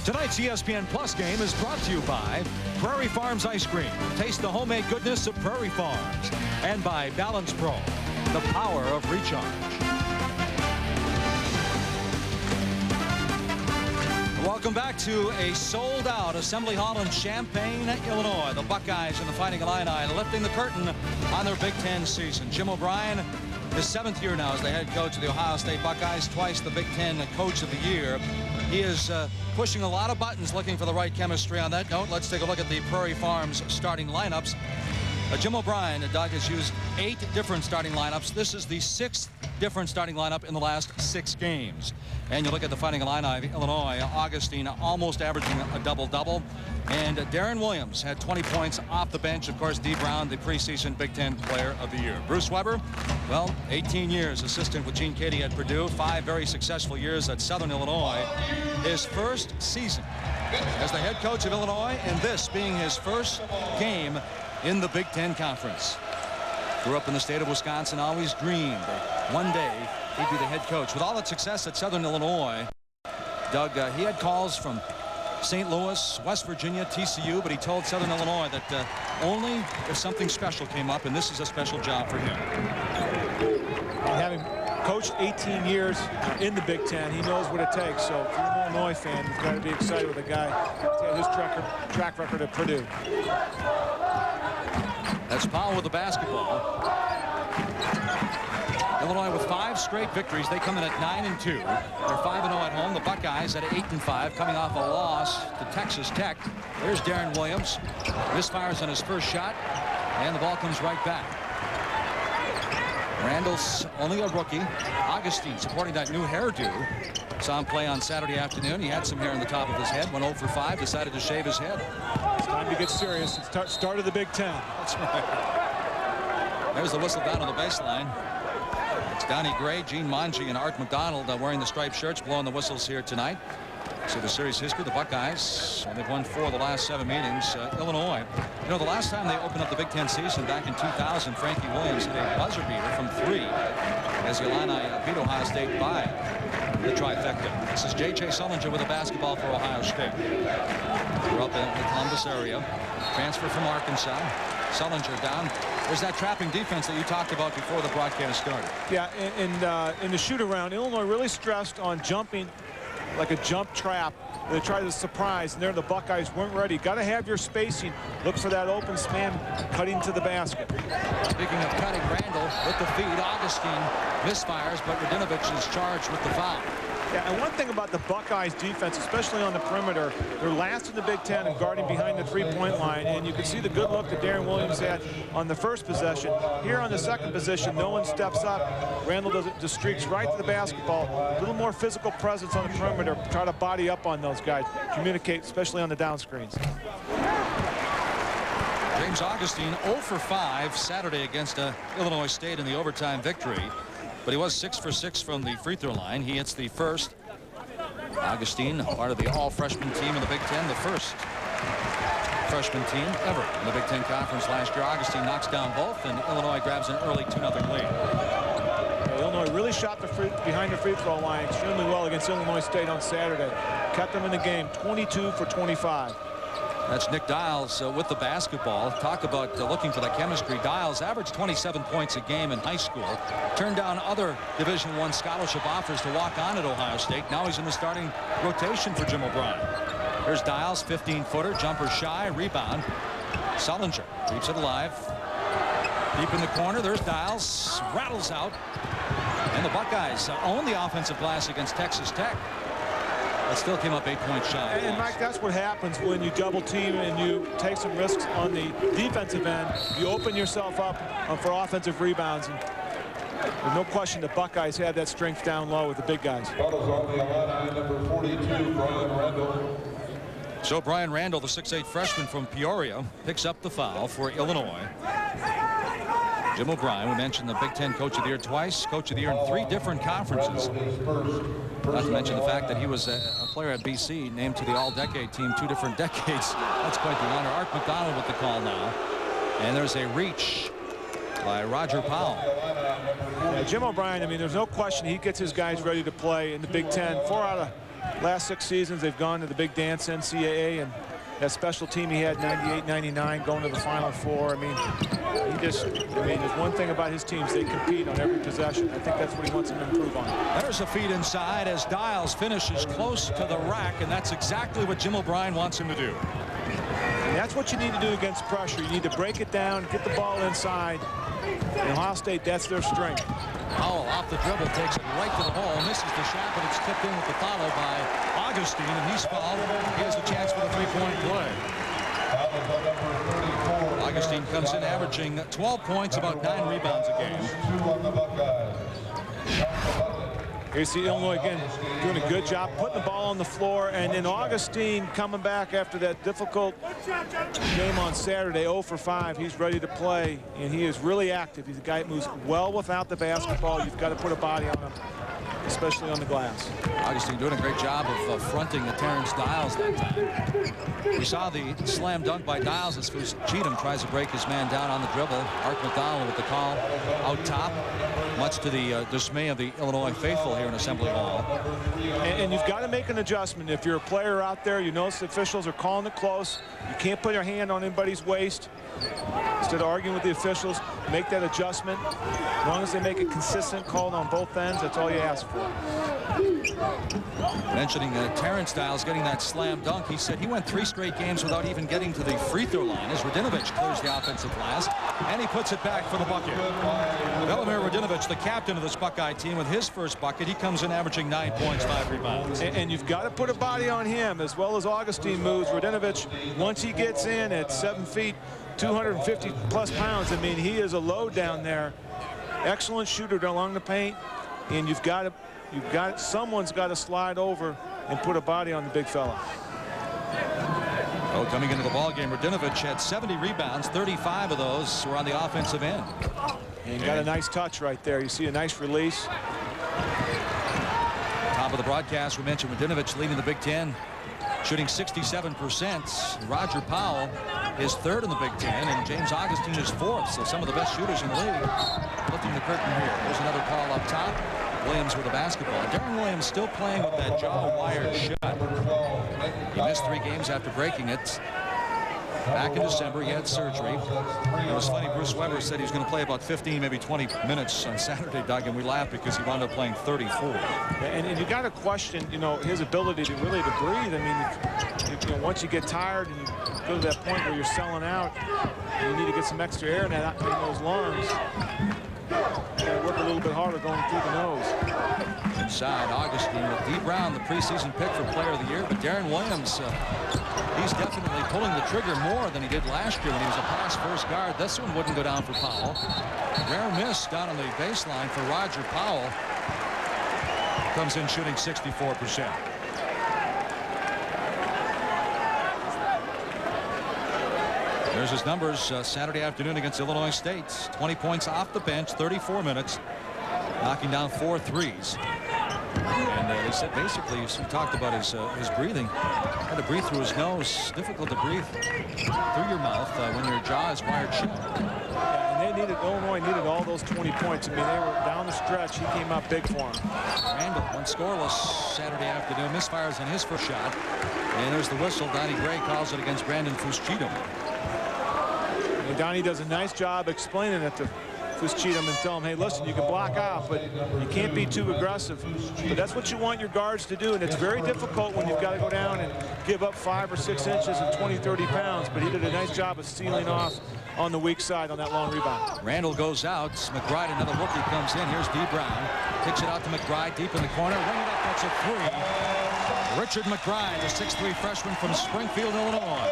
Tonight's ESPN Plus game is brought to you by Prairie Farms Ice Cream. Taste the homemade goodness of Prairie Farms. And by Balance Pro, the power of recharge. Welcome back to a sold-out Assembly Hall in Champaign, Illinois. The Buckeyes and the Fighting Illini lifting the curtain on their Big Ten season. Jim O'Brien, his 7th year now as the head coach of the Ohio State Buckeyes, twice the Big Ten Coach of the Year. He is pushing a lot of buttons, looking for the right chemistry. On that note, let's take a look at the Prairie Farms starting lineups. Jim O'Brien, Doug, has used 8 different starting lineups. This is the 6th different starting lineup in the last 6 games. And you look at the Fighting Illini of Illinois, Augustine almost averaging a double-double. And Darren Williams had 20 points off the bench. Of course, Dee Brown, the preseason Big Ten Player of the Year. Bruce Weber, well, 18 years assistant with Gene Cady at Purdue, 5 very successful years at Southern Illinois. His first season as the head coach of Illinois, and this being his first game in the Big Ten Conference. Grew up in the state of Wisconsin, always dreamed that one day he'd be the head coach. With all that success at Southern Illinois, Doug, he had calls from St. Louis, West Virginia, TCU, but he told Southern Illinois that only if something special came up, and this is a special job for him. And having coached 18 years in the Big Ten, he knows what it takes. So if you're an Illinois fan, you've got to be excited with a guy who's had his track record at Purdue. That's Powell with the basketball. Illinois with 5 straight victories. They come in at 9-2. They're 5-0 at home. The Buckeyes at 8-5, coming off a loss to Texas Tech. There's Darren Williams. Misfires on his first shot, and the ball comes right back. Randall's only a rookie. Augustine supporting that new hairdo. Saw him play on Saturday afternoon. He had some hair on the top of his head. Went 0 for 5. Decided to shave his head. It's time to get serious. It's start of the Big Ten. That's right. There's the whistle down on the baseline. It's Donnie Gray, Gene Monge, and Art McDonald wearing the striped shirts, blowing the whistles here tonight. So the series history, the Buckeyes, they've won 4 of the last 7 meetings. Illinois, you know, the last time they opened up the Big Ten season back in 2000, Frankie Williams hit a buzzer beater from 3 as the Illini beat Ohio State by the trifecta. This is J.J. Sullinger with the basketball for Ohio State. Grew up in the Columbus area, transfer from Arkansas. Sullinger down. There's that trapping defense that you talked about before the broadcast started. Yeah, and in the shoot-around, Illinois really stressed on jumping like a jump trap. They tried to surprise, and there the Buckeyes weren't ready. Got to have your spacing. Look for that open man cutting to the basket. Speaking of cutting, Randall with the feed. Augustine misfires, but Radinovich is charged with the foul. Yeah, and one thing about the Buckeyes defense, especially on the perimeter, they're last in the Big Ten and guarding behind the 3-point line. And you can see the good look that Darren Williams had on the first possession. Here on the second possession, no one steps up. Randall does it, just streaks right to the basketball. A little more physical presence on the perimeter. Try to body up on those guys. Communicate, especially on the down screens. James Augustine 0 for 5 Saturday against Illinois State in the overtime victory. But he was 6 for 6 from the free throw line. He hits the first. Augustine, part of the all-freshman team in the Big Ten, the first freshman team ever in the Big Ten Conference last year. Augustine knocks down both, and Illinois grabs an early 2-0 lead. Illinois really shot behind the free throw line extremely well against Illinois State on Saturday. Kept them in the game, 22 for 25. That's Nick Dials with the basketball. Talk about looking for the chemistry. Dials averaged 27 points a game in high school. Turned down other Division I scholarship offers to walk on at Ohio State. Now he's in the starting rotation for Jim O'Brien. Here's Dials, 15-footer, jumper shy, rebound. Sullinger keeps it alive. Deep in the corner, there's Dials, rattles out. And the Buckeyes own the offensive glass against Texas Tech. But still came up 8 points shy. And Mike, that's what happens when you double team and you take some risks on the defensive end. You open yourself up for offensive rebounds. And there's no question the Buckeyes had that strength down low with the big guys. Number 42, Brian Randall. So Brian Randall, the 6'8 freshman from Peoria, picks up the foul for Illinois. Jim O'Brien, we mentioned the Big Ten Coach of the Year twice, Coach of the Year in 3 different conferences. Not to mention the fact that he was a player at BC, named to the all-decade team 2 different decades. That's quite the honor. Art McDonald with the call now. And there's a reach by Roger Powell. Yeah, Jim O'Brien, I mean, there's no question he gets his guys ready to play in the Big Ten. last 6 seasons, they've gone to the Big Dance NCAA, and that special team he had 98, 99 going to the Final Four. I mean, there's one thing about his teams, they compete on every possession. I think that's what he wants them to improve on. There's a feed inside as Dials finishes close to the rack, and that's exactly what Jim O'Brien wants him to do. And that's what you need to do against pressure. You need to break it down, get the ball inside. In Ohio State, that's their strength. Powell off the dribble, takes it right to the hole, misses the shot, but it's tipped in with the follow by Augustine, and he's fouled. He has a chance for the three-point play. Augustine comes in averaging 12 points, about 9 rebounds a game. Here you see Illinois again doing a good job putting the ball on the floor, and then Augustine coming back after that difficult game on Saturday, 0 for 5. He's ready to play, and he is really active. He's a guy that moves well without the basketball. You've got to put a body on him, especially on the glass. Augustine doing a great job of fronting the Terrence Dials that time. We saw the slam dunk by Dials as Cheatham tries to break his man down on the dribble. Art McDonald with the call out top, much to the dismay of the Illinois faithful here in Assembly Hall. And you've got to make an adjustment. If you're a player out there, you notice the officials are calling it close. You can't put your hand on anybody's waist. Instead of arguing with the officials, make that adjustment. As long as they make it consistent, called on both ends, that's all you ask for. Mentioning Terrence Dials getting that slam dunk, he said he went 3 straight games without even getting to the free throw line as Radinovich clears the offensive glass, and he puts it back for the bucket. Velimir Radinovich, the captain of this Buckeye team, with his first bucket, he comes in averaging 9 points, 5 rebounds. And you've got to put a body on him as well as Augustine moves. Radinovich, once he gets in at 7 feet, 250 plus pounds, I mean, he is a load down there. Excellent shooter along the paint, and someone's got to slide over and put a body on the big fella. Oh, coming into the ball game, Radinovich had 70 rebounds, 35 of those were on the offensive end. And got a nice touch right there. You see a nice release. Top of the broadcast, we mentioned Radinovich leading the Big Ten, shooting 67%. Roger Powell is 3rd in the Big Ten, and James Augustine is 4th. So some of the best shooters in the league. Lifting the curtain here. There's another call up top. Williams with the basketball. Darren Williams still playing with that jaw-wired shut. He missed 3 games after breaking it. Back in December, he had surgery. It was funny, Bruce Weber said he was going to play about 15, maybe 20 minutes on Saturday, Doug, and we laughed because he wound up playing 34. And you got to question, his ability to really breathe. I mean, once you get tired and you go to that point where you're selling out, you need to get some extra air in those lungs. You got to work a little bit harder going through the nose. Inside, Augustine with D. Brown, the preseason pick for Player of the Year, but Darren Williams, he's definitely pulling the trigger more than he did last year when he was a pass first guard. This one wouldn't go down for Powell. Rare miss down on the baseline for Roger Powell. Comes in shooting 64%. There's his numbers Saturday afternoon against Illinois State. 20 points off the bench, 34 minutes, knocking down 4 threes. And they said basically, he talked about his breathing. Had to breathe through his nose. Difficult to breathe through your mouth when your jaw is wired shut. And Illinois needed all those 20 points. I mean, they were down the stretch. He came up big for him. Randall went scoreless Saturday afternoon. Misfires on his first shot. And there's the whistle. Donnie Gray calls it against Brandon Fuschito. And Donnie does a nice job explaining it to Cheatham and tell him, hey, listen, you can block out, but you can't be too aggressive. But that's what you want your guards to do, and it's very difficult when you've got to go down and give up 5 or 6 inches and 20, 30 pounds. But he did a nice job of sealing off on the weak side on that long rebound. Randall goes out. McBride, another rookie, comes in. Here's D. Brown. Kicks it out to McBride deep in the corner. Ring it up. That's a 3. Richard McBride, the 6'3" freshman from Springfield, Illinois.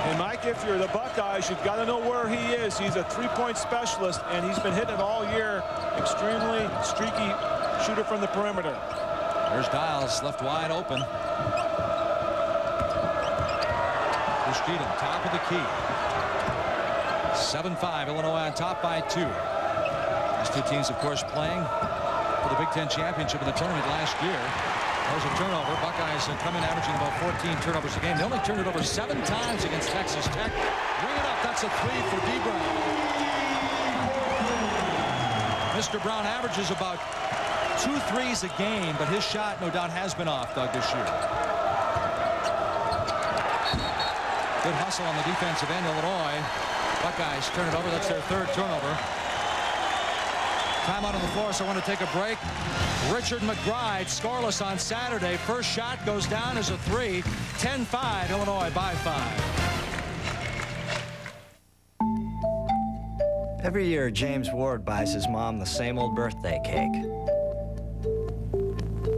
And Mike, if you're the Buckeyes, you've got to know where he is. He's a 3-point specialist, and he's been hitting it all year. Extremely streaky shooter from the perimeter. There's Dials left wide open. Here's Cheatham, top of the key. 7-5, Illinois on top by 2. These two teams, of course, playing for the Big Ten championship in the tournament last year. There's a turnover. Buckeyes come in averaging about 14 turnovers a game. They only turned it over 7 times against Texas Tech. Ring it up. That's a 3 for D. Brown. Mr. Brown averages about 2 2 threes a game, but his shot, no doubt, has been off, Doug, this year. Good hustle on the defensive end, Illinois. Buckeyes turn it over. That's their 3rd turnover. Timeout on the floor, so I want to take a break. Richard McBride, scoreless on Saturday. First shot goes down as a 3. 10-5, Illinois by 5. Every year, James Ward buys his mom the same old birthday cake.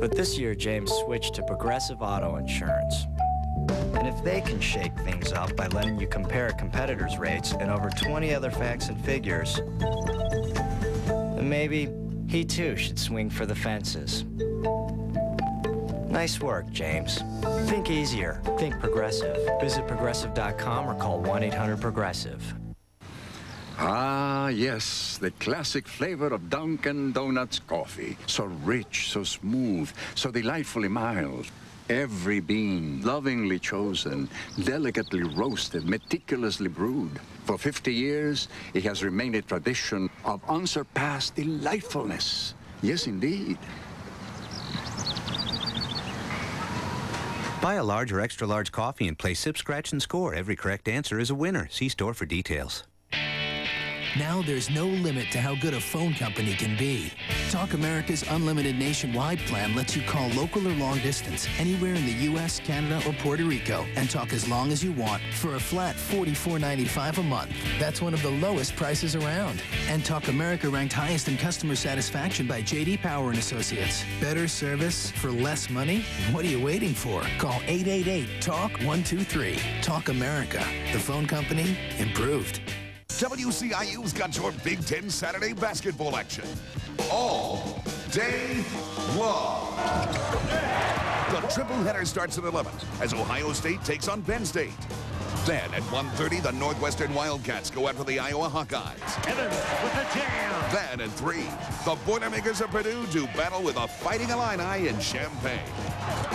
But this year, James switched to Progressive Auto Insurance. And if they can shake things up by letting you compare competitors' rates and over 20 other facts and figures, then maybe he too should swing for the fences. Nice work, James. Think easier. Think Progressive. Visit Progressive.com or call 1-800-PROGRESSIVE. Ah, yes, the classic flavor of Dunkin' Donuts coffee. So rich, so smooth, so delightfully mild. Every bean lovingly chosen, delicately roasted, meticulously brewed. For 50 years, it has remained a tradition of unsurpassed delightfulness. Yes, indeed. Buy a large or extra large coffee and play Sip, Scratch, and Score. Every correct answer is a winner. See store for details. Now there's no limit to how good a phone company can be. Talk America's unlimited nationwide plan lets you call local or long distance anywhere in the U.S., Canada, or Puerto Rico and talk as long as you want for a flat $44.95 a month. That's one of the lowest prices around. And Talk America ranked highest in customer satisfaction by J.D. Power and Associates. Better service for less money? What are you waiting for? Call 888-TALK-123. Talk America. The phone company improved. WCIU's got your Big Ten Saturday basketball action all day long. The tripleheader starts at 11 as Ohio State takes on Penn State. Then at 1:30, the Northwestern Wildcats go after the Iowa Hawkeyes. Evans with the jam. Then at 3, the Boilermakers of Purdue do battle with the Fighting Illini in Champaign.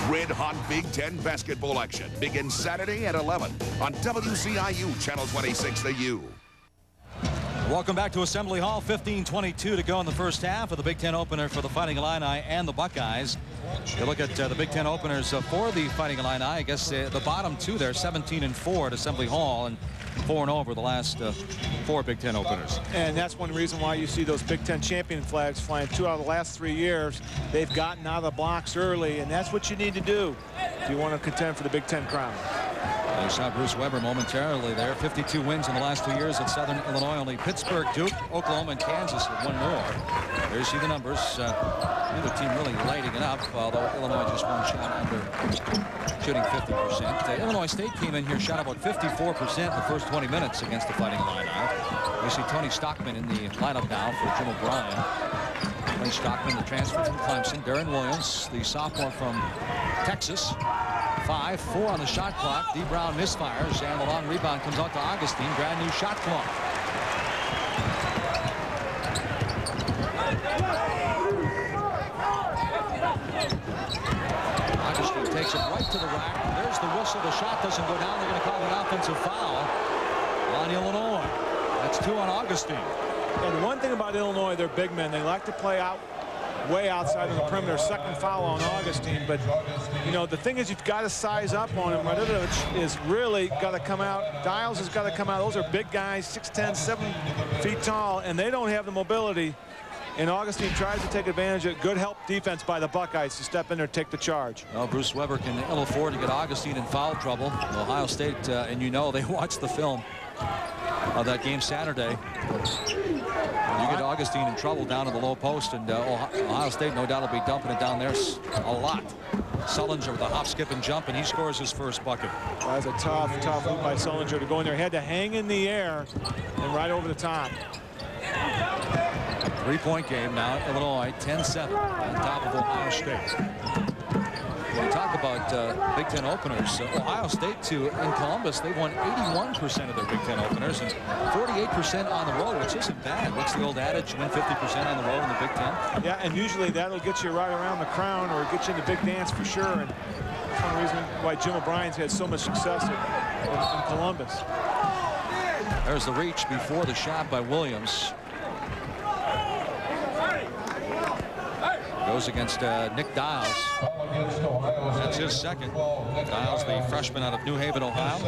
Red-hot Big Ten basketball action begins Saturday at 11 on WCIU Channel 26, the U. Welcome back to Assembly Hall. 15:22 to go in the first half of the Big Ten opener for the Fighting Illini and the Buckeyes. You look at the Big Ten openers for the Fighting Illini. I guess the bottom two there, 17-4 at Assembly Hall and 4-0 over the last 4 Big Ten openers. And that's one reason why you see those Big Ten champion flags flying 2 out of the last 3 years. They've gotten out of the blocks early, and that's what you need to do if you want to contend for the Big Ten crown. You saw Bruce Weber momentarily there. 52 wins in the last 2 years at Southern Illinois. Only Pittsburgh, Duke, Oklahoma, and Kansas have won more. There you see the numbers. Neither team really lighting it up, although Illinois just one shot under shooting 50%. Illinois State came in here, shot about 54% in the first 20 minutes against the Fighting Illini. You see Tony Stockman in the lineup now for Jim O'Brien. Tony Stockman, the transfer from Clemson. Darren Williams, the sophomore from Texas. 5-4 on the shot clock. D. Brown misfires, and the long rebound comes out to Augustine. Brand new shot clock. Augustine takes it right to the rack. There's the whistle. The shot doesn't go down. They're going to call an offensive foul on Illinois. That's 2 on Augustine. And one thing about Illinois, they're big men. They like to play out way outside of the perimeter. Second foul on Augustine, but you know the thing is you've got to size up on him. Radovich is really got to come out. Dials has got to come out. Those are big guys, 6'10", 7 feet tall, and they don't have the mobility. And Augustine tries to take advantage of good help defense by the Buckeyes to step in there and take the charge. Well, Bruce Weber can ill afford to get Augustine in foul trouble. Ohio State, and you know they watched the film of that game Saturday. You get Augustine in trouble down in the low post, and Ohio State no doubt will be dumping it down there a lot. Sullinger with a hop, skip, and jump, and he scores his first bucket. That was a tough hoop by Sullinger to go in there. He had to hang in the air and right over the top. 3-point game now. Illinois 10-7 on top of Ohio State. When you talk about Big Ten openers, Ohio State in Columbus, they've won 81% of their Big Ten openers and 48% on the road, which isn't bad. What's the old adage? Win 50% on the road in the Big Ten. Yeah, and usually that'll get you right around the crown or get you in the big dance for sure. And that's one reason why Jim O'Brien's had so much success in Columbus. There's the reach before the shot by Williams. Goes against Nick Dials. That's his second. Dials, the freshman out of New Haven, Ohio.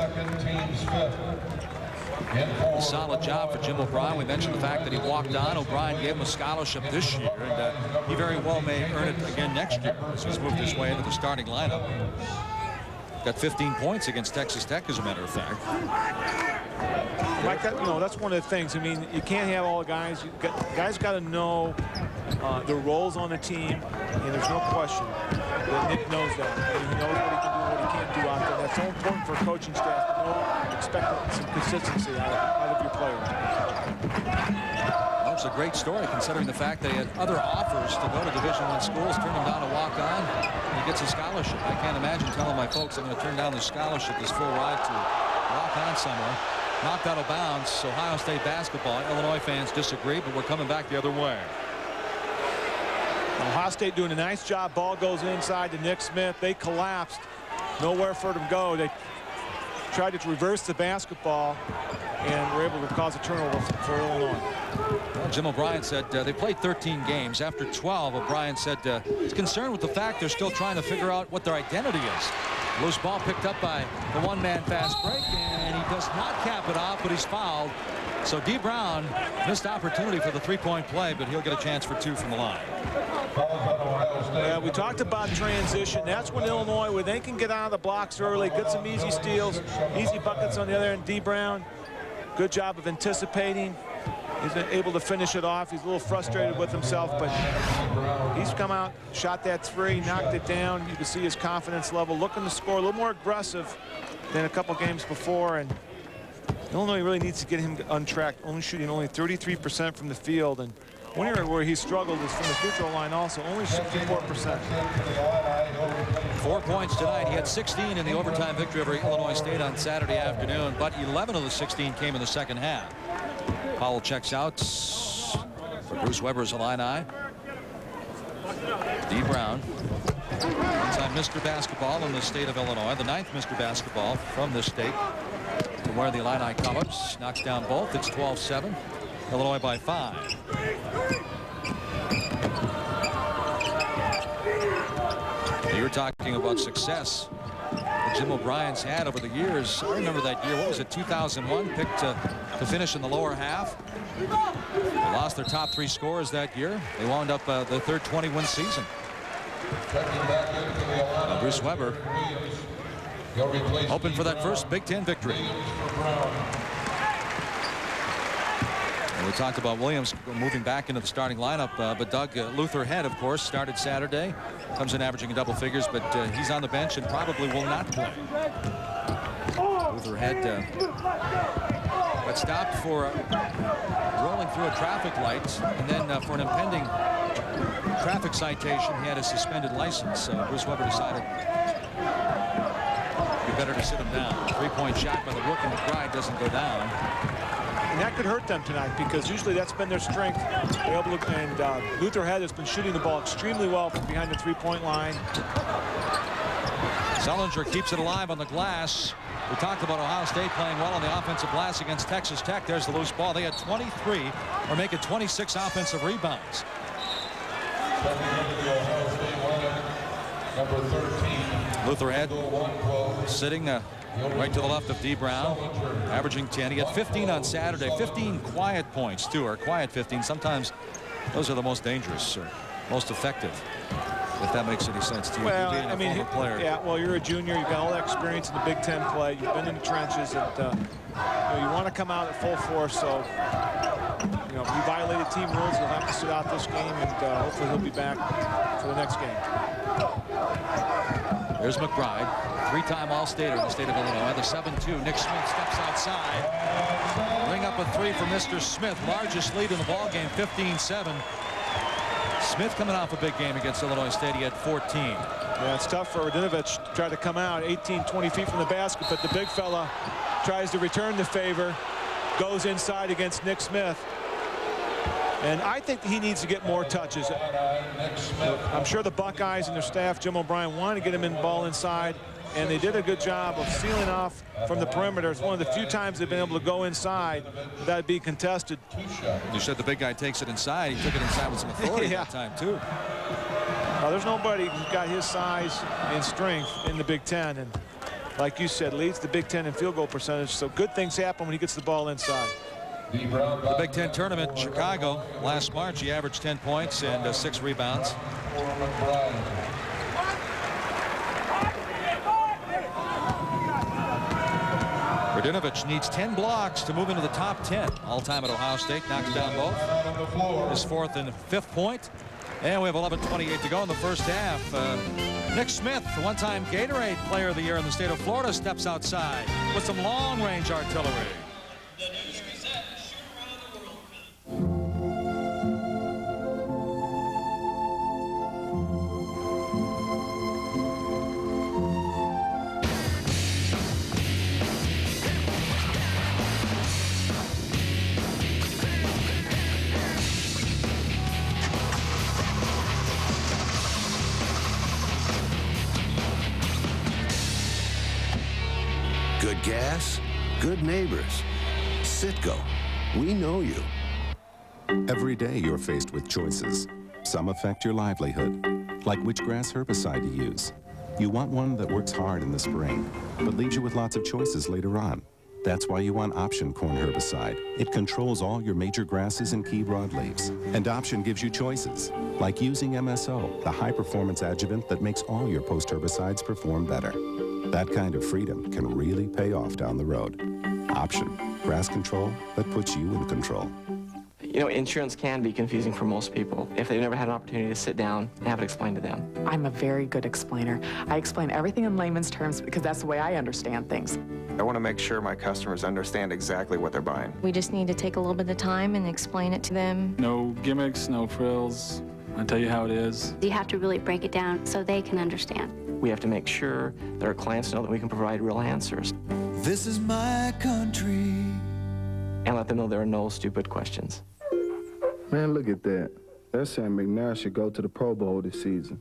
A solid job for Jim O'Brien. We mentioned the fact that he walked on. O'Brien gave him a scholarship this year, and he very well may earn it again next year as he's moved his way into the starting lineup. Got 15 points against Texas Tech, as a matter of fact. Mike, that's one of the things. I mean, you can't have all the guys. Guys got to know their roles on the team, and there's no question that Nick knows that. He knows what he can do and what he can't do out there. That's so important for a coaching staff to know, expect some consistency out of your players. Well, it's a great story considering the fact they had other offers to go to Division I schools, turned him down to walk on, and he gets a scholarship. I can't imagine telling my folks I'm going to turn down the scholarship, this full ride to walk on somewhere. Knocked out of bounds. Ohio State basketball. Illinois fans disagree, but we're coming back the other way. Ohio State doing a nice job. Ball goes inside to Nick Smith. They collapsed. Nowhere for them to go. They tried to reverse the basketball and were able to cause a turnover for Illinois. Well, Jim O'Brien said they played 13 games. After 12, O'Brien said he's concerned with the fact they're still trying to figure out what their identity is. Loose ball picked up by the one-man fast break, and he does not cap it off, but he's fouled. So D. Brown missed opportunity for the three-point play, but he'll get a chance for 2 from the line. Yeah, we talked about transition. That's when Illinois, where they can get out of the blocks early, get some easy steals, easy buckets on the other end. D. Brown, good job of anticipating. He's been able to finish it off. He's a little frustrated with himself, but he's come out, shot that three, knocked it down. You can see his confidence level, looking to score a little more aggressive than a couple games before. And Illinois really needs to get him untracked, shooting only 33% from the field. And one area where he struggled is from the free throw line also, only 64%. 4 points tonight. He had 16 in the overtime victory over Illinois State on Saturday afternoon, but 11 of the 16 came in the second half. Powell checks out for Bruce Weber's Illini. D. Brown, one-time Mr. Basketball in the state of Illinois, the 9th Mr. Basketball from this state to wear the Illini colors. Knocks down both. It's 12-7. Illinois by 5. You're talking about success that Jim O'Brien's had over the years. I remember that year. What was it? 2001. Picked to finish in the lower half. They lost their top 3 scorers that year. They wound up the third 20-win season. Bruce Weber hoping for that first Big Ten victory. And we talked about Williams moving back into the starting lineup, but Doug Luther-Head, of course, started Saturday. Comes in averaging in double figures, but he's on the bench and probably will not play. Luther-Head got stopped for rolling through a traffic light, and then for an impending traffic citation, he had a suspended license. Bruce Weber decided it'd be better to sit him down. 3-point shot by the rookie McBride doesn't go down. And that could hurt them tonight because usually that's been their strength. And Luther-Head has been shooting the ball extremely well from behind the 3-point line. Sullinger keeps it alive on the glass. We talked about Ohio State playing well on the offensive glass against Texas Tech. There's the loose ball. They had 23 or make it 26 offensive rebounds. Number 13. Luther-Head sitting right to the left of D. Brown, averaging 10. He had 15 on Saturday. 15 quiet points, too, or quiet 15. Sometimes those are the most dangerous or most effective, if that makes any sense to you. Well, being a former player. Yeah, well, you're a junior. You've got all that experience in the Big Ten play. You've been in the trenches. And, you want to come out at full force. So, if you violated team rules, you'll have to sit out this game, and hopefully he'll be back for the next game. There's McBride, 3-time All-Stater in the state of Illinois. The 7-2. Nick Smith steps outside. Ring up a 3 for Mr. Smith. Largest lead in the ball game, 15-7. Smith coming off a big game against Illinois State. He had 14. Yeah, it's tough for Radinovich to try to come out 18, 20 feet from the basket, but the big fella tries to return the favor, goes inside against Nick Smith. And I think he needs to get more touches. I'm sure the Buckeyes and their staff, Jim O'Brien, want to get him in ball inside, and they did a good job of sealing off from the perimeter. It's one of the few times they've been able to go inside without it being contested. You said the big guy takes it inside. He took it inside with some authority Yeah. that time, too. There's nobody who's got his size and strength in the Big Ten, and like you said, leads the Big Ten in field goal percentage, so good things happen when he gets the ball inside. The Big Ten tournament in Chicago last March, he averaged 10 points and 6 rebounds. Radinovich needs 10 blocks to move into the top 10 all-time at Ohio State. Knocks down both. His 4th and 5th point. And we have 11:28 to go in the first half. Nick Smith, the one-time Gatorade Player of the Year in the state of Florida, steps outside with some long-range artillery. Good gas, good neighbors. Citgo, we know you. Every day you're faced with choices. Some affect your livelihood, like which grass herbicide to use. You want one that works hard in the spring, but leaves you with lots of choices later on. That's why you want Option Corn Herbicide. It controls all your major grasses and key broadleaves. And Option gives you choices, like using MSO, the high-performance adjuvant that makes all your post-herbicides perform better. That kind of freedom can really pay off down the road. Option, grass control that puts you in control. You know, insurance can be confusing for most people if they've never had an opportunity to sit down and have it explained to them. I'm a very good explainer. I explain everything in layman's terms because that's the way I understand things. I want to make sure my customers understand exactly what they're buying. We just need to take a little bit of time and explain it to them. No gimmicks, no frills. I tell you how it is. You have to really break it down so they can understand. We have to make sure that our clients know that we can provide real answers. This is my country. And let them know there are no stupid questions. Man, look at that. They're saying McNair should go to the Pro Bowl this season.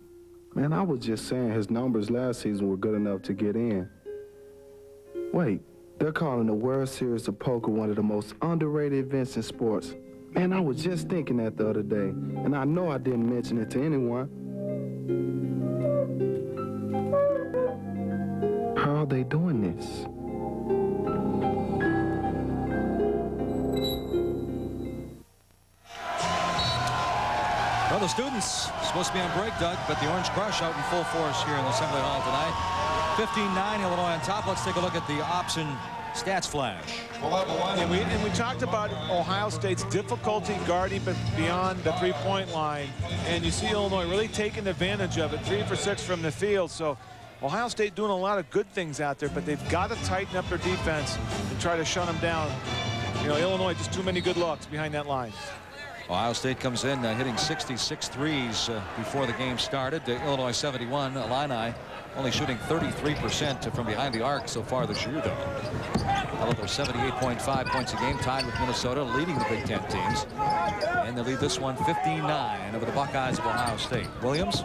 Man, I was just saying his numbers last season were good enough to get in. Wait, they're calling the World Series of Poker one of the most underrated events in sports. Man, I was just thinking that the other day, and I know I didn't mention it to anyone. How are they doing this? Well, the students supposed to be on break, Doug, but the Orange Crush out in full force here in the Assembly Hall tonight. 15-9 Illinois on top. Let's take a look at the option stats flash. And we talked about Ohio State's difficulty guarding beyond the three-point line, and you see Illinois really taking advantage of it. 3 for 6 from the field. So Ohio State doing a lot of good things out there, but they've got to tighten up their defense and try to shut them down. You know, Illinois just too many good looks behind that line. Ohio State comes in hitting 66 threes before the game started. Illinois 71. Illini only shooting 33% from behind the arc so far this year, though. They're 78.5 points a game, tied with Minnesota, leading the Big Ten teams. And they lead this one 15-9 over the Buckeyes of Ohio State. Williams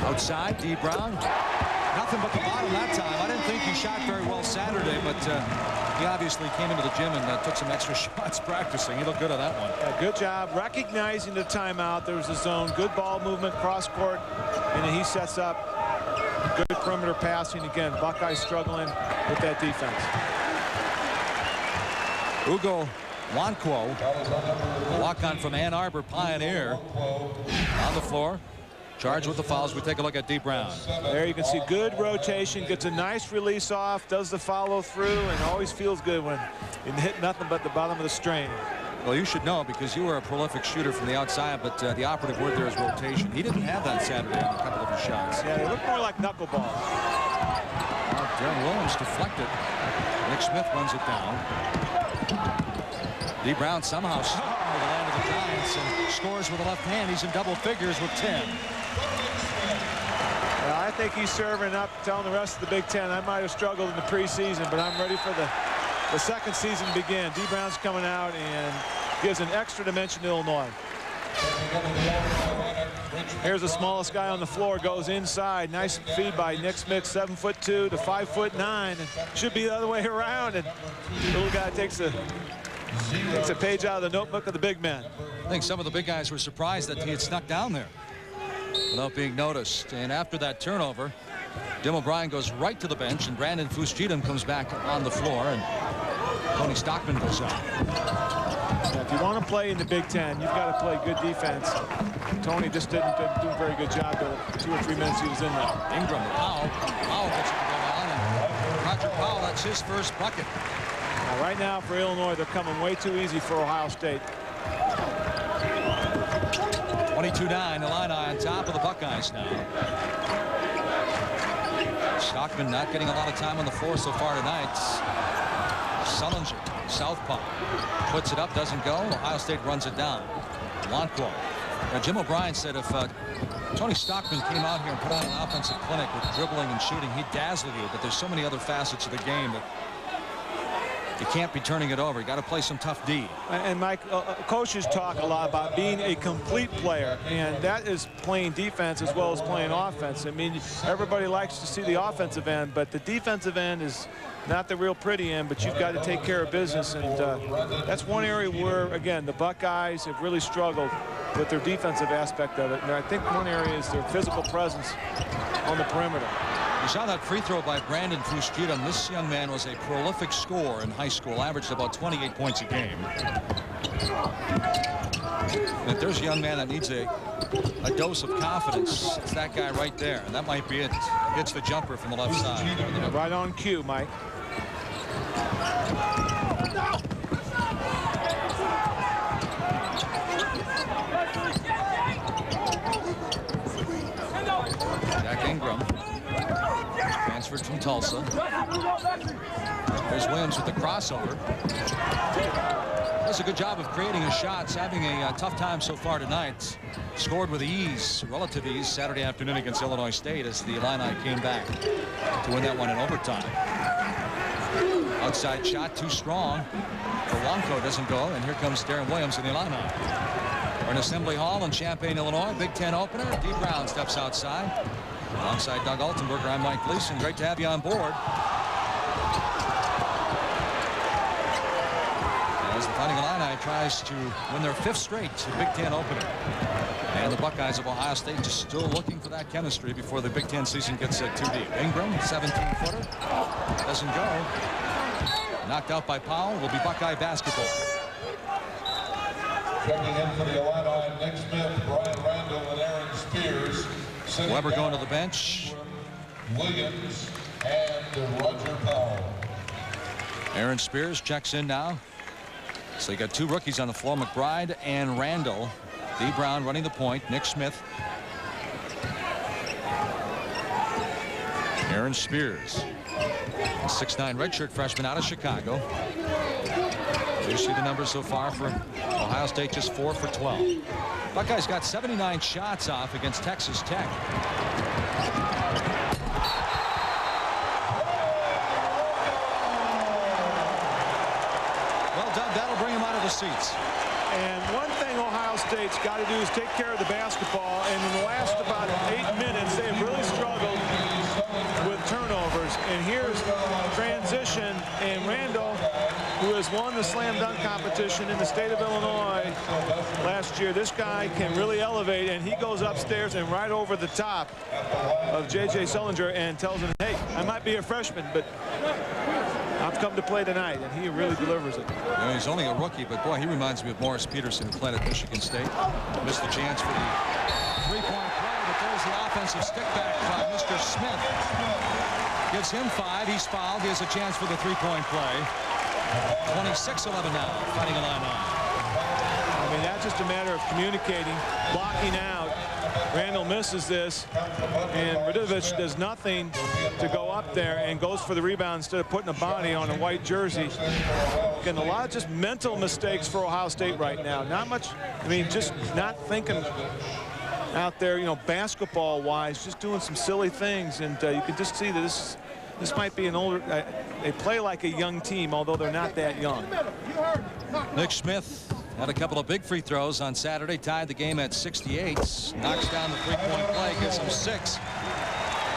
outside. D. Brown. Nothing but the bottom that time. I didn't think he shot very well Saturday, but he obviously came into the gym and took some extra shots practicing. He looked good on that one. Yeah, good job recognizing the timeout. There was a zone. Good ball movement, cross court, and then he sets up good perimeter passing. Again, Buckeyes struggling with that defense. Ugo Nwankwo, walk-on from Ann Arbor Pioneer, on the floor. Charged with the fouls. We take a look at D. Brown. There you can see good rotation, gets a nice release off, does the follow through, and always feels good when you hit nothing but the bottom of the string. Well, you should know because you were a prolific shooter from the outside, but the operative word there is rotation. He didn't have that Saturday on a couple of his shots. Yeah, they look more like knuckleballs. Darren Williams deflected. Nick Smith runs it down. D. Brown somehow with the land of the Giants and scores with the left hand. He's in double figures with 10. Well, I think he's serving up, telling the rest of the Big Ten, I might have struggled in the preseason, but I'm ready for the second season to begin. D. Brown's coming out and gives an extra dimension to Illinois. Here's the smallest guy on the floor, goes inside. Nice feed by Nick Smith, 7'2" to 5'9", and should be the other way around. And the little guy takes a page out of the notebook of the big men. I think some of the big guys were surprised that he had snuck down there. without being noticed. And after that turnover, Jim O'Brien goes right to the bench, and Brandon Fuschedem comes back on the floor, and Tony Stockman goes out. Yeah, if you want to play in the Big Ten, you've got to play good defense. Tony just didn't do a very good job the 2 or 3 minutes he was in there. Ingram to Powell. Powell gets it to go down, and Roger Powell, that's his first bucket. Now, right now for Illinois, they're coming way too easy for Ohio State. 22-9, Illini on top of the Buckeyes now. Stockman not getting a lot of time on the floor so far tonight. Sullinger, southpaw, puts it up, doesn't go. Ohio State runs it down. Lonquo. Now, Jim O'Brien said if Tony Stockman came out here and put on an offensive clinic with dribbling and shooting, he'd dazzle you. But there's so many other facets of the game that you can't be turning it over. You got to play some tough D. And Mike, coaches talk a lot about being a complete player, and that is playing defense as well as playing offense. I mean, everybody likes to see the offensive end, but the defensive end is not the real pretty end, but you've got to take care of business. And that's one area where, again, the Buckeyes have really struggled with their defensive aspect of it. And I think one area is their physical presence on the perimeter. You saw that free throw by Brandon Fuschedem. This young man was a prolific scorer in high school, averaged about 28 points a game. And if there's a young man that needs a dose of confidence, it's that guy right there. And that might be it. Hits the jumper from the left side. Right on cue, Mike. Jack Ingram. Transferred from Tulsa. There's Williams with the crossover. Does a good job of creating his shots, having a tough time so far tonight. Scored with ease, relative ease, Saturday afternoon against Illinois State as the Illini came back to win that one in overtime. Outside shot too strong for Lonquo, doesn't go, and here comes Darren Williams in the Illini. We're in Assembly Hall in Champaign, Illinois. Big Ten opener. Dee Brown steps outside. Alongside Doug Altenberger, I'm Mike Gleason. Great to have you on board. As the Fighting Illini tries to win their 5th straight Big Ten opener. And the Buckeyes of Ohio State just still looking for that chemistry before the Big Ten season gets too deep. Ingram, 17-footer. Doesn't go. Knocked out by Powell. Will be Buckeye basketball. Checking in for the Illini, Nick Smith, Brian Randall, and Aaron Spears. Weber going to the bench. Williams and Roger Powell. Aaron Spears checks in now. So you got 2 rookies on the floor, McBride and Randall. Dee Brown running the point. Nick Smith. Aaron Spears. 6'9" redshirt freshman out of Chicago. You see the numbers so far for Ohio State, just 4 for 12. Buckeyes got 79 shots off against Texas Tech. Well done. That'll bring them out of the seats. And one thing Ohio State's got to do is take care of the basketball. And in the last about 8 minutes, they've really struggled with turnovers. And here's transition, and Randall, who has won the slam dunk competition in the state of Illinois last year. This guy can really elevate, and he goes upstairs and right over the top of J.J. Sullinger and tells him, hey, I might be a freshman, but I've come to play tonight, and he really delivers it. You know, he's only a rookie, but boy, he reminds me of Morris Peterson, who played at Michigan State. Missed the chance for the three-point play, but there's the offensive stick back by Mr. Smith. Gives him 5. He's fouled. He has a chance for the three-point play. 26-11 now, Fighting Illini. I mean, that's just a matter of communicating, blocking out. Randall misses this, and Radovich does nothing to go up there and goes for the rebound instead of putting a body on a white jersey. Again, a lot of just mental mistakes for Ohio State right now. Not much, I mean, just not thinking out there, you know, basketball-wise, just doing some silly things, and you can just see that this might be an older, they play like a young team, although they're not that young. Nick Smith had a couple of big free throws on Saturday, tied the game at 68. Knocks down the three-point play, gets him 6.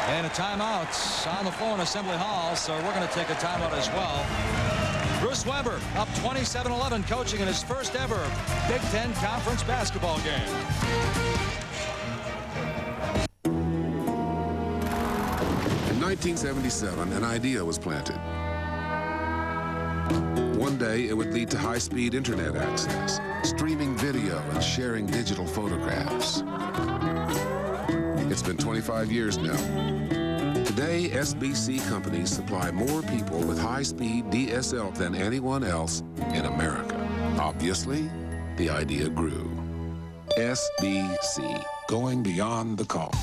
And a timeout on the floor in Assembly Hall, so we're going to take a timeout as well. Bruce Weber up 27-11, coaching in his first ever Big Ten Conference basketball game. 1977, an idea was planted. One day, it would lead to high-speed internet access, streaming video, and sharing digital photographs. It's been 25 years now. Today, SBC companies supply more people with high-speed DSL than anyone else in America. Obviously, the idea grew. SBC, going beyond the call.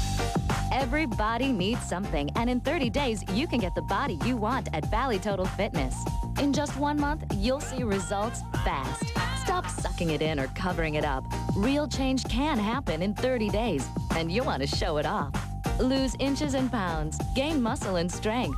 Everybody needs something, and in 30 days, you can get the body you want at Valley Total Fitness. In just 1 month, you'll see results fast. Stop sucking it in or covering it up. Real change can happen in 30 days, and you'll want to show it off. Lose inches and pounds, gain muscle and strength.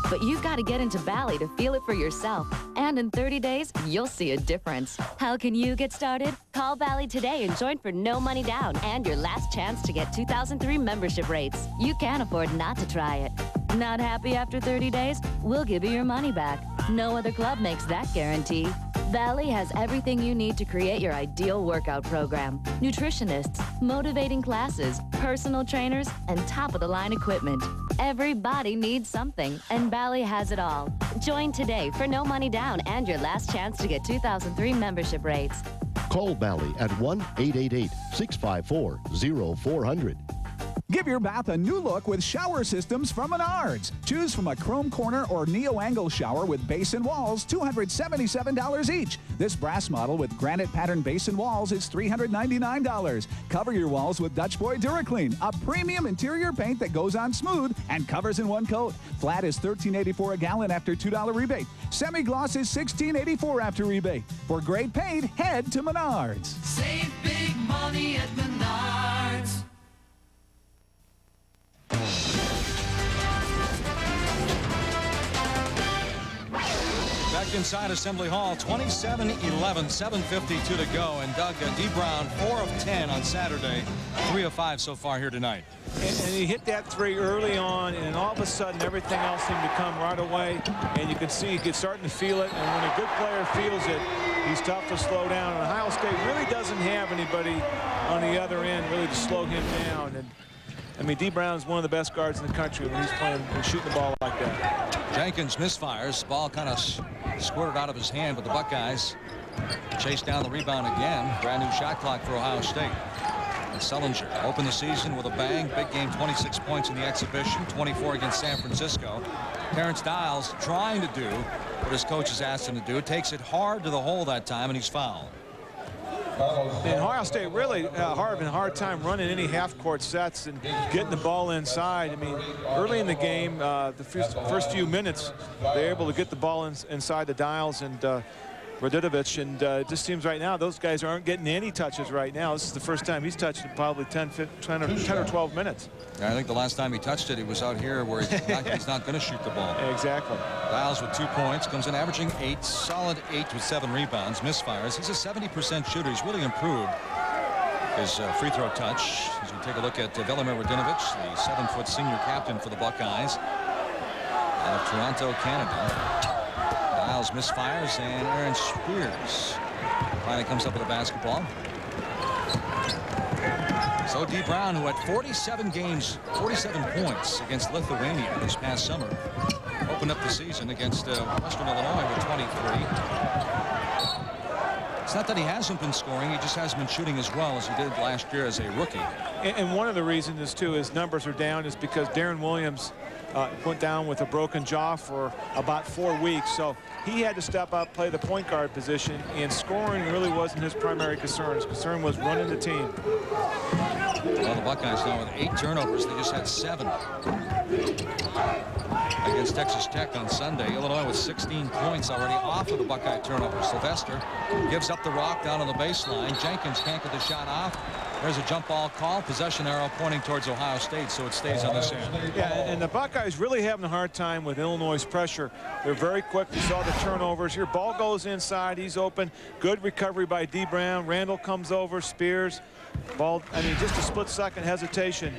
But you've got to get into Valley to feel it for yourself. And in 30 days, you'll see a difference. How can you get started? Call Valley today and join for no money down and your last chance to get 2003 membership rates. You can't afford not to try it. Not happy after 30 days? We'll give you your money back. No other club makes that guarantee. Valley has everything you need to create your ideal workout program. Nutritionists, motivating classes, personal trainers, and top-of-the-line equipment. Everybody needs something, and Valley has it all. Join today for no money down and your last chance to get 2003 membership rates. Call Valley at 1-888-654-0400. Give your bath a new look with shower systems from Menards. Choose from a chrome corner or neo-angle shower with base and walls, $277 each. This brass model with granite pattern base and walls is $399. Cover your walls with Dutch Boy DuraClean, a premium interior paint that goes on smooth and covers in one coat. Flat is $13.84 a gallon after $2 rebate. Semi-gloss is $16.84 after rebate. For great paint, head to Menards. Save big money at Menards. Back inside Assembly Hall, 27-11, 7:52 to go. And Doug D. Brown, 4 of 10 on Saturday, 3 of 5 so far here tonight. And he hit that three early on, and all of a sudden everything else seemed to come right away. And you can see he's starting to feel it. And when a good player feels it, he's tough to slow down. And Ohio State really doesn't have anybody on the other end really to slow him down. And I mean, D. Brown's one of the best guards in the country when he's playing and shooting the ball like that. Jenkins misfires. Ball kind of squirted out of his hand, but the Buckeyes chase down the rebound again. Brand new shot clock for Ohio State. And Sullinger opened the season with a bang. Big game, 26 points in the exhibition, 24 against San Francisco. Terrence Dials trying to do what his coach has asked him to do. Takes it hard to the hole that time, and he's fouled. And Ohio State really having a hard time running any half-court sets and getting the ball inside. I mean, early in the game, the first few minutes, they're able to get the ball inside the Dials and Radidovich, and it just seems right now those guys aren't getting any touches right now. This is the first time he's touched it in probably 10 or 12 minutes. I think the last time he touched it, he was out here where he's not going to shoot the ball. Exactly. Dials with 2 points, comes in averaging 8, solid 8 with 7 rebounds, misfires. He's a 70% shooter. He's really improved his free throw touch. As we take a look at Velimir Radinovic, the 7-foot senior captain for the Buckeyes out of Toronto, Canada. Dials misfires, and Aaron Spears finally comes up with a basketball. So D. Brown, who had 47 games, 47 points against Lithuania this past summer, opened up the season against Western Illinois with 23. It's not that he hasn't been scoring, he just hasn't been shooting as well as he did last year as a rookie. And one of the reasons is, too, his numbers are down is because Darren Williams went down with a broken jaw for about 4 weeks. So he had to step up, play the point guard position, and scoring really wasn't his primary concern. His concern was running the team. Well, the Buckeyes now with 8 turnovers. They just had 7 against Texas Tech on Sunday. Illinois with 16 points already off of the Buckeye turnover. Sylvester gives up the rock down on the baseline. Jenkins can't get the shot off. There's a jump ball call. Possession arrow pointing towards Ohio State, so it stays on this end. Yeah, and the Buckeyes really having a hard time with Illinois' pressure. They're very quick. We saw the turnovers here. Ball goes inside. He's open. Good recovery by D. Brown. Randall comes over. Spears. Ball, I mean, just a split-second hesitation,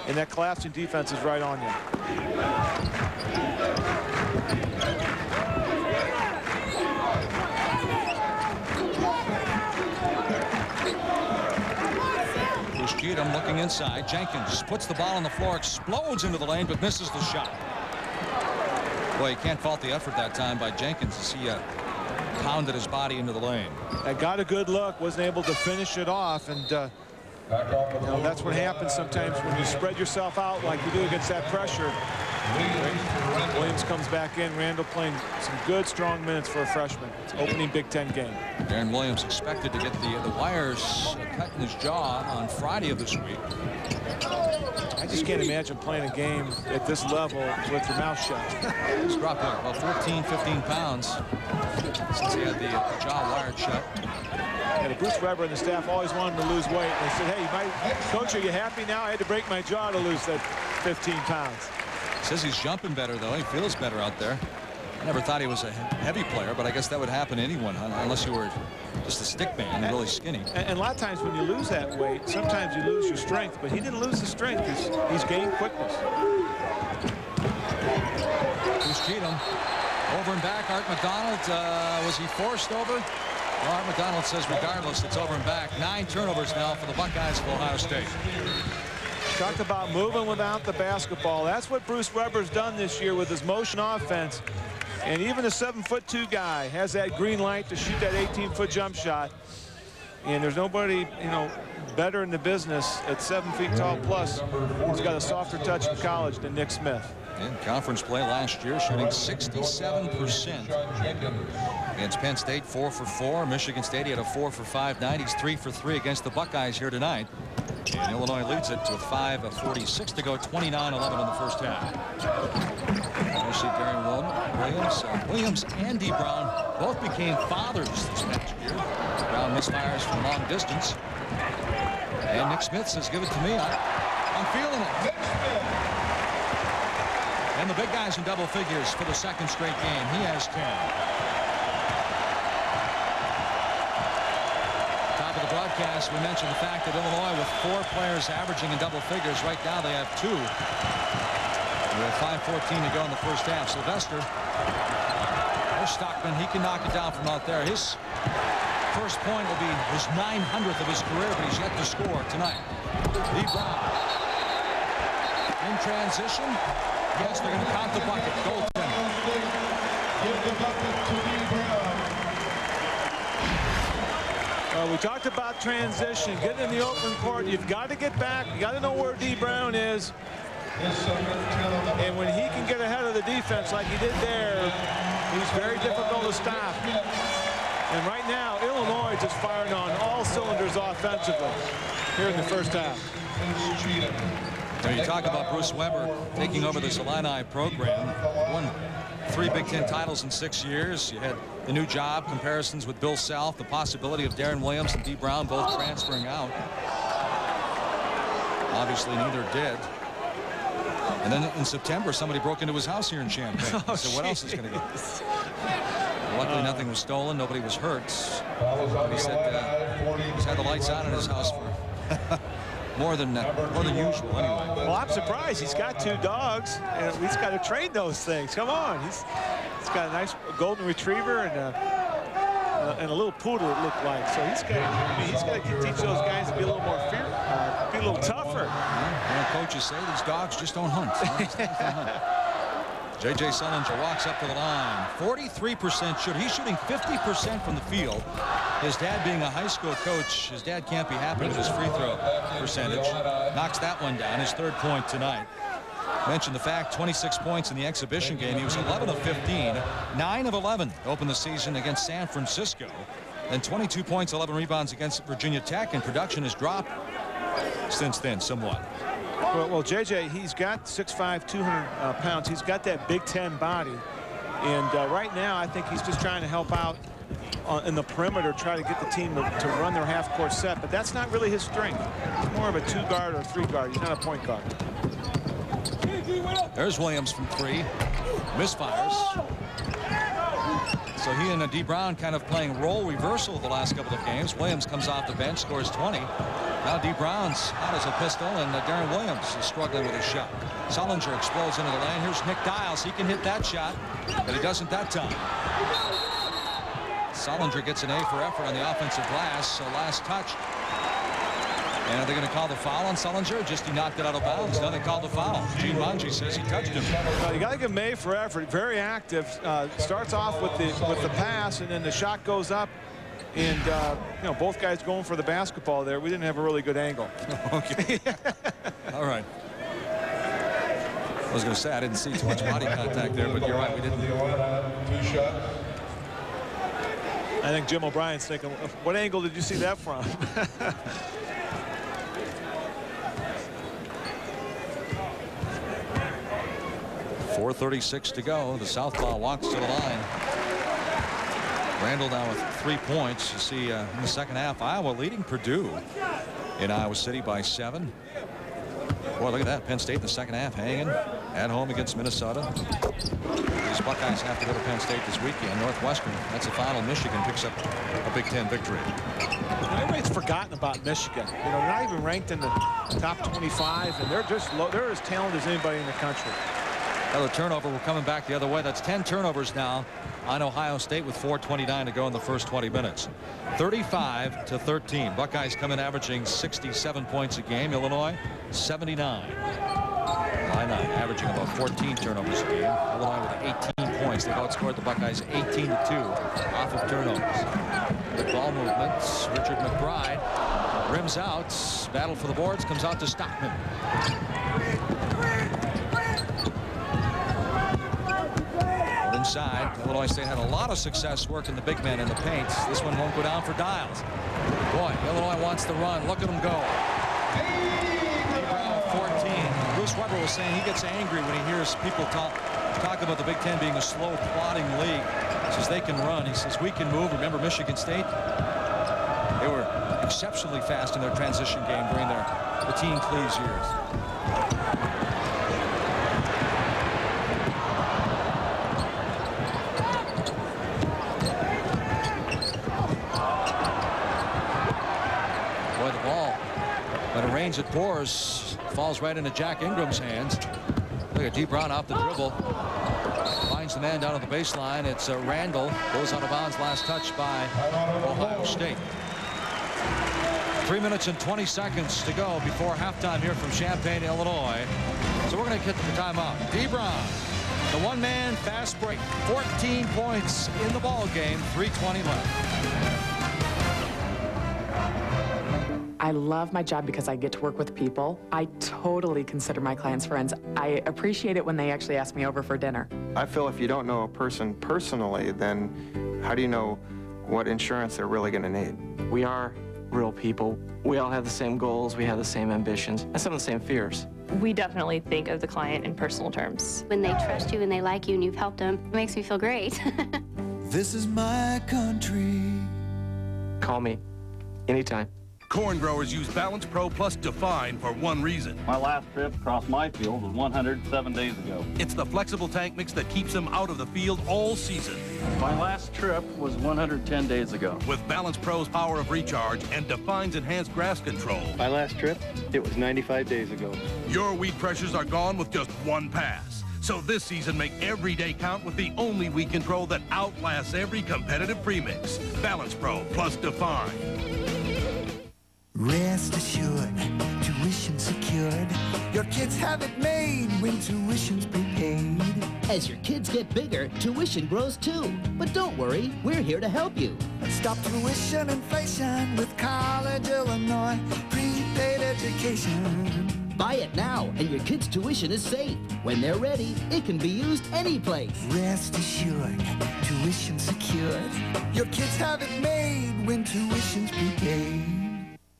and that collapsing defense is right on you. Cheatham looking inside. Jenkins puts the ball on the floor, explodes into the lane, but misses the shot. Boy, you can't fault the effort that time by Jenkins as he pounded his body into the lane. I got a good look, wasn't able to finish it off, and you know, that's what happens sometimes when you spread yourself out like you do against that pressure. Williams comes back in. Randall playing some good, strong minutes for a freshman. It's opening Big Ten game. Darren Williams expected to get the wires cut in his jaw on Friday of this week. I just can't imagine playing a game at this level with your mouth shut. He's dropped about 14, 15 pounds since he had the jaw wired shut. And Bruce Weber and the staff always wanted him to lose weight. They said, hey, coach, are you happy now? I had to break my jaw to lose that 15 pounds. Says he's jumping better, though. He feels better out there. I never thought he was a heavy player, but I guess that would happen to anyone, unless you were just a stick man, really skinny. And a lot of times when you lose that weight, sometimes you lose your strength, but he didn't lose the strength. He's gained quickness. Here's Cheatham. Over and back. Art McDonald, was he forced over? Well, Art McDonald says regardless, it's over and back. 9 turnovers now for the Buckeyes of Ohio State. Talked about moving without the basketball. That's what Bruce Weber's done this year with his motion offense. And even a 7'2" guy has that green light to shoot that 18-foot jump shot. And there's nobody, better in the business at 7 feet tall plus who's got a softer touch in college than Nick Smith. In conference play last year, shooting 67%. Against Penn State, 4 for 4. Michigan State, he had a 4 for 5 night. He's 3 for 3 against the Buckeyes here tonight. And Illinois leads it with 5:46 to go, 29-11 in the first half. You see Darren Williams and D. Brown both became fathers this past year. Brown misfires from long distance. And Nick Smith says, give it to me. I'm feeling it. And the big guys in double figures for the second straight game. He has 10. Top of the broadcast, we mentioned the fact that Illinois, with 4 players averaging in double figures, right now they have 2. With 5:14 to go in the first half. Sylvester, there's Stockman. He can knock it down from out there. His first point will be his 900th of his career, but he's yet to score tonight. D. Brown in transition. Yes, they're going to count the bucket. Goaltender. Give the bucket to D. Brown. We talked about transition, getting in the open court. You've got to get back. You got to know where D. Brown is. And when he can get ahead of the defense like he did there, he's very difficult to stop. And right now, Illinois just firing on all cylinders offensively here in the first half. Now you talk about Bruce Weber taking over this Illini program. Won 3 Big Ten titles in 6 years. You had the new job comparisons with Bill Self, the possibility of Darren Williams and D. Brown both transferring out. Obviously, neither did. And then in September, somebody broke into his house here in Champaign. So what else is going to go? Luckily, nothing was stolen. Nobody was hurt. He said he's had the lights on in his house for more than usual anyway. Well, I'm surprised. He's got 2 dogs, and he's got to train those things. Come on. He's got a nice golden retriever and a little poodle, it looked like. So he's got to teach those guys to be a little more be a little tougher. Coaches say these dogs just don't hunt. J.J. Sullinger walks up to the line. 43% shoot. He's shooting 50% from the field. His dad being a high school coach, his dad can't be happy with his free throw percentage. Knocks that one down, his 3rd point tonight. Mentioned the fact 26 points in the exhibition game. He was 11 of 15, 9 of 11 to open the season against San Francisco. Then 22 points, 11 rebounds against Virginia Tech, and production has dropped since then somewhat. Well, JJ, he's got 6'5", 200 pounds. He's got that Big Ten body. And right now, I think he's just trying to help out in the perimeter, try to get the team to run their half-court set. But that's not really his strength. He's more of a 2-guard or 3-guard. He's not a point guard. There's Williams from 3. Misfires. So he and D. Brown kind of playing role reversal the last couple of games. Williams comes off the bench, scores 20. Now D. Brown's hot as a pistol, and Darren Williams is struggling with his shot. Sullinger explodes into the lane. Here's Nick Dials. He can hit that shot, but he doesn't that time. Sullinger gets an A for effort on the offensive glass. So last touch. And are they going to call the foul on Sullinger? Just he knocked it out of bounds. No, they called the foul. Gene Mungie says he touched him. Well, you got to give May for effort. Very active. Starts off with the pass, and then the shot goes up. And, you know, both guys going for the basketball there. We didn't have a really good angle. Okay. All right. I was going to say I didn't see too much body contact there, but you're right. We didn't. 2 shots. I think Jim O'Brien's thinking, what angle did you see that from? 4:36 to go. The southpaw walks to the line. Randall now with 3 points. You see in the second half, Iowa leading Purdue in Iowa City by 7. Boy, look at that. Penn State in the second half hanging at home against Minnesota. These Buckeyes have to go to Penn State this weekend. Northwestern, that's the final. Michigan picks up a Big Ten victory. Everybody's forgotten about Michigan. You know, they're not even ranked in the top 25, and they're just low. They're as talented as anybody in the country. Another turnover. We're coming back the other way. That's 10 turnovers now on Ohio State with 4:29 to go in the first 20 minutes. 35-13. Buckeyes come in averaging 67 points a game. Illinois 79. Illini averaging about 14 turnovers a game. Illinois with 18 points. They've outscored the Buckeyes 18-2 off of turnovers. Good ball movements. Richard McBride rims out. Battle for the boards. Comes out to Stockman. Inside, Illinois State had a lot of success working the big man in the paint. This one won't go down for Dials. Boy, Illinois wants to run. Look at him go. 14. Bruce Weber was saying he gets angry when he hears people talk about the Big Ten being a slow, plodding league. He says they can run. He says we can move. Remember Michigan State? They were exceptionally fast in their transition game during the Teen Cleves years. Range it pours, falls right into Jack Ingram's hands. Look at D. Brown off the dribble, finds the man down at the baseline. It's Randall, goes out of bounds. Last touch by Ohio State. 3 minutes and 20 seconds to go before halftime here from Champaign, Illinois. So we're going to get to the timeout. D. Brown, the one-man fast break, 14 points in the ball game. 3:20 left. I love my job because I get to work with people. I totally consider my clients friends. I appreciate it when they actually ask me over for dinner. I feel if you don't know a person personally, then how do you know what insurance they're really going to need? We are real people. We all have the same goals. We have the same ambitions and some of the same fears. We definitely think of the client in personal terms. When they trust you and they like you and you've helped them, it makes me feel great. This is my country. Call me anytime. Corn growers use Balance Pro Plus Define for one reason. My last trip across my field was 107 days ago. It's the flexible tank mix that keeps them out of the field all season. My last trip was 110 days ago. With Balance Pro's power of recharge and Define's enhanced grass control. My last trip, it was 95 days ago. Your weed pressures are gone with just one pass. So this season, make every day count with the only weed control that outlasts every competitive premix. Balance Pro Plus Define. Rest assured, tuition secured. Your kids have it made when tuition's prepaid. As your kids get bigger, tuition grows too. But don't worry, we're here to help you. Stop tuition inflation with College Illinois prepaid education. Buy it now, and your kids' tuition is safe. When they're ready, it can be used any place. Rest assured, tuition secured. Your kids have it made when tuition's prepaid.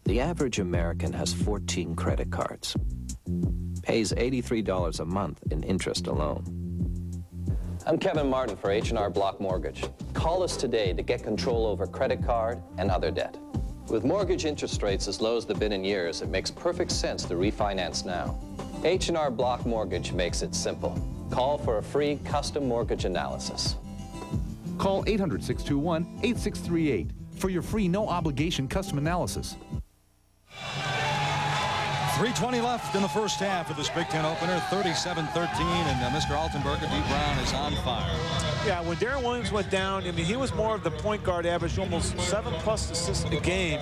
The average American has 14 credit cards, pays $83 a month in interest alone. I'm Kevin Martin for H&R Block Mortgage. Call us today to get control over credit card and other debt. With mortgage interest rates as low as they've been in years, it makes perfect sense to refinance now. H&R Block Mortgage makes it simple. Call for a free custom mortgage analysis. Call 800-621-8638 for your free no-obligation custom analysis. 3:20 left in the first half of this Big Ten opener, 37-13, and Mr. Altenberger, D. Brown is on fire. Yeah, when Darren Williams went down, I mean, he was more of the point guard, averaged almost 7+ assists a game.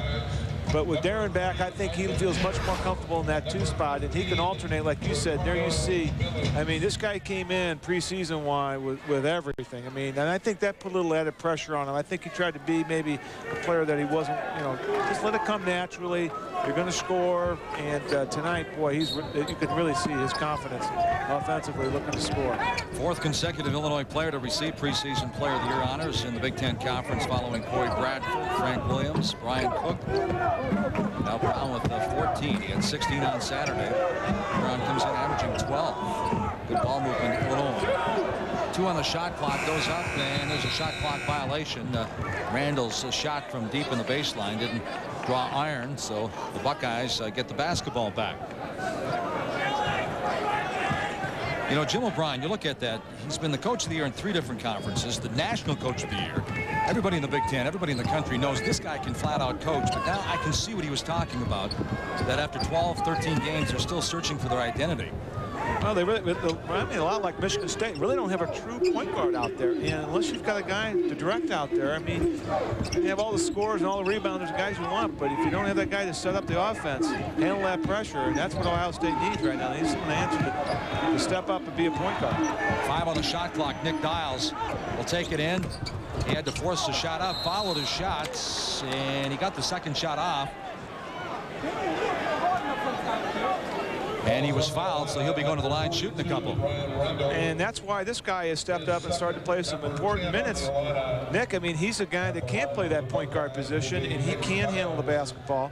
But with Darren back, I think he feels much more comfortable in that 2 spot, and he can alternate, like you said. There you see, I mean, this guy came in preseason-wise with everything. I mean, and I think that put a little added pressure on him. I think he tried to be maybe a player that he wasn't, you know, just let it come naturally. You're going to score, and tonight, boy, you can really see his confidence offensively looking to score. 4th consecutive Illinois player to receive preseason Player of the Year honors in the Big Ten Conference, following Corey Bradford, Frank Williams, Brian Cook. Now Brown with 14. He had 16 on Saturday. Brown comes in averaging 12. Good ball movement, Illinois. 2 on the shot clock, goes up, and there's a shot clock violation. Randall's shot from deep in the baseline didn't draw iron, so the Buckeyes get the basketball back. You know, Jim O'Brien, you look at that, he's been the Coach of the Year in 3 different conferences, the National Coach of the Year. Everybody in the Big Ten, everybody in the country knows this guy can flat out coach, but now I can see what he was talking about, that after 12, 13 games, they're still searching for their identity. Well, they really remind me a lot like Michigan State. Really don't have a true point guard out there. And unless you've got a guy to direct out there, I mean, you have all the scorers and all the rebounders, the guys you want. But if you don't have that guy to set up the offense, handle that pressure, and that's what Ohio State needs right now. They need someone to answer to step up and be a point guard. 5 on the shot clock. Nick Dials will take it in. He had to force the shot up, followed his shots, and he got the second shot off. And he was fouled, so he'll be going to the line shooting a couple. And that's why this guy has stepped up and started to play some important minutes. Nick, I mean, he's a guy that can't play that point guard position, and he can handle the basketball.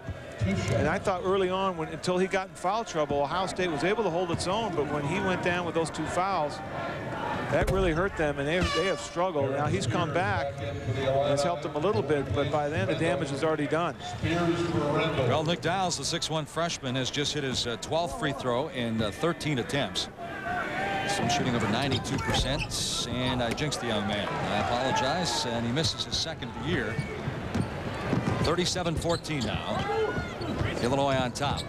And I thought early on, until he got in foul trouble, Ohio State was able to hold its own. But when he went down with those 2 fouls, that really hurt them, and they have struggled. Now he's come back, and it's helped them a little bit, but by then the damage is already done. Well, Nick Dials, the 6'1 freshman, has just hit his 12th free throw in 13 attempts. Some shooting over 92%, and I jinxed the young man. I apologize, and he misses his 2nd of the year. 37-14 now. Illinois on top.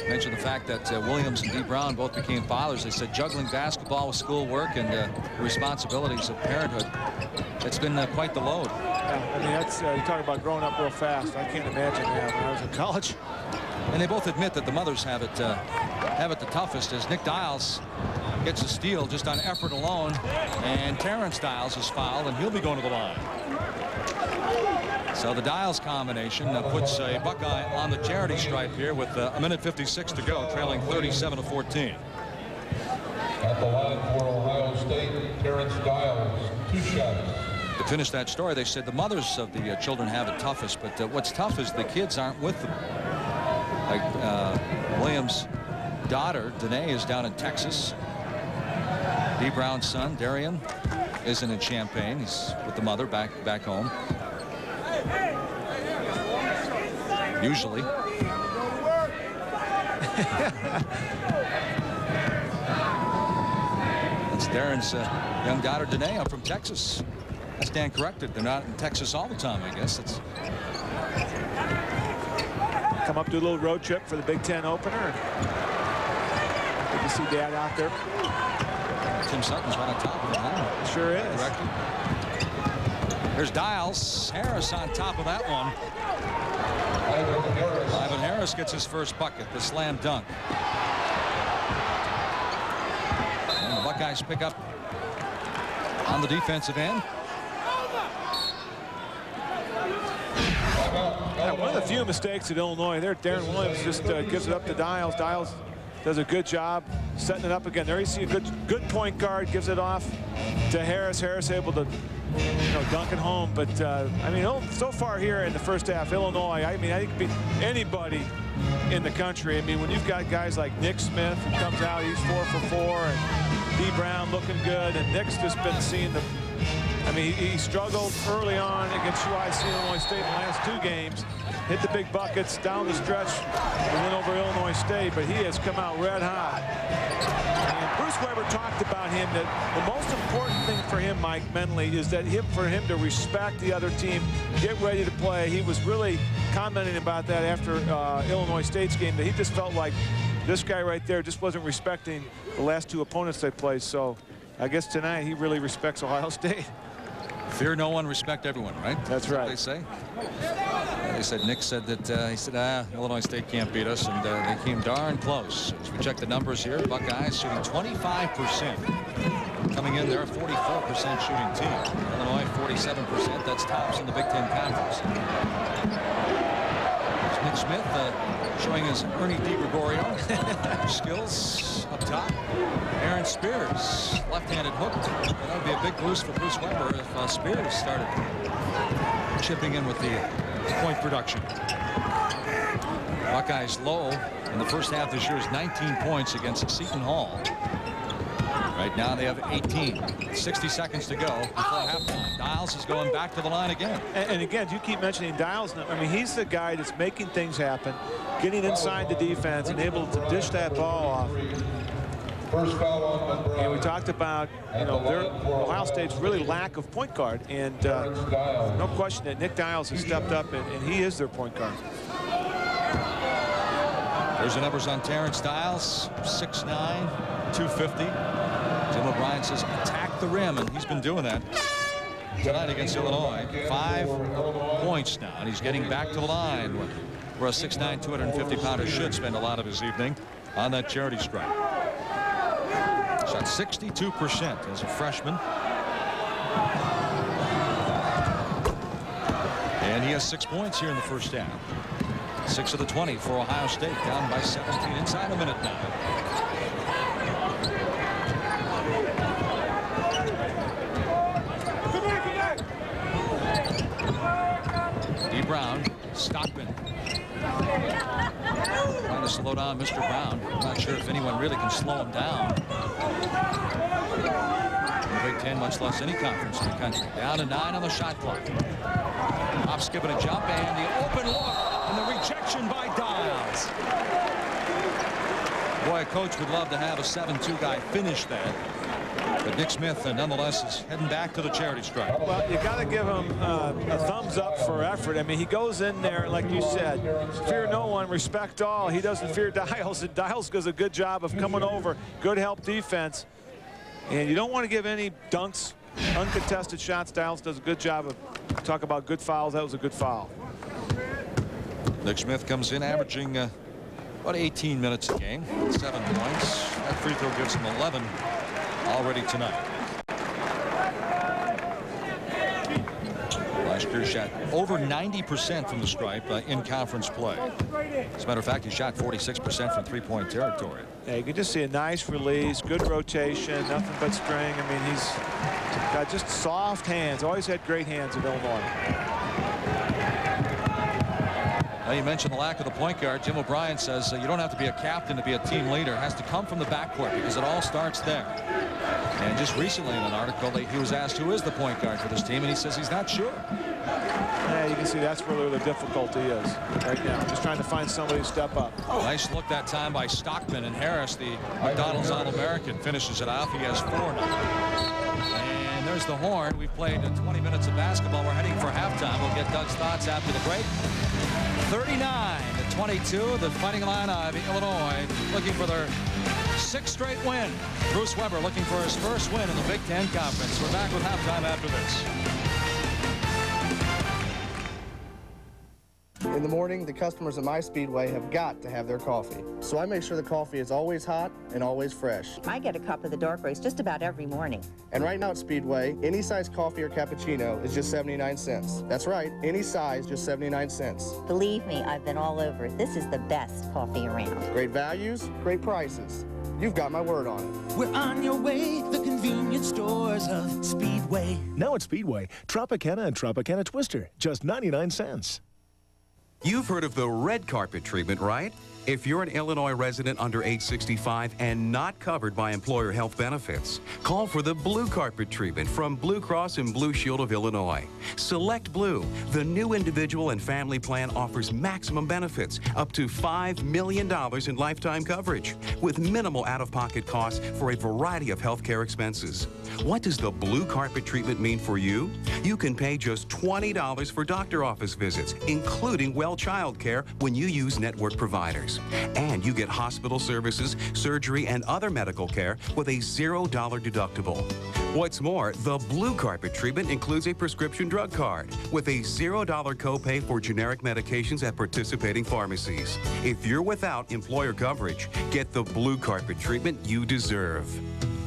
Mentioned the fact that Williams and D. Brown both became fathers. They said juggling basketball with schoolwork and the responsibilities of parenthood, it's been quite the load. Yeah, I mean, that's you talk about growing up real fast. I can't imagine that when I was in college. And they both admit that the mothers have it the toughest, as Nick Dials gets a steal just on effort alone, and Terrence Dials is fouled, and he'll be going to the line. So the Dials combination puts a Buckeye on the charity stripe here with a minute 56 to go, trailing 37-14. At the line for Ohio State, Terrence Dials, 2 shots. To finish that story, they said the mothers of the children have it toughest, but what's tough is the kids aren't with them. Like Williams' daughter, Danae, is down in Texas. D. Brown's son, Darian, isn't in Champaign. He's with the mother back home. Usually. That's Darren's young daughter, Danae. I'm from Texas. I stand corrected. They're not in Texas all the time, I guess. It's come up to a little road trip for the Big Ten opener. Good to see Dad out there. Tim Sutton's right on top of it now. Sure is. Corrected. There's Dials. Harris on top of that one. Ivan Harris gets his first bucket, the slam dunk. And the Buckeyes pick up on the defensive end. One of the few mistakes at Illinois there, Darren Williams just gives it up to Dials. Dials does a good job setting it up again. There you see a good point guard, gives it off to Harris. Harris able to dunk it home. But I mean, so far here in the first half, Illinois, I mean, I think it could be anybody in the country. I mean, when you've got guys like Nick Smith who comes out, he's 4 for 4, and D. Brown looking good, and Nick's just been seeing the, I mean, he struggled early on against UIC Illinois State in the last 2 games. Hit the big buckets down the stretch and went over Illinois State, but he has come out red hot. And Bruce Weber talked about him that the most important thing for him, Mike, mentally, is that for him to respect the other team, get ready to play. He was really commenting about that after Illinois State's game, that he just felt like this guy right there just wasn't respecting the last 2 opponents they played. So I guess tonight he really respects Ohio State. Fear no one, respect everyone, right? That's right. What they say. They said Nick said that he said, Illinois State can't beat us, and they came darn close. As we check the numbers here, Buckeyes shooting 25%. Coming in, they're a 44% shooting team. Illinois 47%. That's tops in the Big Ten Conference. There's Nick Smith showing his Ernie DiGregorio skills up top. Aaron Spears, left-handed hook. That would be a big boost for Bruce Weber if Spears started chipping in with the point production. Buckeyes low in the first half this year is 19 points against Seton Hall. Right now they have 18. 60 seconds to go before halftime. Dials is going back to the line again. And again, you keep mentioning Dials. I mean, he's the guy that's making things happen, getting inside the defense and able to dish that ball off. First foul on And we talked about, you know, Ohio State's really lack of point guard, and no question that Nick Dials has stepped up, and he is their point guard. There's the numbers on Terrence Dials, 6'9", 250. Jim O'Brien says attack the rim, and he's been doing that tonight against Illinois. 5 points now, and he's getting back to the line where a 6'9", 250-pounder should spend a lot of his evening on that charity stripe. Shot 62% as a freshman. And he has 6 points here in the first half. 6 of the 20 for Ohio State, down by 17 inside a minute now. D. Brown, Stockman. Trying to slow down Mr. Brown. I'm not sure if anyone really can slow him down. In the Big Ten, much less any conference in the country. Down to 9 on the shot clock. Hop, skip, and a jump, and the open look, and the rejection by Dials. Boy, a coach would love to have a 7-2 guy finish that. But Nick Smith, nonetheless, is heading back to the charity stripe. Well, you got to give him a thumbs up for effort. I mean, he goes in there, like you said, fear no one, respect all. He doesn't fear Dials, and Dials does a good job of coming over, good help defense. And you don't want to give any dunks, uncontested shots. Dials does a good job of talk about good fouls. That was a good foul. Nick Smith comes in averaging about 18 minutes a game, 7 points. That free throw gives him 11 already tonight. Last year shot over 90% from the stripe in conference play. As a matter of fact, he shot 46% from three-point territory. Yeah, you can just see a nice release, good rotation, nothing but string. I mean, he's got just soft hands. Always had great hands at Illinois. Now, you mentioned the lack of the point guard. Jim O'Brien says you don't have to be a captain to be a team leader. It has to come from the backcourt because it all starts there. And just recently in an article, he was asked who is the point guard for this team, and he says he's not sure. Yeah, you can see that's where the difficulty is right now. Just trying to find somebody to step up. Nice look that time by Stockman, and Harris, the McDonald's All-American, finishes it off. He has 4 now. And there's the horn. We've played 20 minutes of basketball. We're heading for halftime. We'll get Doug's thoughts after the break. 39-22, the Fighting Illini, Illinois, looking for their 6th straight win. Bruce Weber looking for his first win in the Big Ten Conference. We're back with halftime after this. In the morning, the customers at my Speedway have got to have their coffee. So I make sure the coffee is always hot and always fresh. I get a cup of the dark roast just about every morning. And right now at Speedway, any size coffee or cappuccino is just 79 cents. That's right, any size, just 79 cents. Believe me, I've been all over it. This is the best coffee around. Great values, great prices. You've got my word on it. We're on your way, the convenience stores of Speedway. Now at Speedway, Tropicana and Tropicana Twister, just 99 cents. You've heard of the red carpet treatment, right? If you're an Illinois resident under age 65 and not covered by employer health benefits, call for the blue carpet treatment from Blue Cross and Blue Shield of Illinois. Select Blue. The new individual and family plan offers maximum benefits, up to $5 million in lifetime coverage, with minimal out-of-pocket costs for a variety of health care expenses. What does the blue carpet treatment mean for you? You can pay just $20 for doctor office visits, including well child care when you use network providers. And you get hospital services, surgery, and other medical care with a $0 deductible. What's more, the blue carpet treatment includes a prescription drug card with a $0 copay for generic medications at participating pharmacies. If you're without employer coverage, get the blue carpet treatment you deserve.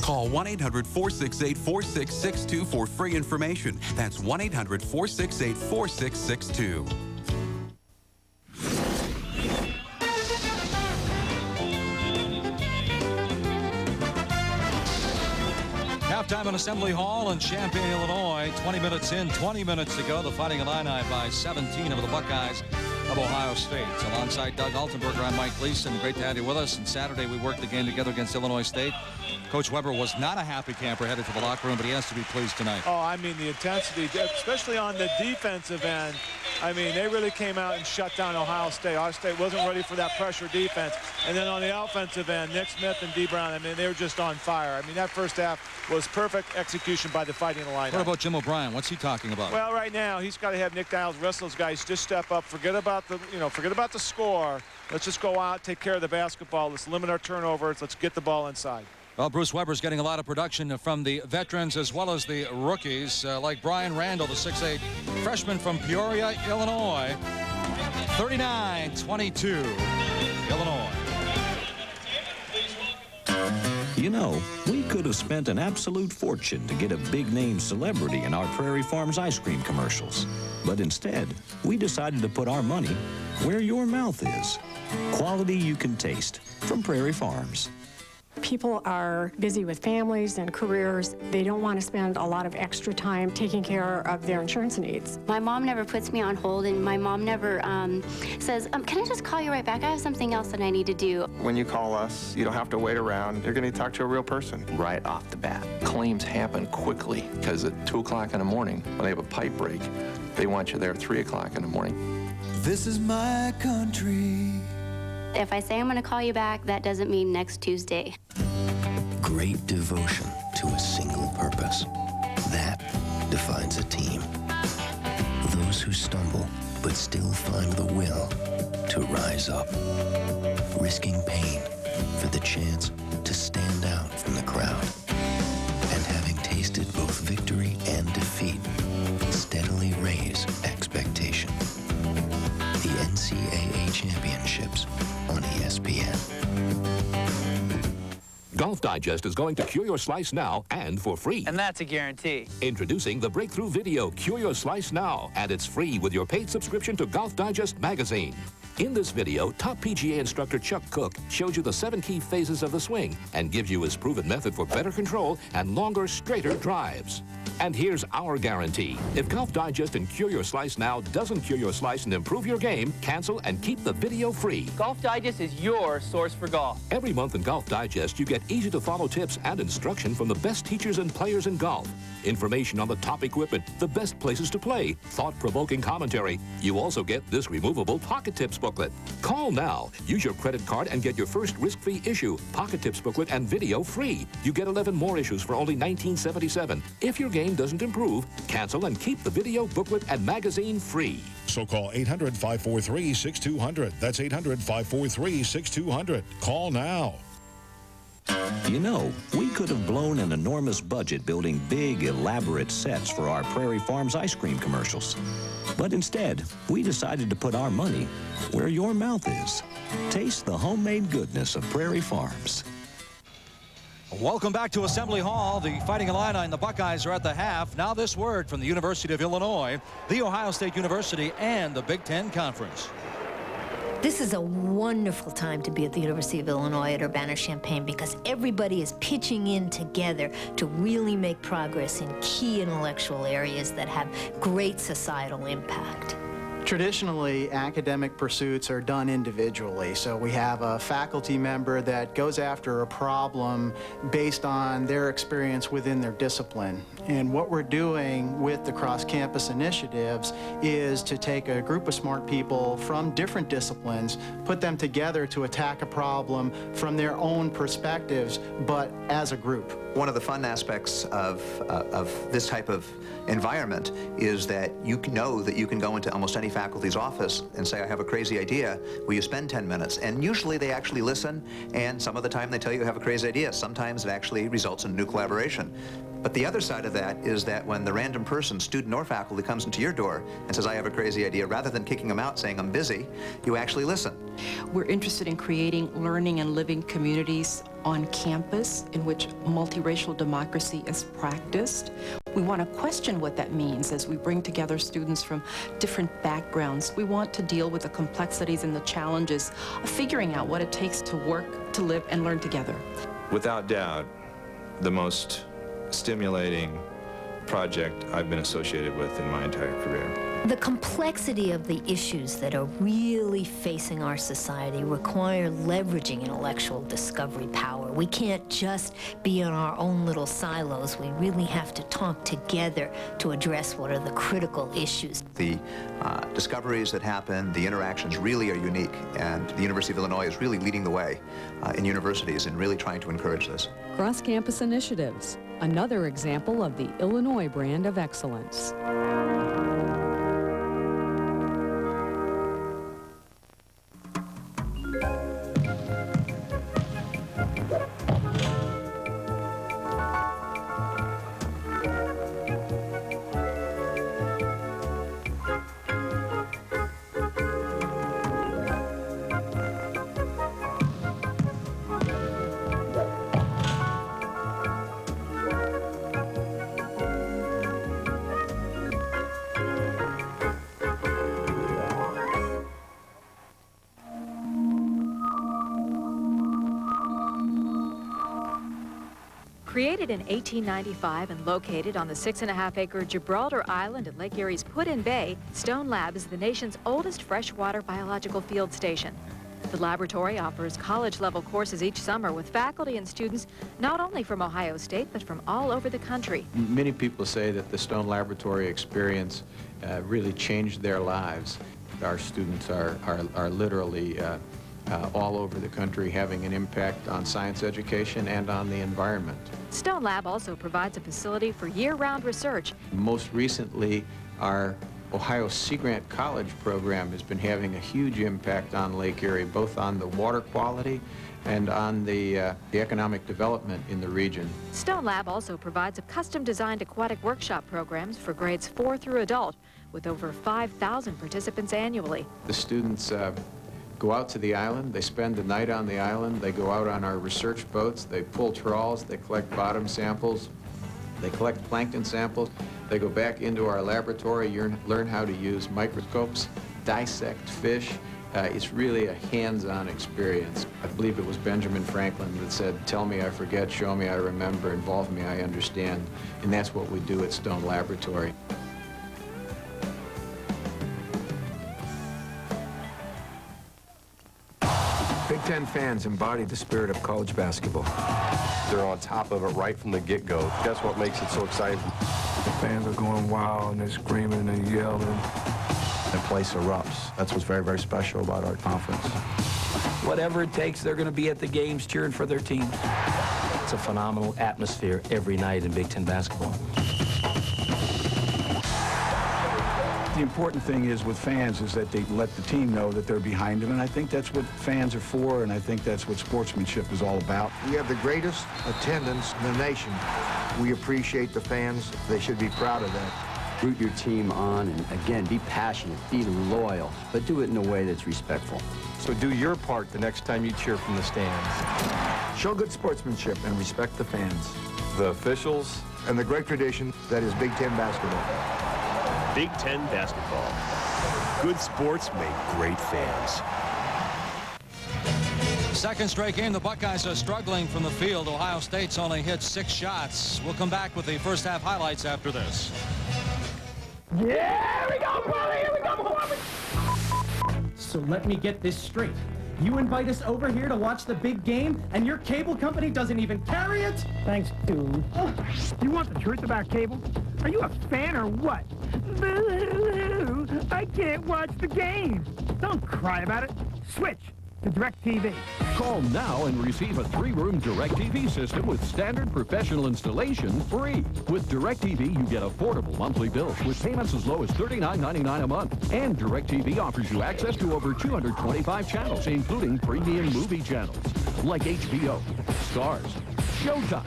Call 1-800-468-4662 for free information. That's 1-800-468-4662. Halftime in Assembly Hall in Champaign, Illinois. 20 minutes in, 20 minutes to go. The Fighting Illini by 17 over the Buckeyes of Ohio State. So alongside Doug Altenberger, I'm Mike Gleason. Great to have you with us. And Saturday we worked the game together against Illinois State. Coach Weber was not a happy camper headed to the locker room, but he has to be pleased tonight. Oh, I mean, the intensity, especially on the defensive end. I mean, they really came out and shut down Ohio State. Ohio State wasn't ready for that pressure defense. And then on the offensive end, Nick Smith and D. Brown, I mean, they were just on fire. I mean, that first half was perfect execution by the Fighting Illini. What about Jim O'Brien? What's he talking about? Well, right now, he's got to have Nick Dials, the rest of those guys, just step up. Forget about the score. Let's just go out, take care of the basketball. Let's limit our turnovers. Let's get the ball inside. Well, Bruce Weber's getting a lot of production from the veterans as well as the rookies, like Brian Randall, the 6'8" freshman from Peoria, Illinois. 39-22, Illinois. You know, we could have spent an absolute fortune to get a big-name celebrity in our Prairie Farms ice cream commercials. But instead, we decided to put our money where your mouth is. Quality you can taste from Prairie Farms. People are busy with families and careers. They don't want to spend a lot of extra time taking care of their insurance needs. My mom never puts me on hold, and my mom never says, can I just call you right back? I have something else that I need to do. When you call us, you don't have to wait around. You're going to talk to a real person. Right off the bat. Claims happen quickly because at 2 o'clock in the morning, when they have a pipe break, they want you there at 3 o'clock in the morning. This is my country. If I say I'm going to call you back, that doesn't mean next Tuesday. Great devotion to a single purpose. That defines a team. Those who stumble but still find the will to rise up. Risking pain for the chance to stand out from the crowd. And having tasted both victory and defeat, steadily raise expectation. The NCAA Championships on ESPN. Golf Digest is going to cure your slice now and for free. And that's a guarantee. Introducing the breakthrough video, Cure Your Slice Now, and it's free with your paid subscription to Golf Digest magazine. In this video, top PGA instructor Chuck Cook shows you the 7 key phases of the swing and gives you his proven method for better control and longer, straighter drives. And here's our guarantee. If Golf Digest and Cure Your Slice Now doesn't cure your slice and improve your game, cancel and keep the video free. Golf Digest is your source for golf. Every month in Golf Digest, you get easy-to-follow tips and instruction from the best teachers and players in golf. Information on the top equipment, the best places to play, thought-provoking commentary. You also get this removable Pocket Tips booklet. Call now. Use your credit card and get your first risk-free issue, Pocket Tips booklet and video free. You get 11 more issues for only $19.77. If your game doesn't improve, cancel and keep the video, booklet, and magazine free. So call 800-543-6200. That's 800-543-6200. Call now. You know, we could have blown an enormous budget building big, elaborate sets for our Prairie Farms ice cream commercials. But instead, we decided to put our money where your mouth is. Taste the homemade goodness of Prairie Farms. Welcome back to Assembly Hall. The Fighting Illini and the Buckeyes are at the half. Now this word from the University of Illinois, The Ohio State University, and the Big Ten Conference. This is a wonderful time to be at the University of Illinois at Urbana-Champaign because everybody is pitching in together to really make progress in key intellectual areas that have great societal impact. Traditionally, academic pursuits are done individually, so we have a faculty member that goes after a problem based on their experience within their discipline. And what we're doing with the cross-campus initiatives is to take a group of smart people from different disciplines, put them together to attack a problem from their own perspectives, but as a group. One of the fun aspects of this type of environment is that you know that you can go into almost any faculty's office and say, I have a crazy idea, will you spend 10 minutes? And usually they actually listen, and some of the time they tell you have a crazy idea. Sometimes it actually results in a new collaboration. But the other side of that is that when the random person, student or faculty, comes into your door and says, I have a crazy idea, rather than kicking them out saying, I'm busy, you actually listen. We're interested in creating learning and living communities on campus in which multiracial democracy is practiced. We want to question what that means as we bring together students from different backgrounds. We want to deal with the complexities and the challenges of figuring out what it takes to work, to live, and learn together. Without doubt, the most stimulating project I've been associated with in my entire career. The complexity of the issues that are really facing our society require leveraging intellectual discovery power. We can't just be in our own little silos. We really have to talk together to address what are the critical issues. The discoveries that happen, the interactions really are unique, and the University of Illinois is really leading the way in universities in really trying to encourage this. Cross-campus initiatives, another example of the Illinois brand of excellence. Created in 1895 and located on the 6.5-acre Gibraltar Island at Lake Erie's Put-in Bay, Stone Lab is the nation's oldest freshwater biological field station. The laboratory offers college-level courses each summer with faculty and students not only from Ohio State, but from all over the country. Many people say that the Stone Laboratory experience really changed their lives. Our students are literally all over the country having an impact on science education and on the environment. Stone Lab also provides a facility for year-round research. Most recently, our Ohio Sea Grant College program has been having a huge impact on Lake Erie, both on the water quality and on the economic development in the region. Stone Lab also provides a custom-designed aquatic workshop programs for grades 4 through adult, with over 5,000 participants annually. The students go out to the island, they spend the night on the island, they go out on our research boats, they pull trawls, they collect bottom samples, they collect plankton samples, they go back into our laboratory, learn how to use microscopes, dissect fish. It's really a hands-on experience. I believe it was Benjamin Franklin that said, tell me I forget, show me I remember, involve me I understand, and that's what we do at Stone Laboratory. Big Ten fans embody the spirit of college basketball. They're on top of it right from the get-go. That's what makes it so exciting. The fans are going wild and they're screaming and yelling. The place erupts. That's what's very, very special about our conference. Whatever it takes, they're going to be at the games cheering for their teams. It's a phenomenal atmosphere every night in Big Ten basketball. The important thing is with fans is that they let the team know that they're behind them, and I think that's what fans are for, and I think that's what sportsmanship is all about. We have the greatest attendance in the nation. We appreciate the fans. They should be proud of that. Root your team on, and again, be passionate, be loyal, but do it in a way that's respectful. So do your part the next time you cheer from the stands. Show good sportsmanship and respect the fans. The officials. And the great tradition that is Big Ten basketball. Big Ten basketball. Good sports make great fans. Second straight game, the Buckeyes are struggling from the field. Ohio State's only hit 6 shots. We'll come back with the first half highlights after this. Yeah, here we go, brother. Here we go, brother. So let me get this straight. You invite us over here to watch the big game, and your cable company doesn't even carry it? Thanks, dude. You want the truth about cable? Are you a fan or what? Boo! I can't watch the game. Don't cry about it. Switch to DirecTV. Call now and receive a 3-room DirecTV system with standard professional installation free. With DirecTV, you get affordable monthly bills with payments as low as $39.99 a month. And DirecTV offers you access to over 225 channels, including premium movie channels like HBO, Stars, Showtime,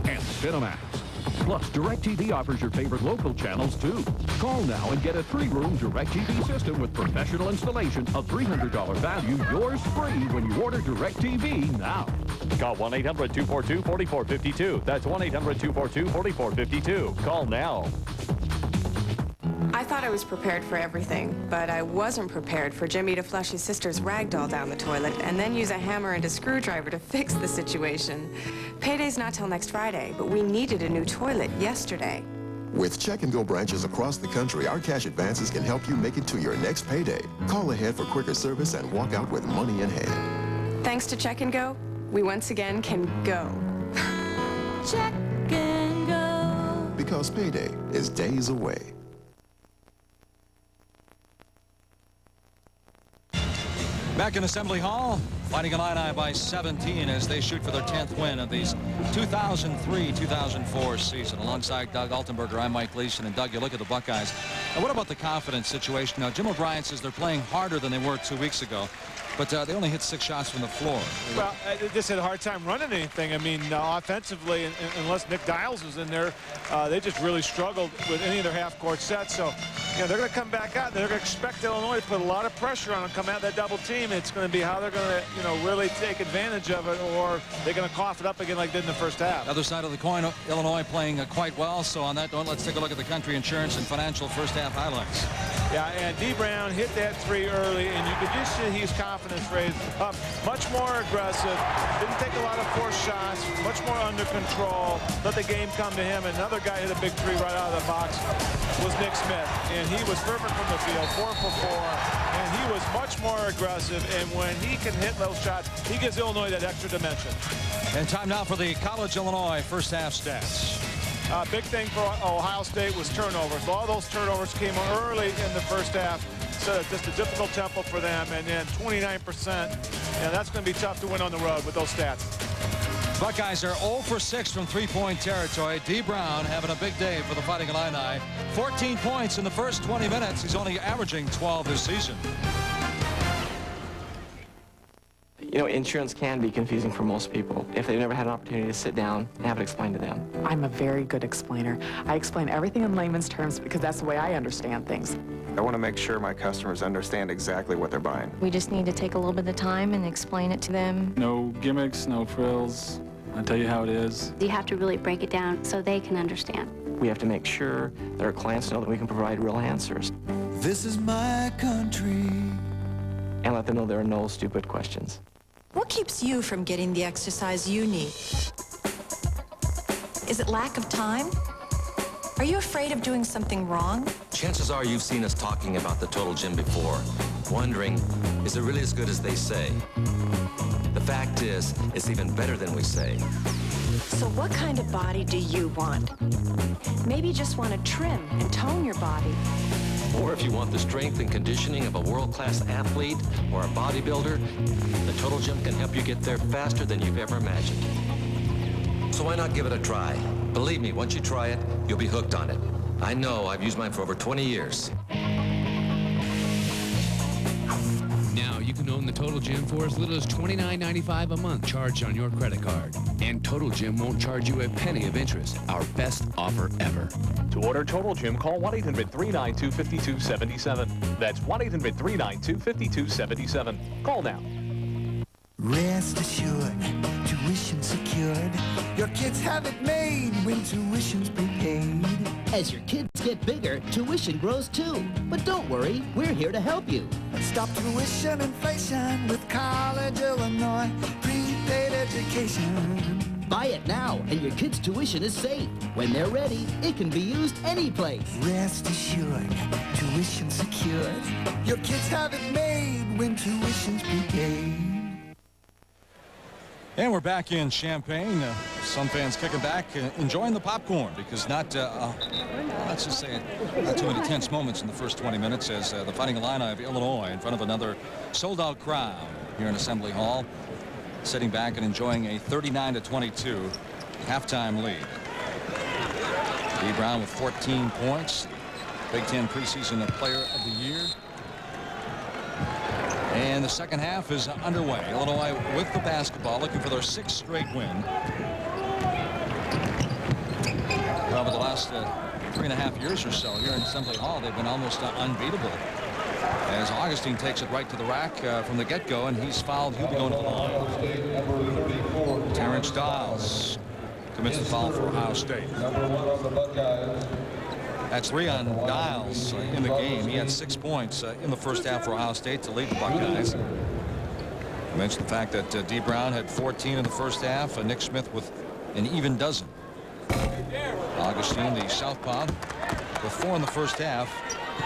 and Cinemax. Plus, DirecTV offers your favorite local channels, too. Call now and get a 3-room DirecTV system with professional installation. A $300 value, yours free when you order DirecTV now. Call 1-800-242-4452. That's 1-800-242-4452. Call now. I thought I was prepared for everything, but I wasn't prepared for Jimmy to flush his sister's rag doll down the toilet and then use a hammer and a screwdriver to fix the situation. Payday's not till next Friday, but we needed a new toilet yesterday. With Check and Go branches across the country, our cash advances can help you make it to your next payday. Call ahead for quicker service and walk out with money in hand. Thanks to Check and Go, we once again can go. Check and Go. Because payday is days away. Back in Assembly Hall, Fighting Illini by 17 as they shoot for their 10th win of the 2003-2004 season. Alongside Doug Altenberger, I'm Mike Gleason. And Doug, you look at the Buckeyes. And what about the confidence situation? Now, Jim O'Brien says they're playing harder than they were 2 weeks ago. But they only hit 6 shots from the floor. Well, they just had a hard time running anything. I mean, offensively, unless Nick Dials was in there, they just really struggled with any of their half-court sets. So, you know, they're going to come back out. They're going to expect Illinois to put a lot of pressure on them, come out that double team. It's going to be how they're going to, you know, really take advantage of it, or they're going to cough it up again like they did in the first half. Other side of the coin, Illinois playing quite well. So on that note, let's take a look at the Country Insurance and Financial first half highlights. Yeah, and D. Brown hit that 3 early, and you could just see his confidence raised up. Much more aggressive, didn't take a lot of forced shots, much more under control, let the game come to him. Another guy hit a big 3 right out of the box was Nick Smith, and he was perfect from the field, 4 for 4, and he was much more aggressive, and when he can hit those shots, he gives Illinois that extra dimension. And time now for the College Illinois first half stats. Big thing for Ohio State was turnovers. All those turnovers came early in the first half. So just a difficult tempo for them, and then 29%. And that's going to be tough to win on the road with those stats. Buckeyes are 0 for 6 from three-point territory. D. Brown having a big day for the Fighting Illini. 14 points in the first 20 minutes. He's only averaging 12 this season. You know, insurance can be confusing for most people if they've never had an opportunity to sit down and have it explained to them. I'm a very good explainer. I explain everything in layman's terms because that's the way I understand things. I want to make sure my customers understand exactly what they're buying. We just need to take a little bit of time and explain it to them. No gimmicks, no frills. I tell you how it is. You have to really break it down so they can understand. We have to make sure that our clients know that we can provide real answers. This is my country. And let them know there are no stupid questions. What keeps you from getting the exercise you need? Is it lack of time? Are you afraid of doing something wrong? Chances are you've seen us talking about the Total Gym before, wondering, is it really as good as they say? The fact is, it's even better than we say. So what kind of body do you want? Maybe you just want to trim and tone your body. Or if you want the strength and conditioning of a world-class athlete or a bodybuilder, the Total Gym can help you get there faster than you've ever imagined. So why not give it a try? Believe me, once you try it, you'll be hooked on it. I know, I've used mine for over 20 years. Now you can own the Total Gym for as little as $29.95 a month charged on your credit card. And Total Gym won't charge you a penny of interest. Our best offer ever. To order Total Gym, call 1-800-392-5277. That's 1-800-392-5277. Call now. Rest assured, tuition secured. Your kids have it made when tuition's prepaid. As your kids get bigger, tuition grows too. But don't worry, we're here to help you. Stop tuition inflation with College Illinois prepaid education. Buy it now, and your kids' tuition is safe. When they're ready, it can be used any place. Rest assured, tuition secured. Your kids have it made when tuition's prepaid. And we're back in Champaign. Some fans kicking back, enjoying the popcorn because let's just say it, not too many tense moments in the first 20 minutes as the Fighting Illini of Illinois in front of another sold-out crowd here in Assembly Hall, sitting back and enjoying a 39-22 halftime lead. D. Brown with 14 points, Big Ten preseason Player of the Year. And the second half is underway. Illinois with the basketball, looking for their 6th straight win. last 3.5 years or so here in Assembly Hall, they've been almost unbeatable. As Augustine takes it right to the rack from the get-go, and he's fouled. He'll be going to the line. Terrence Dials commits the foul for Ohio State. That's 3 on Dials in the game. He had 6 points in the first half for Ohio State to lead the Buckeyes. I mentioned the fact that D. Brown had 14 in the first half, and Nick Smith with an even dozen. Augustine, the southpaw, with 4 in the first half.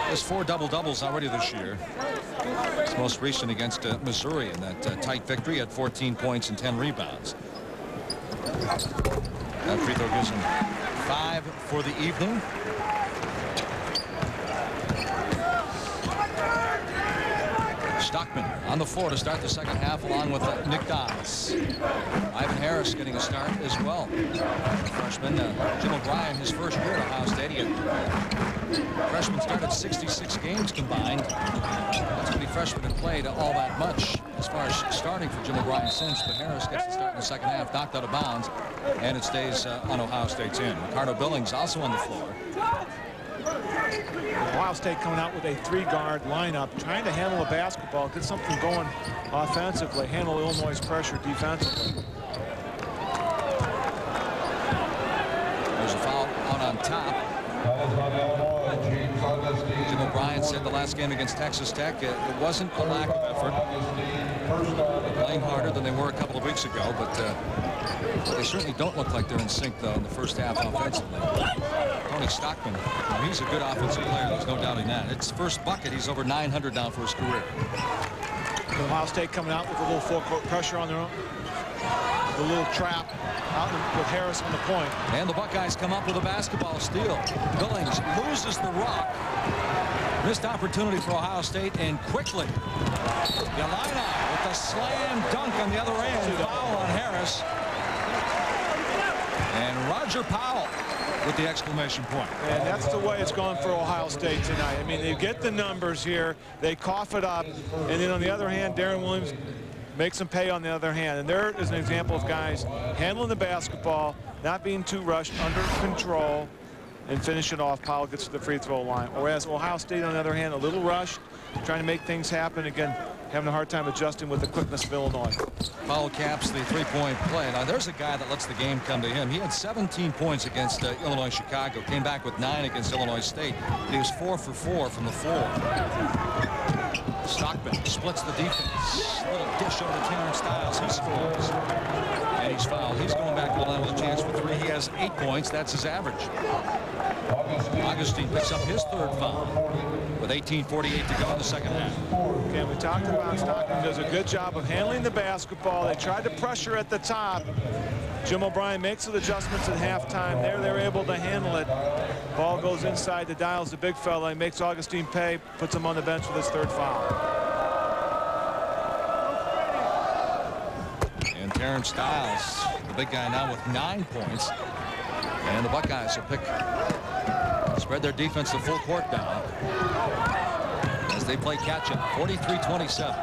Has 4 double-doubles already this year. His most recent against Missouri in that tight victory, had 14 points and 10 rebounds. That free throw gives him 5 for the evening. Stockman on the floor to start the second half, along with Nick Dials. Ivan Harris getting a start as well. Freshman Jim O'Brien, his first year at Ohio State. Freshman started 66 games combined. That's many freshmen have played all that much as far as starting for Jim O'Brien since. But Harris gets the start in the second half, knocked out of bounds, and it stays on Ohio State's end. Ricardo Billings also on the floor. Ohio State coming out with a 3-guard lineup, trying to handle the basketball, get something going offensively, handle Illinois' pressure defensively. There's a foul out on top. Jim O'Brien said the last game against Texas Tech, it wasn't a lack of effort. They're playing harder than they were a couple of weeks ago, but they certainly don't look like they're in sync, though, in the first half offensively. Tony Stockman, he's a good offensive player. There's no doubting that. It's first bucket. He's over 900 now for his career. Ohio State coming out with a little full-court pressure on their own. The little trap out with Harris on the point. And the Buckeyes come up with a basketball steal. Billings loses the rock. Missed opportunity for Ohio State, and quickly Illini with the slam dunk on the other end. Foul on Harris. And Roger Powell with the exclamation point. And that's the way it's going for Ohio State tonight. I mean, they get the numbers here, they cough it up, and then on the other hand, Darren Williams makes them pay on the other hand. And there is an example of guys handling the basketball, not being too rushed, under control, and finish it off. Powell gets to the free throw line. Whereas Ohio State, on the other hand, a little rushed, trying to make things happen. Again, having a hard time adjusting with the quickness of Illinois. Powell caps the three-point play. Now, there's a guy that lets the game come to him. He had 17 points against Illinois Chicago, came back with 9 against Illinois State. He was 4 for 4 from the floor. Stockman splits the defense. Little dish over to Terrence Dials. He scores. And he's fouled. He's going back to the line with a chance for 3. He has 8 points. That's his average. Augustine picks up his 3rd foul with 18:48 to go in the second half. Okay, we talked about Stockton does a good job of handling the basketball. They tried to pressure at the top. Jim O'Brien makes the adjustments at halftime. There they're able to handle it. Ball goes inside to Dials, the big fella. He makes Augustine pay, puts him on the bench with his 3rd foul. And Terrence Dials, the big guy now with 9 points. And the Buckeyes will spread their defense to full court now as they play catch-up. 43-27.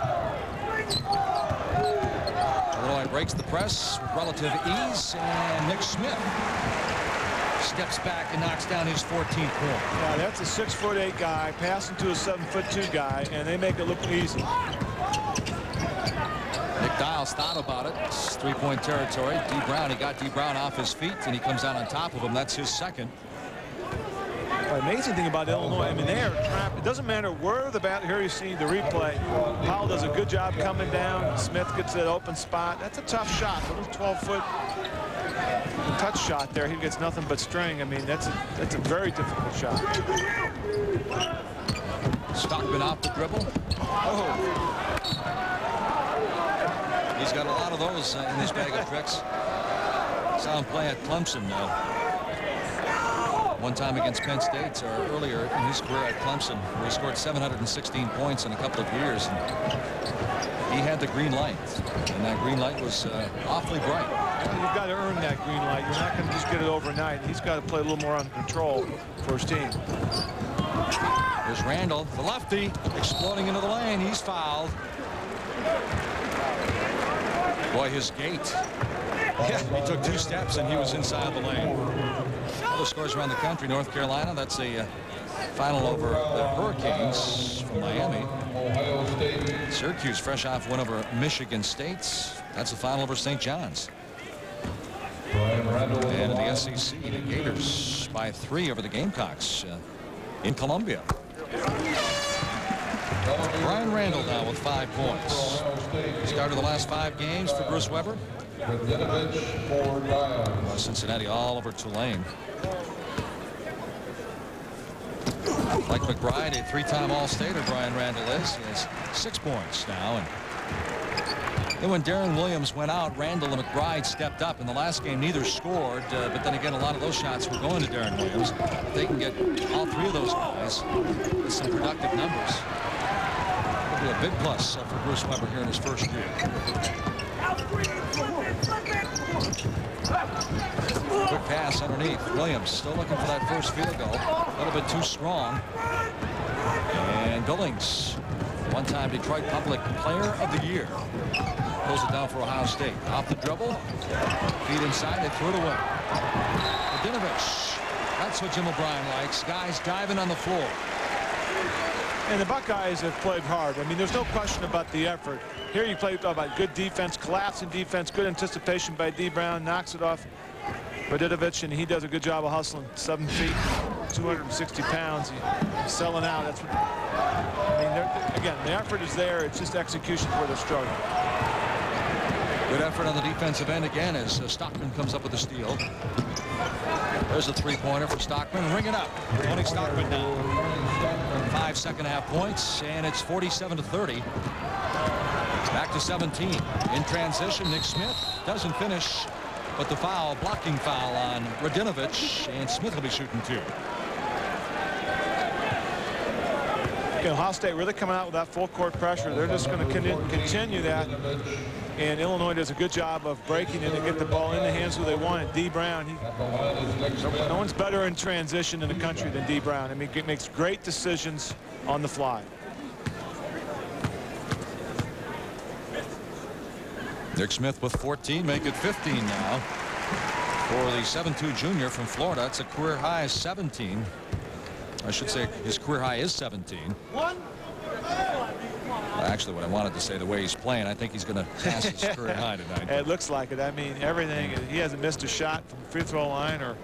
Illinois breaks the press with relative ease, and Nick Smith steps back and knocks down his 14th point. Yeah, that's a 6'8" guy passing to a 7'2" guy, and they make it look easy. Nick Dials thought about it. It's 3-point territory. D. Brown, he got D. Brown off his feet, and he comes out on top of him. That's his 2nd. The amazing thing about Illinois, I mean, they are trapped. It doesn't matter where the bat. Here you see the replay. Powell does a good job coming down. Smith gets that open spot. That's a tough shot. A little 12-foot touch shot there. He gets nothing but string. I mean, that's a very difficult shot. Stockman off the dribble. Oh. He's got a lot of those in his bag of tricks. Saw him play at Clemson one time against Penn State, or earlier in his career at Clemson, where he scored 716 points in a couple of years. And he had the green light, and that green light was awfully bright. You've got to earn that green light. You're not going to just get it overnight. He's got to play a little more under control for his team. There's Randall, the lefty, exploding into the lane. He's fouled. Boy, his gait Yeah, he took 2 steps and he was inside the lane. Other scores around the country. North Carolina, that's a final over the Hurricanes from Miami. Syracuse fresh off win over Michigan State. That's the final over St. John's. And in the SEC, the Gators by 3 over the Gamecocks in Columbia. Brian Randall now with 5 points. Started the last 5 games for Bruce Weber. Cincinnati all over Tulane. Like McBride, a 3-time All-Stater, Brian Randall is. He has 6 points now. And then when Darren Williams went out, Randall and McBride stepped up. In the last game, neither scored. But then again, a lot of those shots were going to Darren Williams. If they can get all 3 of those guys with some productive numbers, it'll be a big plus for Bruce Weber here in his first year. Quick pass underneath. Williams still looking for that first field goal. A little bit too strong. And Billings, one-time Detroit Public Player of the Year, pulls it down for Ohio State. Off the dribble. Feet inside. They threw it away. Radinovich. That's what Jim O'Brien likes. Guys diving on the floor. And the Buckeyes have played hard. I mean, there's no question about the effort. Here you play about good defense, collapsing defense, good anticipation by D. Brown, knocks it off Radinovich, and he does a good job of hustling. 7 feet, 260 pounds. He's selling out. That's what, I mean, again, the effort is there. It's just execution where they're struggling. Good effort on the defensive end again as Stockman comes up with a steal. There's a 3-pointer for Stockman. Ring it up. Tony Stockman down. 5 second-half points, and it's 47-30. Back to 17. In transition, Nick Smith doesn't finish, but the foul, blocking foul on Radinovich, and Smith will be shooting 2. Ohio State really coming out with that full court pressure. They're just going to continue that. And Illinois does a good job of breaking it and get the ball in the hands who they want it. D. Brown, no one's better in transition in the country than D. Brown. I mean, he makes great decisions on the fly. Nick Smith with 14, make it 15 now for the 7'2" junior from Florida. It's a career high 17. I should say his career high is 17. Actually, what I wanted to say, the way he's playing, I think he's going to pass his career high tonight. It looks like it. I mean, everything. He hasn't missed a shot from the free throw line or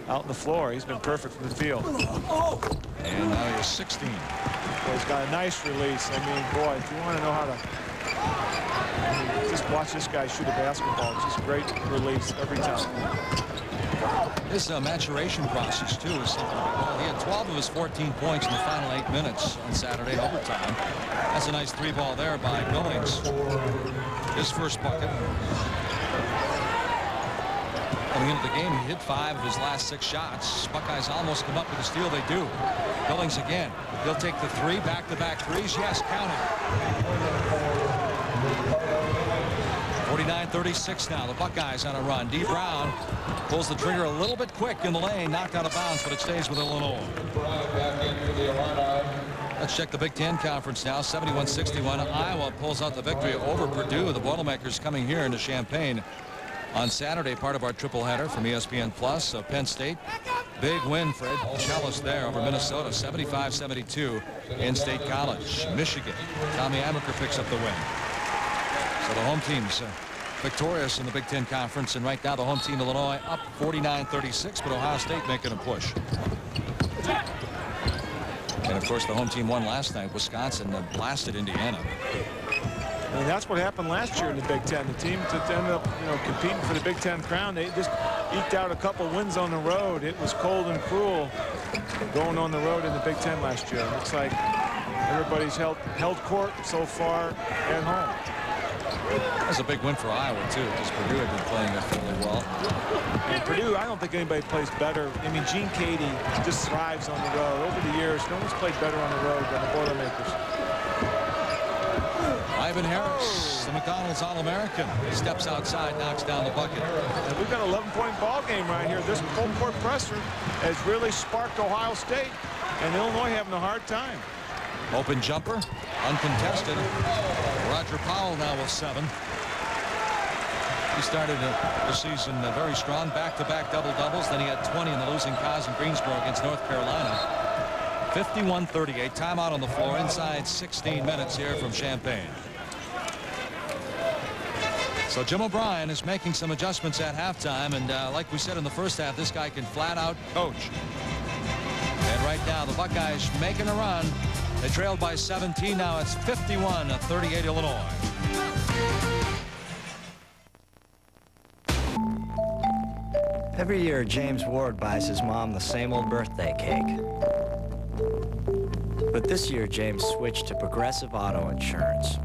out on the floor. He's been perfect from the field. And now he has 16. Well, he's got a nice release. I mean, boy, if you want to know how to just watch this guy shoot a basketball, it's just great release every time. His maturation process, too, is something. He had 12 of his 14 points in the final 8 minutes on Saturday in overtime. That's a nice 3-ball there by Billings. His first bucket. Coming into the game, he hit 5 of his last 6 shots. Buckeyes almost come up with a steal. They do. Billings again. He'll take the 3, back-to-back threes. Yes, count it. 49-36 now. The Buckeyes on a run. D. Brown pulls the trigger a little bit quick in the lane. Knocked out of bounds, but it stays with Illinois. Let's check the Big Ten Conference now. 71-61. Iowa pulls out the victory over Purdue. The Boilermakers coming here into Champaign on Saturday, part of our tripleheader from ESPN Plus. Penn State, big win for Ed Chellis there over Minnesota, 75-72 in State College. Michigan, Tommy Amaker picks up the win. So the home team's victorious in the Big Ten Conference, and right now the home team, Illinois, up 49-36, but Ohio State making a push. And of course the home team won last night. Wisconsin blasted Indiana. And that's what happened last year in the Big Ten. The team that ended up, competing for the Big Ten crown, they just eked out a couple wins on the road. It was cold and cruel going on the road in the Big Ten last year. It looks like everybody's held court so far at home. That's a big win for Iowa, too, because Purdue had been playing it fairly well. And Purdue, I don't think anybody plays better. I mean, Gene Cady just thrives on the road. Over the years, no one's played better on the road than the Boilermakers. Ivan Harris, the McDonald's All-American, steps outside, knocks down the bucket. And we've got an 11-point ball game right here. This full-court pressure has really sparked Ohio State, and Illinois having a hard time. Open jumper, uncontested. Roger Powell now with 7. He started the season very strong, back-to-back double-doubles. Then he had 20 in the losing cause in Greensboro against North Carolina. 51-38, timeout on the floor, inside 16 minutes here from Champaign. So Jim O'Brien is making some adjustments at halftime, and like we said in the first half, this guy can flat out coach. And right now, the Buckeyes making a run. They trailed by 17. Now it's 51-38 Illinois. Every year, James Ward buys his mom the same old birthday cake. But this year, James switched to Progressive Auto Insurance.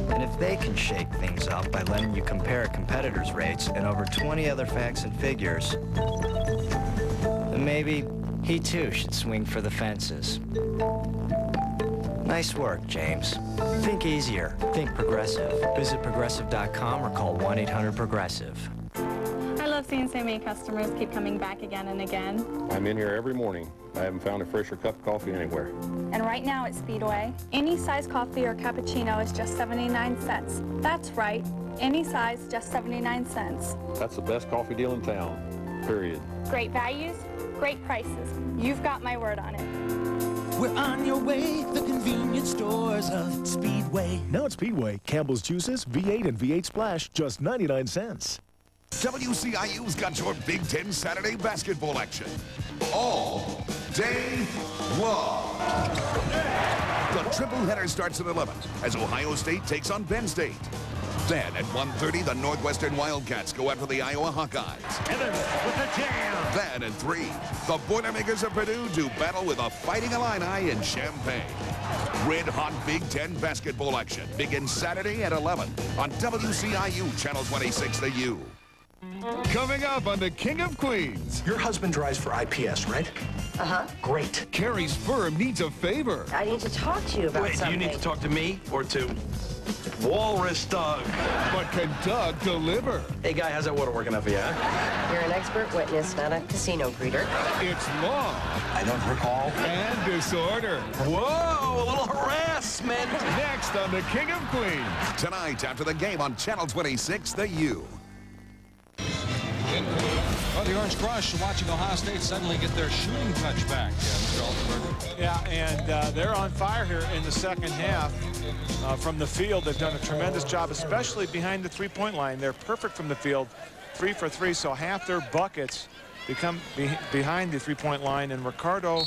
And if they can shake things up by letting you compare competitors' rates and over 20 other facts and figures, then maybe he too should swing for the fences. Nice work, James. Think easier. Think Progressive. Visit Progressive.com or call 1-800-PROGRESSIVE. I love seeing so many customers keep coming back again and again. I'm in here every morning. I haven't found a fresher cup of coffee anywhere. And right now at Speedway, any size coffee or cappuccino is just 79 cents. That's right, any size, just 79 cents. That's the best coffee deal in town, period. Great values, great prices. You've got my word on it. We're on your way, the convenience stores of Speedway. Now at Speedway, Campbell's Juices, V8 and V8 Splash, just 99 cents. WCIU's got your Big Ten Saturday basketball action all day long. The tripleheader starts at 11 as Ohio State takes on Penn State. Then at 1:30, the Northwestern Wildcats go after the Iowa Hawkeyes. Evans with the jam. Then at 3, the Boilermakers of Purdue do battle with the Fighting Illini in Champaign. Red-hot Big Ten basketball action begins Saturday at 11 on WCIU Channel 26, the U. Coming up on the King of Queens. Your husband drives for IPS, right? Uh-huh. Great. Carrie's firm needs a favor. I need to talk to you about something. Wait, do you need to talk to me or to Walrus Doug? But can Doug deliver? Hey, guy, how's that water working out for you, huh? You're an expert witness, not a casino greeter. It's law. I don't recall. And disorder. Whoa, a little harassment. Next on the King of Queens. Tonight after the game on Channel 26, the U. Well, the Orange Crush watching Ohio State suddenly get their shooting touch back, Mr. Altenberger. Yeah, and they're on fire here in the second half. From the field, they've done a tremendous job, especially behind the three-point line. They're perfect from the field, 3 for 3, so half their buckets become behind the three-point line, and Ricardo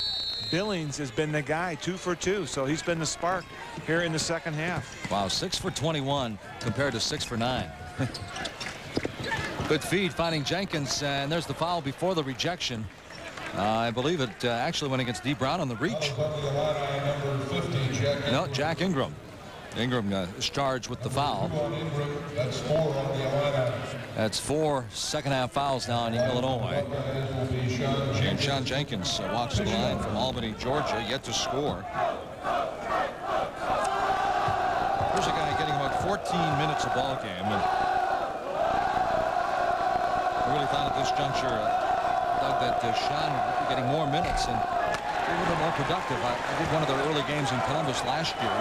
Billings has been the guy, 2 for 2, so he's been the spark here in the second half. Wow, 6 for 21 compared to 6 for 9. Good feed finding Jenkins, and there's the foul before the rejection. I believe it actually went against D. Brown on the reach. No, Jack Ingram. Ingram is charged with the foul. That's 4 second-half fouls now in Illinois. And Sean Jenkins walks to the line from Albany, Georgia, yet to score. Here's a guy getting about 14 minutes of ball game. And I really thought at this juncture, Doug, that Sean would be getting more minutes and a little bit more productive. I did one of their early games in Columbus last year.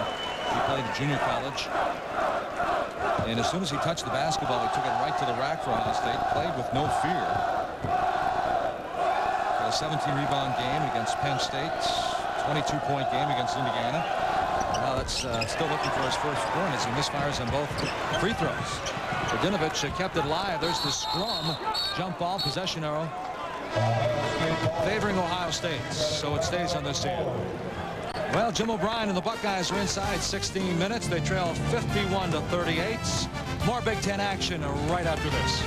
He played at junior college. And as soon as he touched the basketball, he took it right to the rack for Ohio State, played with no fear. Got a 17-rebound game against Penn State, 22-point game against Indiana. Now that's still looking for his first point as he misfires on both free throws. Radinovich kept it alive. There's the scrum. Jump ball, possession arrow. Favoring Ohio State, so it stays on this end. Well, Jim O'Brien and the Buckeyes are inside 16 minutes. They trail 51-38. More Big Ten action right after this.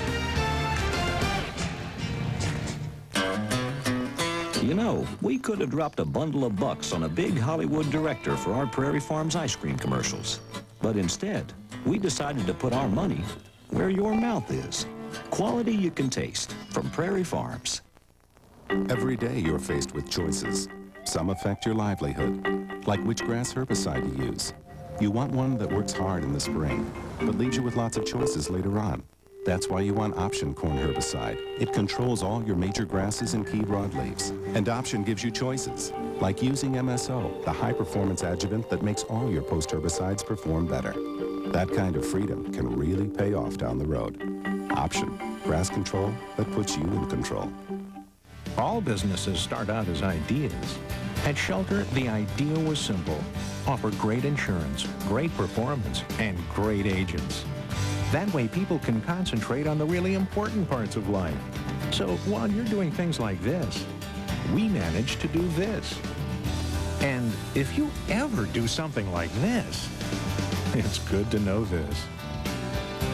You know, we could have dropped a bundle of bucks on a big Hollywood director for our Prairie Farms ice cream commercials. But instead, we decided to put our money where your mouth is. Quality you can taste from Prairie Farms. Every day you're faced with choices. Some affect your livelihood, like which grass herbicide to use. You want one that works hard in the spring, but leaves you with lots of choices later on. That's why you want Option Corn Herbicide. It controls all your major grasses and key broadleaves. And Option gives you choices, like using MSO, the high-performance adjuvant that makes all your post-herbicides perform better. That kind of freedom can really pay off down the road. Option, grass control that puts you in control. All businesses start out as ideas. At Shelter, the idea was simple. Offer great insurance, great performance, and great agents. That way people can concentrate on the really important parts of life. So while you're doing things like this, we manage to do this. And if you ever do something like this, it's good to know this.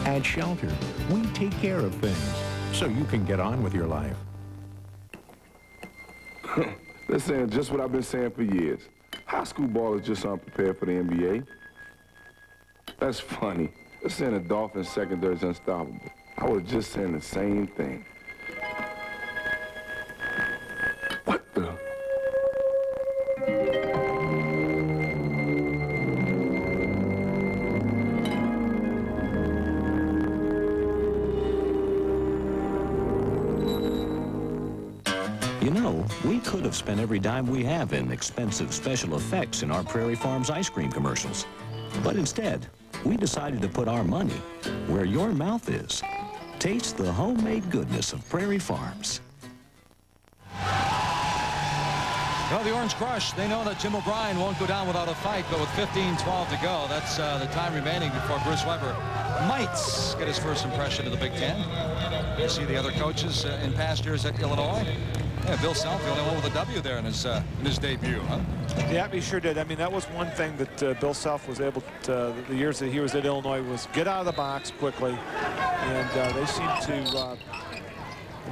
At Shelter, we take care of things so you can get on with your life. They're saying just what I've been saying for years. High school ball is just unprepared for the NBA. That's funny. They're saying the Dolphins secondary is unstoppable. I was just saying the same thing. What the? You know, we could have spent every dime we have in expensive special effects in our Prairie Farms ice cream commercials. But instead, we decided to put our money where your mouth is. Taste the homemade goodness of Prairie Farms. Well, the Orange Crush, they know that Jim O'Brien won't go down without a fight, but with 15-12 to go, that's the time remaining before Bruce Weber might get his first impression of the Big Ten. You see the other coaches in past years at Illinois. Yeah, Bill Self, the only one with a W there in his debut, huh? Yeah, he sure did. I mean, that was one thing that Bill Self was able to, the years that he was at Illinois, was get out of the box quickly. And they seemed to,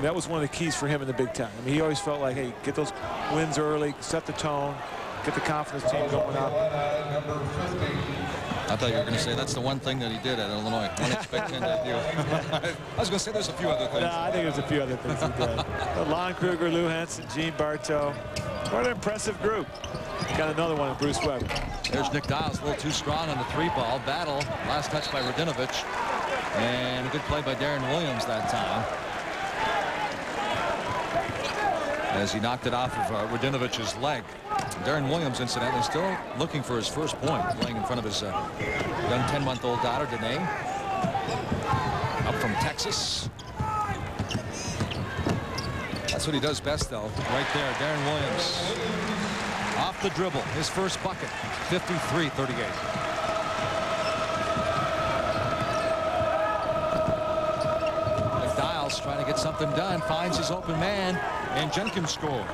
that was one of the keys for him in the Big Ten. I mean, he always felt like, hey, get those wins early, set the tone, get the confidence team going up. I thought you were going to say that's the one thing that he did at Illinois. One expectant debut. I was going to say there's a few other things. No, I think there's a few other things he did. Lon Kruger, Lou Henson, Gene Bartow. What an impressive group. Got another one, Bruce Weber. There's Nick Dials, a little too strong on the 3-ball. Battle, last touch by Radinovich. And a good play by Darren Williams that time, as he knocked it off of Radinovich's leg. Darren Williams, incidentally, still looking for his first point, playing in front of his young 10-month-old daughter, Danae, up from Texas. That's what he does best, though. Right there, Darren Williams. Off the dribble, his first bucket, 53-38. Trying to get something done, finds his open man, and Jenkins scores.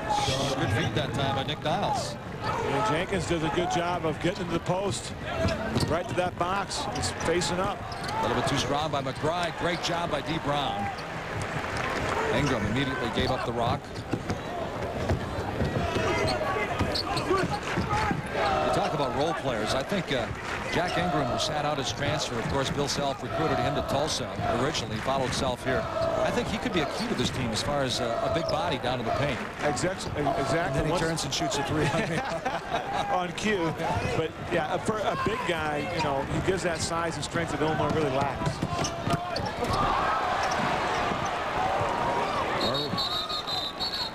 Good feed that time by Nick Dials. And Jenkins does a good job of getting to the post, right to that box. He's facing up. A little bit too strong by McBride. Great job by D. Brown. Ingram immediately gave up the rock. You talk about role players. I think Jack Ingram, who sat out his transfer, of course, Bill Self recruited him to Tulsa originally. He followed Self here. I think he could be a key to this team as far as a big body down in the paint. Exactly. And then he turns and shoots a three on cue. But yeah, for a big guy, you know, he gives that size and strength that Illinois really lacks.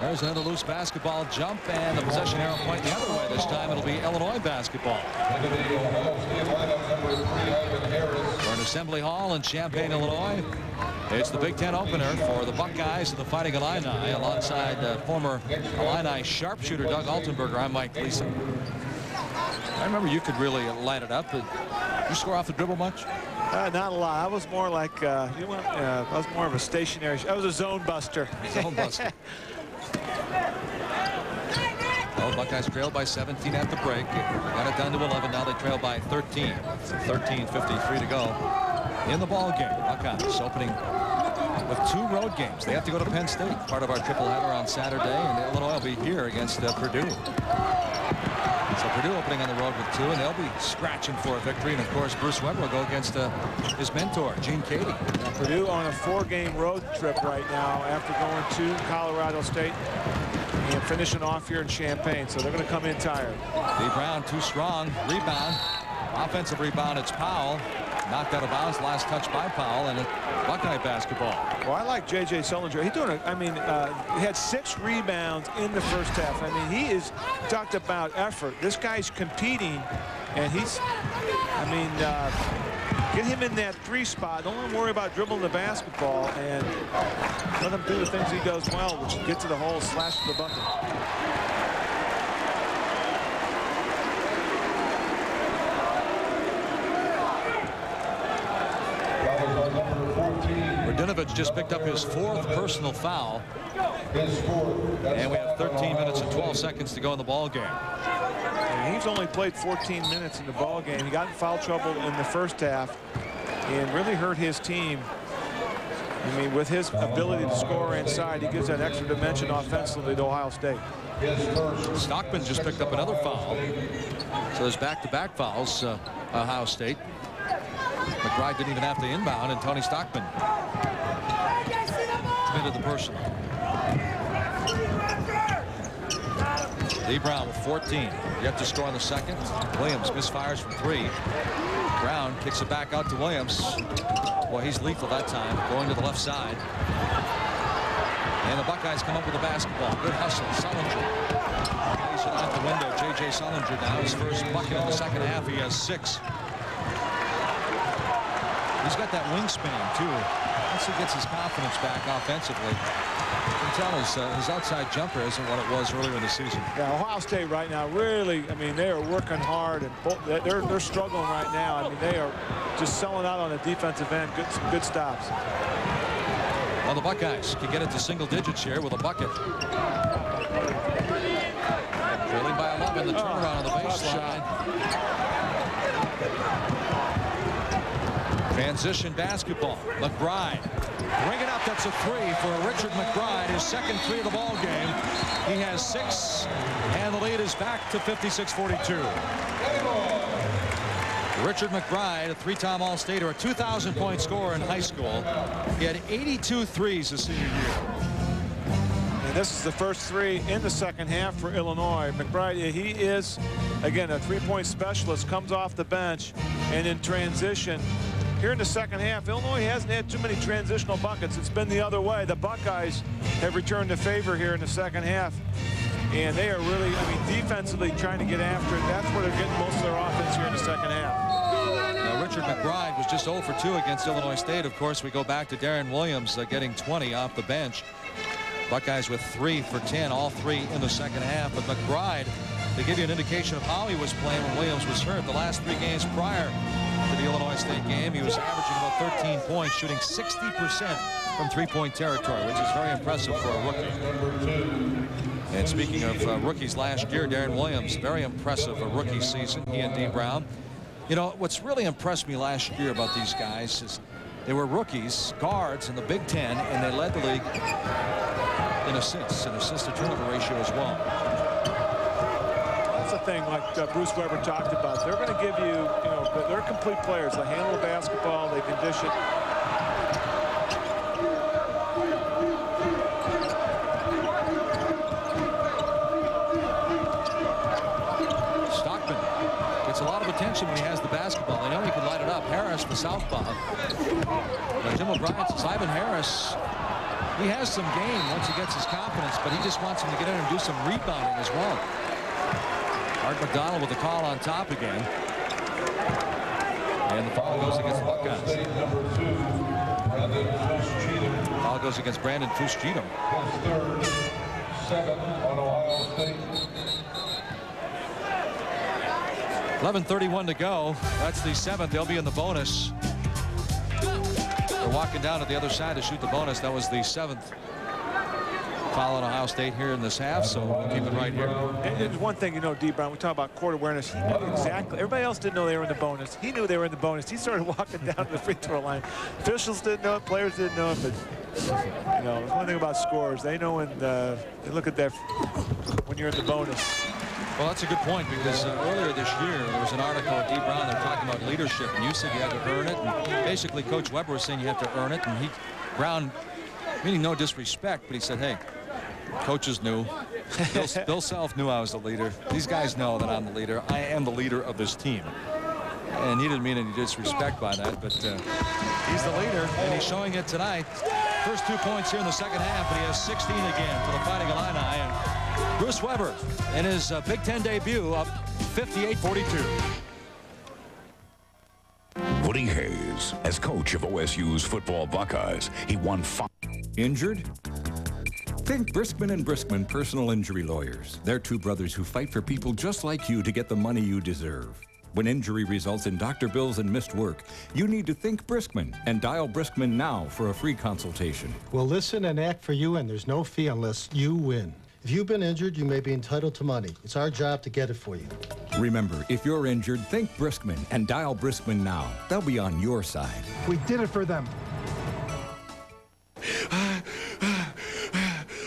There's another loose basketball jump, and the possession arrow point the other way. This time it'll be Illinois basketball. For an Assembly Hall in Champaign, Illinois. It's the Big Ten opener for the Buckeyes and the Fighting Illini, alongside former Illini sharpshooter Doug Altenberger. I'm Mike Gleason. I remember you could really light it up. Did you score off the dribble much? Not a lot. I was more like, I was more of a stationary. I was a zone buster. Zone buster. Well, Buckeyes trailed by 17 at the break. Got it down to 11. Now they trail by 13. 13:53 to go in the ball game. Buckeyes opening with 2 road games. They have to go to Penn State, part of our triple header on Saturday, and Illinois will be here against Purdue. So Purdue opening on the road with 2, and they'll be scratching for a victory. And of course, Bruce Weber will go against his mentor, Gene Cady. Now, Purdue on a 4-game road trip right now after going to Colorado State and finishing off here in Champaign. So they're going to come in tired. D. Brown too strong. Rebound. Offensive rebound. It's Powell. Knocked out of bounds. Last touch by Powell, and Buckeye basketball. Well, I like J.J. Sullinger. He's doing it. I mean, he had 6 rebounds in the first half. I mean, he is talked about effort. This guy's competing, and he's, I mean, Get him in that 3 spot. Don't let him worry about dribbling the basketball, and let him do the things he does well, which is get to the hole, slash to the bucket. Radinovich just picked up his 4th personal foul. And we have 13 minutes and 12 seconds to go in the ball game. And he's only played 14 minutes in the ball game. He got in foul trouble in the first half and really hurt his team. I mean, with his ability to score inside, he gives that extra dimension offensively to Ohio State. Stockman just picked up another foul. So there's back-to-back fouls, Ohio State. McBride didn't even have to inbound, and Tony Stockman committed the personal. Lee Brown with 14. Yet to score in the second. Williams misfires from 3. Brown kicks it back out to Williams. Boy, he's lethal that time, going to the left side. And the Buckeyes come up with the basketball. Good hustle. Sullinger plays it out the window. J.J. Sullinger now his first bucket in the second half. He has 6. He's got that wing spinning, too. Once he gets his confidence back offensively, you can tell his outside jumper isn't what it was earlier in the season. Yeah, Ohio State right now really, I mean, they are working hard, and they're struggling right now. I mean, they are just selling out on the defensive end. Some good stops. Well, the Buckeyes can get it to single digits here with a bucket. Trailing by 11, the turnaround on the baseline. Transition basketball. McBride. Ring it up. That's a 3 for Richard McBride. His second 3 of the ball game. He has 6, and the lead is back to 56-42. Richard McBride, a 3-time All-Stater, a 2,000-point scorer in high school. He had 82 threes his senior year. And this is the first 3 in the second half for Illinois. McBride, he is, again, a 3-point specialist, comes off the bench, and in transition, here in the second half, Illinois hasn't had too many transitional buckets. It's been the other way. The Buckeyes have returned the favor here in the second half. And they are really, I mean, defensively trying to get after it. That's where they're getting most of their offense here in the second half. Now, Richard McBride was just 0 for 2 against Illinois State. Of course, we go back to Darren Williams getting 20 off the bench. Buckeyes with 3 for 10, all 3 in the second half. But McBride, to give you an indication of how he was playing when Williams was hurt, the last 3 games prior to the Illinois State game, he was averaging about 13 points, shooting 60% from 3-point territory, which is very impressive for a rookie. And speaking of rookies last year, Darren Williams, very impressive a rookie season, he and D. Brown. You know, what's really impressed me last year about these guys is they were rookies, guards in the Big Ten, and they led the league in assists and assist-to-turnover ratio as well. That's the thing, like Bruce Weber talked about. They're going to give you, you know, they're complete players. They handle the basketball, they can dish it. Stockman gets a lot of attention when he has the basketball. They know he can light it up. Harris, the southpaw. Jim O'Brien says Ivan Harris, he has some game once he gets his confidence, but he just wants him to get in and do some rebounding as well. Art McDonald with the call on top again. And the foul goes against the Buckeyes. Foul goes against Brandon Fusch-Cheatham. 7 on Ohio State. 11:31 to go. That's the 7th. They'll be in the bonus. They're walking down to the other side to shoot the bonus. That was the 7th foul on Ohio State here in this half, so we'll keep it right here. And there's one thing, you know, D. Brown, we talk about court awareness. He knew exactly. Everybody else didn't know they were in the bonus. He knew they were in the bonus. He started walking down to the free throw line. Officials didn't know it. Players didn't know it. But, you know, one thing about scores, they know when they look at that when you're in the bonus. Well, that's a good point, because earlier this year there was an article at D. Brown. They're talking about leadership, and you said you had to earn it. And basically, Coach Weber was saying you have to earn it, and Brown, meaning no disrespect, but he said, hey, coaches knew. Bill Self knew I was the leader. These guys know that I'm the leader. I am the leader of this team. And he didn't mean any disrespect by that, but he's the leader, and he's showing it tonight. First 2 points here in the second half, and he has 16 again for the Fighting Illini. And Bruce Weber in his Big Ten debut up 58-42. Woody Hayes, as coach of OSU's football Buckeyes, he won 5. Injured? Think Briskman & Briskman personal injury lawyers. They're two brothers who fight for people just like you to get the money you deserve. When injury results in doctor bills and missed work, you need to think Briskman and dial Briskman now for a free consultation. We'll listen and act for you, and there's no fee unless you win. If you've been injured, you may be entitled to money. It's our job to get it for you. Remember, if you're injured, think Briskman and dial Briskman now. They'll be on your side. We did it for them.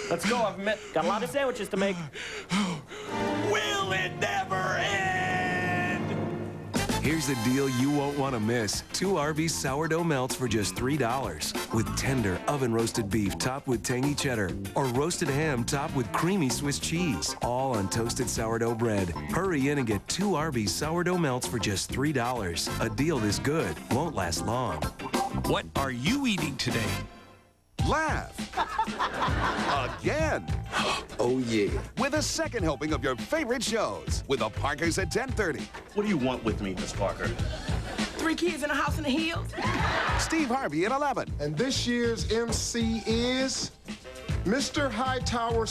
Let's go. I've got a lot of sandwiches to make. Will it never end? Here's the deal you won't want to miss. 2 Arby's sourdough melts for just $3. With tender oven-roasted beef topped with tangy cheddar. Or roasted ham topped with creamy Swiss cheese. All on toasted sourdough bread. Hurry in and get 2 Arby's sourdough melts for just $3. A deal this good won't last long. What are you eating today? Laugh. Again. Oh, yeah. With a second helping of your favorite shows. With the Parkers at 10:30. What do you want with me, Miss Parker? 3 kids in a house in the hills. Steve Harvey at 11. And this year's MC is Mr. Hightower.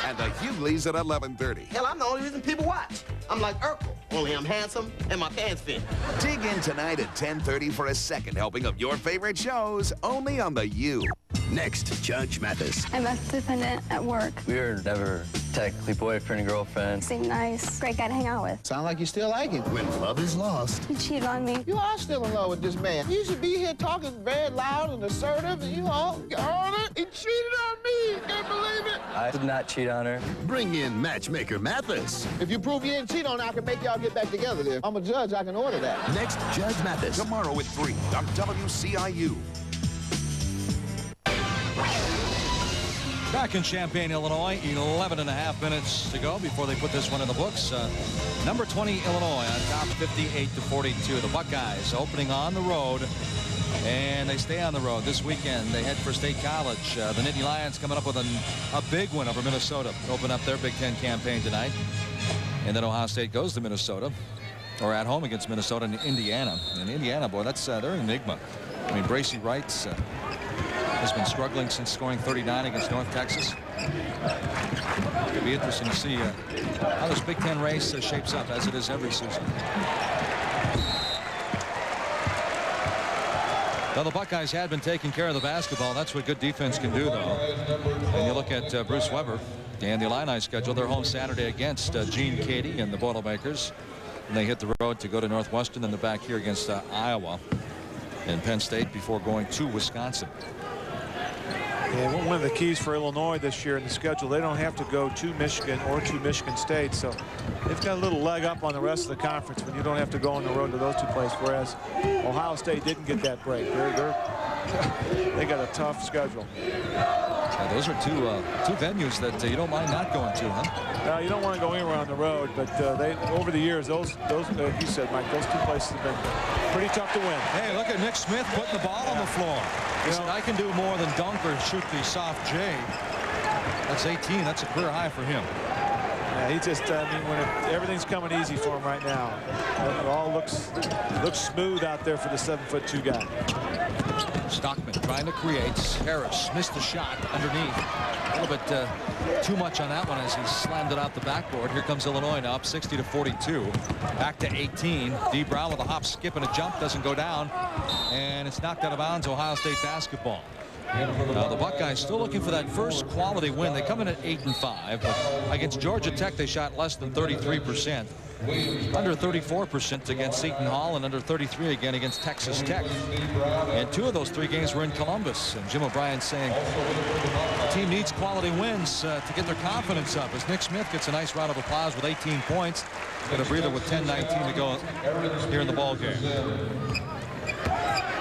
And the Hughleys at 11:30. Hell, I'm the only reason people watch. I'm like Urkel, only I'm handsome and my pants fit. Dig in tonight at 10:30 for a second helping of your favorite shows, only on the U. Next, Judge Mathis. I'm a dependent at work. We were never technically boyfriend and girlfriend. Seemed nice. Great guy to hang out with. Sound like you still like him. When love is lost. He cheated on me. You are still in love with this man. You should be here talking very loud and assertive, and you all on it. He cheated on me. Can't believe it. I did not cheat on her. Bring in matchmaker Mathis. If you prove you didn't cheat on her, I can make y'all get back together there. I'm a judge. I can order that. Next, Judge Mathis. Tomorrow at 3 on WCIU. Back in Champaign, Illinois, 11.5 minutes to go before they put this one in the books. Number 20, Illinois, on top 58-42. The Buckeyes opening on the road, and they stay on the road this weekend. They head for State College. The Nittany Lions coming up with a big win over Minnesota to open up their Big Ten campaign tonight. And then Ohio State goes to Minnesota, or at home against Minnesota and Indiana. And Indiana, boy, that's they're an enigma. I mean, Bracy Wright has been struggling since scoring 39 against North Texas. It'll be interesting to see how this Big Ten race shapes up, as it is every season. Well, the Buckeyes had been taking care of the basketball. That's what good defense can do, though. And you look at Bruce Weber and the Illini schedule. They're home Saturday against Gene Cady and the Boilermakers. And they hit the road to go to Northwestern, and they're back here against Iowa and Penn State before going to Wisconsin. Yeah, one of the keys for Illinois this year in the schedule, they don't have to go to Michigan or to Michigan State, so they've got a little leg up on the rest of the conference when you don't have to go on the road to those two places, whereas Ohio State didn't get that break. They got a tough schedule. Yeah, those are two venues that you don't mind not going to, huh? No, you don't want to go anywhere on the road, but over the years, those like you said, Mike, those two places have been pretty tough to win. Hey, look at Nick Smith putting the ball on the floor. He said, I can do more than dunk or shoot the soft J. That's 18. That's a career high for him. Yeah, he just, I mean, everything's coming easy for him right now. It all looks smooth out there for the 7'2" guy. Stockman trying to create. Harris missed the shot underneath. A little bit too much on that one as he slammed it out the backboard. Here comes Illinois now up 60-42. Back to 18. D. Brown with a hop, skip, and a jump. Doesn't go down. And it's knocked out of bounds. Ohio State basketball. Now the Buckeyes still looking for that first quality win. They come in at 8-5. But against Georgia Tech, they shot less than 33%. Under 34% against Seton Hall and under 33 again against Texas Tech. And 2 of those 3 games were in Columbus. And Jim O'Brien saying the team needs quality wins to get their confidence up, as Nick Smith gets a nice round of applause with 18 points. Got a breather with 10:19 to go here in the ball game.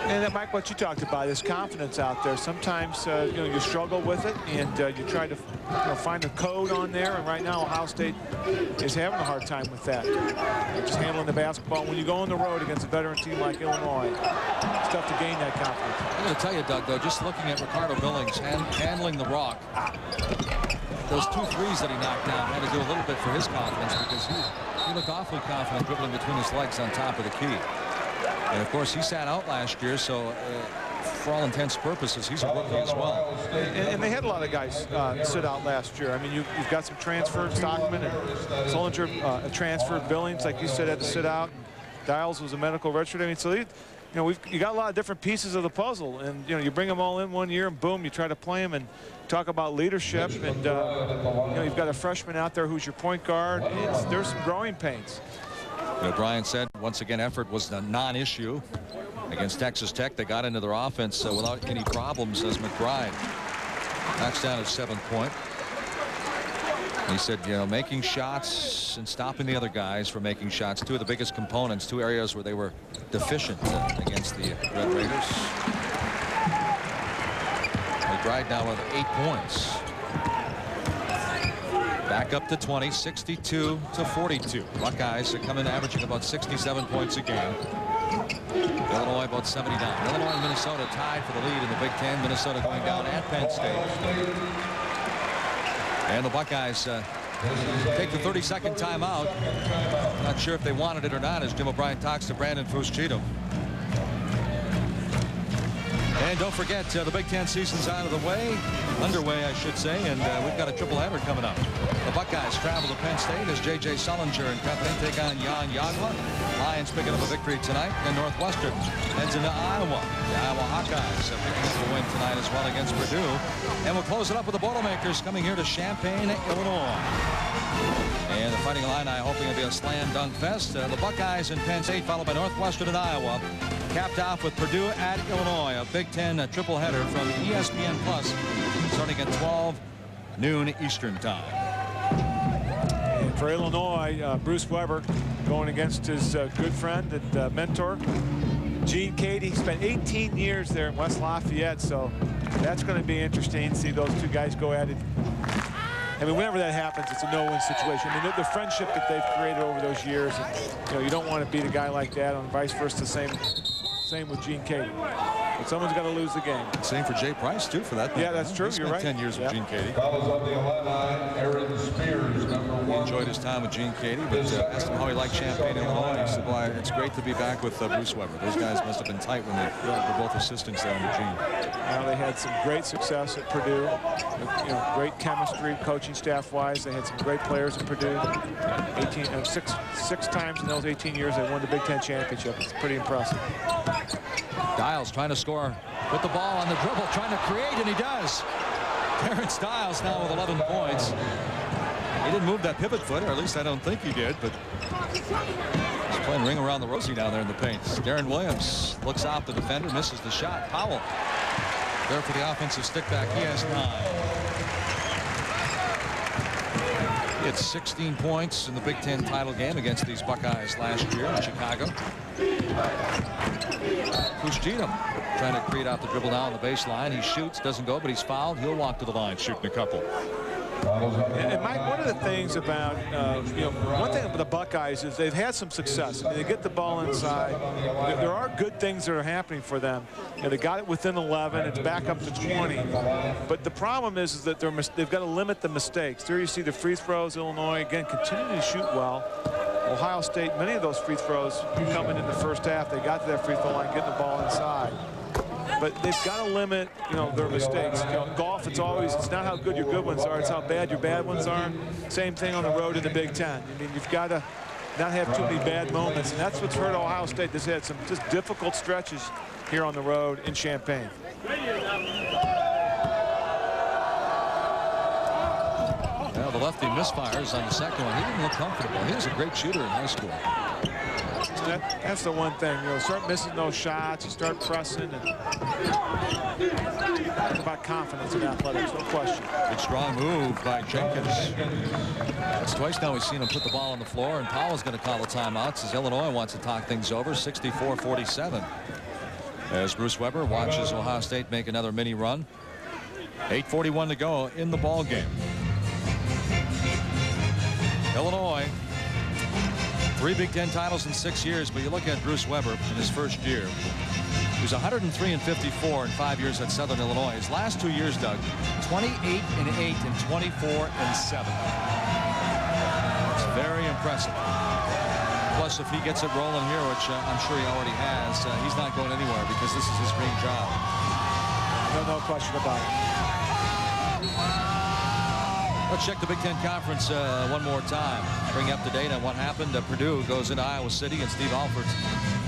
And then, Mike, what you talked about is confidence out there. Sometimes you struggle with it, and you try to find a code on there. And right now, Ohio State is having a hard time with that. Just handling the basketball. When you go on the road against a veteran team like Illinois, it's tough to gain that confidence. I'm going to tell you, Doug, though, just looking at Ricardo Billings handling the rock, those 2 threes that he knocked down had to do a little bit for his confidence, because he looked awfully confident dribbling between his legs on top of the key. And of course, he sat out last year, so for all intents and purposes, he's a rookie as well. And they had a lot of guys sit out last year. I mean, you've got some transferred, Stockman and Sullinger, transferred. Billings, like you said, had to sit out. Dials was a medical redshirt. I mean, so you got a lot of different pieces of the puzzle, and you bring them all in one year, and boom, you try to play them. And talk about leadership, and you've got a freshman out there who's your point guard. There's some growing pains. Brian said once again, effort was a non-issue against Texas Tech. They got into their offense without any problems as McBride knocks down his 7th point. He said, making shots and stopping the other guys from making shots, two of the biggest components, two areas where they were deficient against the Red Raiders. McBride now with 8 points. Back up to 20, 62 to 42. Buckeyes are coming averaging about 67 points a game. Illinois about 79. Illinois and Minnesota tied for the lead in the Big Ten. Minnesota going down at Penn State. And the Buckeyes take the 30-second timeout. Not sure if they wanted it or not as Jim O'Brien talks to Brandon Fusch-Cheatham. And don't forget, the Big Ten season's out of the way, underway, I should say, and we've got a triple-header coming up. The Buckeyes travel to Penn State as J.J. Sullinger and company take on Jan Yagla. Lions picking up a victory tonight, and Northwestern heads into Iowa. The Iowa Hawkeyes picking up a win tonight as well against Purdue. And we'll close it up with the Boilermakers coming here to Champaign, Illinois. And the Fighting Illini hoping it'll be a slam dunk fest. The Buckeyes in Penn State followed by Northwestern and Iowa. Capped off with Purdue at Illinois, a Big Ten triple header from ESPN Plus starting at 12 noon Eastern time. And for Illinois, Bruce Weber going against his good friend and mentor, Gene Cady. He spent 18 years there in West Lafayette, so that's going to be interesting to see those two guys go at it. I mean, whenever that happens, it's a no-win situation. I mean, the friendship that they've created over those years, and, you don't want to beat a guy like that, and vice versa, same with Gene Cady. But someone's got to lose the game. Same for Jay Price, too, for that. Yeah, that's true. He You're right. 10 years with Gene Cady. He enjoyed his time with Gene Cady, but asked him how he liked Champaign, Illinois. He said, well, it's great to be back with Bruce Weber. Those guys must have been tight when they were both assistants there under Gene. Now they had some great success at Purdue. Great chemistry, coaching staff-wise. They had some great players at Purdue. 6 times in those 18 years they won the Big Ten championship. It's pretty impressive. Dials trying to score with the ball on the dribble, trying to create, and he does. Terrence Dials now with 11 points. He didn't move that pivot foot, or at least I don't think he did, but he's playing ring around the rosy down there in the paint. Darren Williams looks off the defender, misses the shot. Powell there for the offensive stick back. He has 9. He had 16 points in the Big Ten title game against these Buckeyes last year in Chicago. Fusch-Cheatham trying to create out the dribble now on the baseline. He shoots, doesn't go, but he's fouled. He'll walk to the line shooting a couple. And Mike, one of the things about, one thing about the Buckeyes is they've had some success. I mean, they get the ball inside. There are good things that are happening for them. They got it within 11. It's back up to 20. But the problem is that they've got to limit the mistakes. There you see the free throws. Illinois, again, continuing to shoot well. Ohio State, many of those free throws coming in the first half. They got to that free throw line, getting the ball inside. But they've got to limit, their mistakes. Golf, it's not how good your good ones are, it's how bad your bad ones are. Same thing on the road in the Big Ten. I mean, you've got to not have too many bad moments, and that's what's hurt Ohio State. They've had some just difficult stretches here on the road in Champaign. Well, the lefty misfires on the second one. He didn't look comfortable. He was a great shooter in high school. That's the one thing, start missing those shots, you start pressing, and it's about confidence in athletics, no question. Big strong move by Jenkins. It's twice now we've seen him put the ball on the floor, and Powell's going to call the timeouts as Illinois wants to talk things over. 64-47 as Bruce Weber watches Ohio State make another mini run. 8:41 to go in the ball game. Illinois, 3 Big Ten titles in 6 years, but you look at Bruce Weber in his first year. He was 103-54 in 5 years at Southern Illinois. His last 2 years, Doug, 28-8 and 24-7. It's very impressive. Plus, if he gets it rolling here, which I'm sure he already has, he's not going anywhere because this is his dream job. No question about it. Let's check the Big Ten Conference one more time. Bring you up to date on what happened. Purdue goes into Iowa City, and Steve Alford's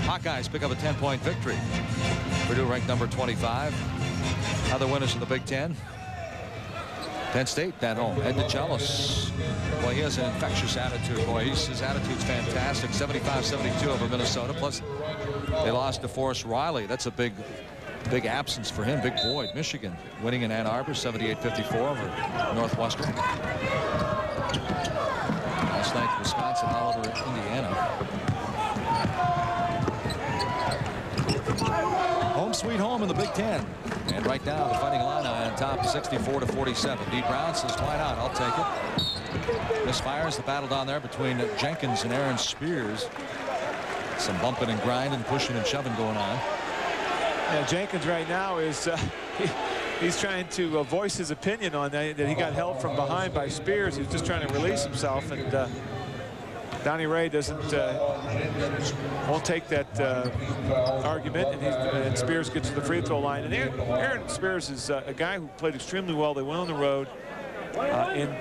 Hawkeyes pick up a 10-point victory. Purdue ranked number 25. Other winners in the Big Ten. Penn State at home. Ed DeChellis. Boy, he has an infectious attitude. Boy, his attitude's fantastic. 75-72 over Minnesota. Plus, they lost to Forrest Riley. That's a big absence for him. Big Boyd. Michigan winning in Ann Arbor, 78-54 over Northwestern. Last night, Wisconsin all over Indiana. Home sweet home in the Big Ten. And right now, the Fighting Illini on top, 64-47. D. Brown says, why not? I'll take it. Misfires. The battle down there between Jenkins and Aaron Spears. Some bumping and grinding, pushing and shoving going on. Yeah, Jenkins right now is he's trying to voice his opinion on that he got held from behind by Spears. He's just trying to release himself, and Donnie Ray won't take that argument, and Spears gets to the free throw line. And Aaron Spears is a guy who played extremely well. They went on the road in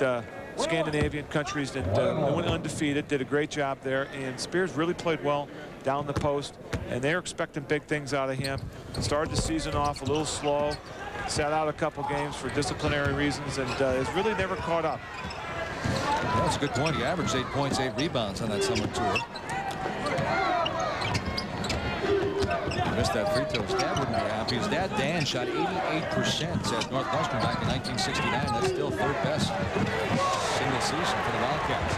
Scandinavian countries, and they went undefeated, did a great job there, and Spears really played well down the post, and they're expecting big things out of him. Started the season off a little slow, sat out a couple games for disciplinary reasons, and has really never caught up. Well, that's a good point. He averaged 8 points, 8 rebounds on that summer tour. He missed that free throw. His dad wouldn't be happy. His dad, Dan, shot 88% at Northwestern back in 1969. That's still third best single season for the Wildcats.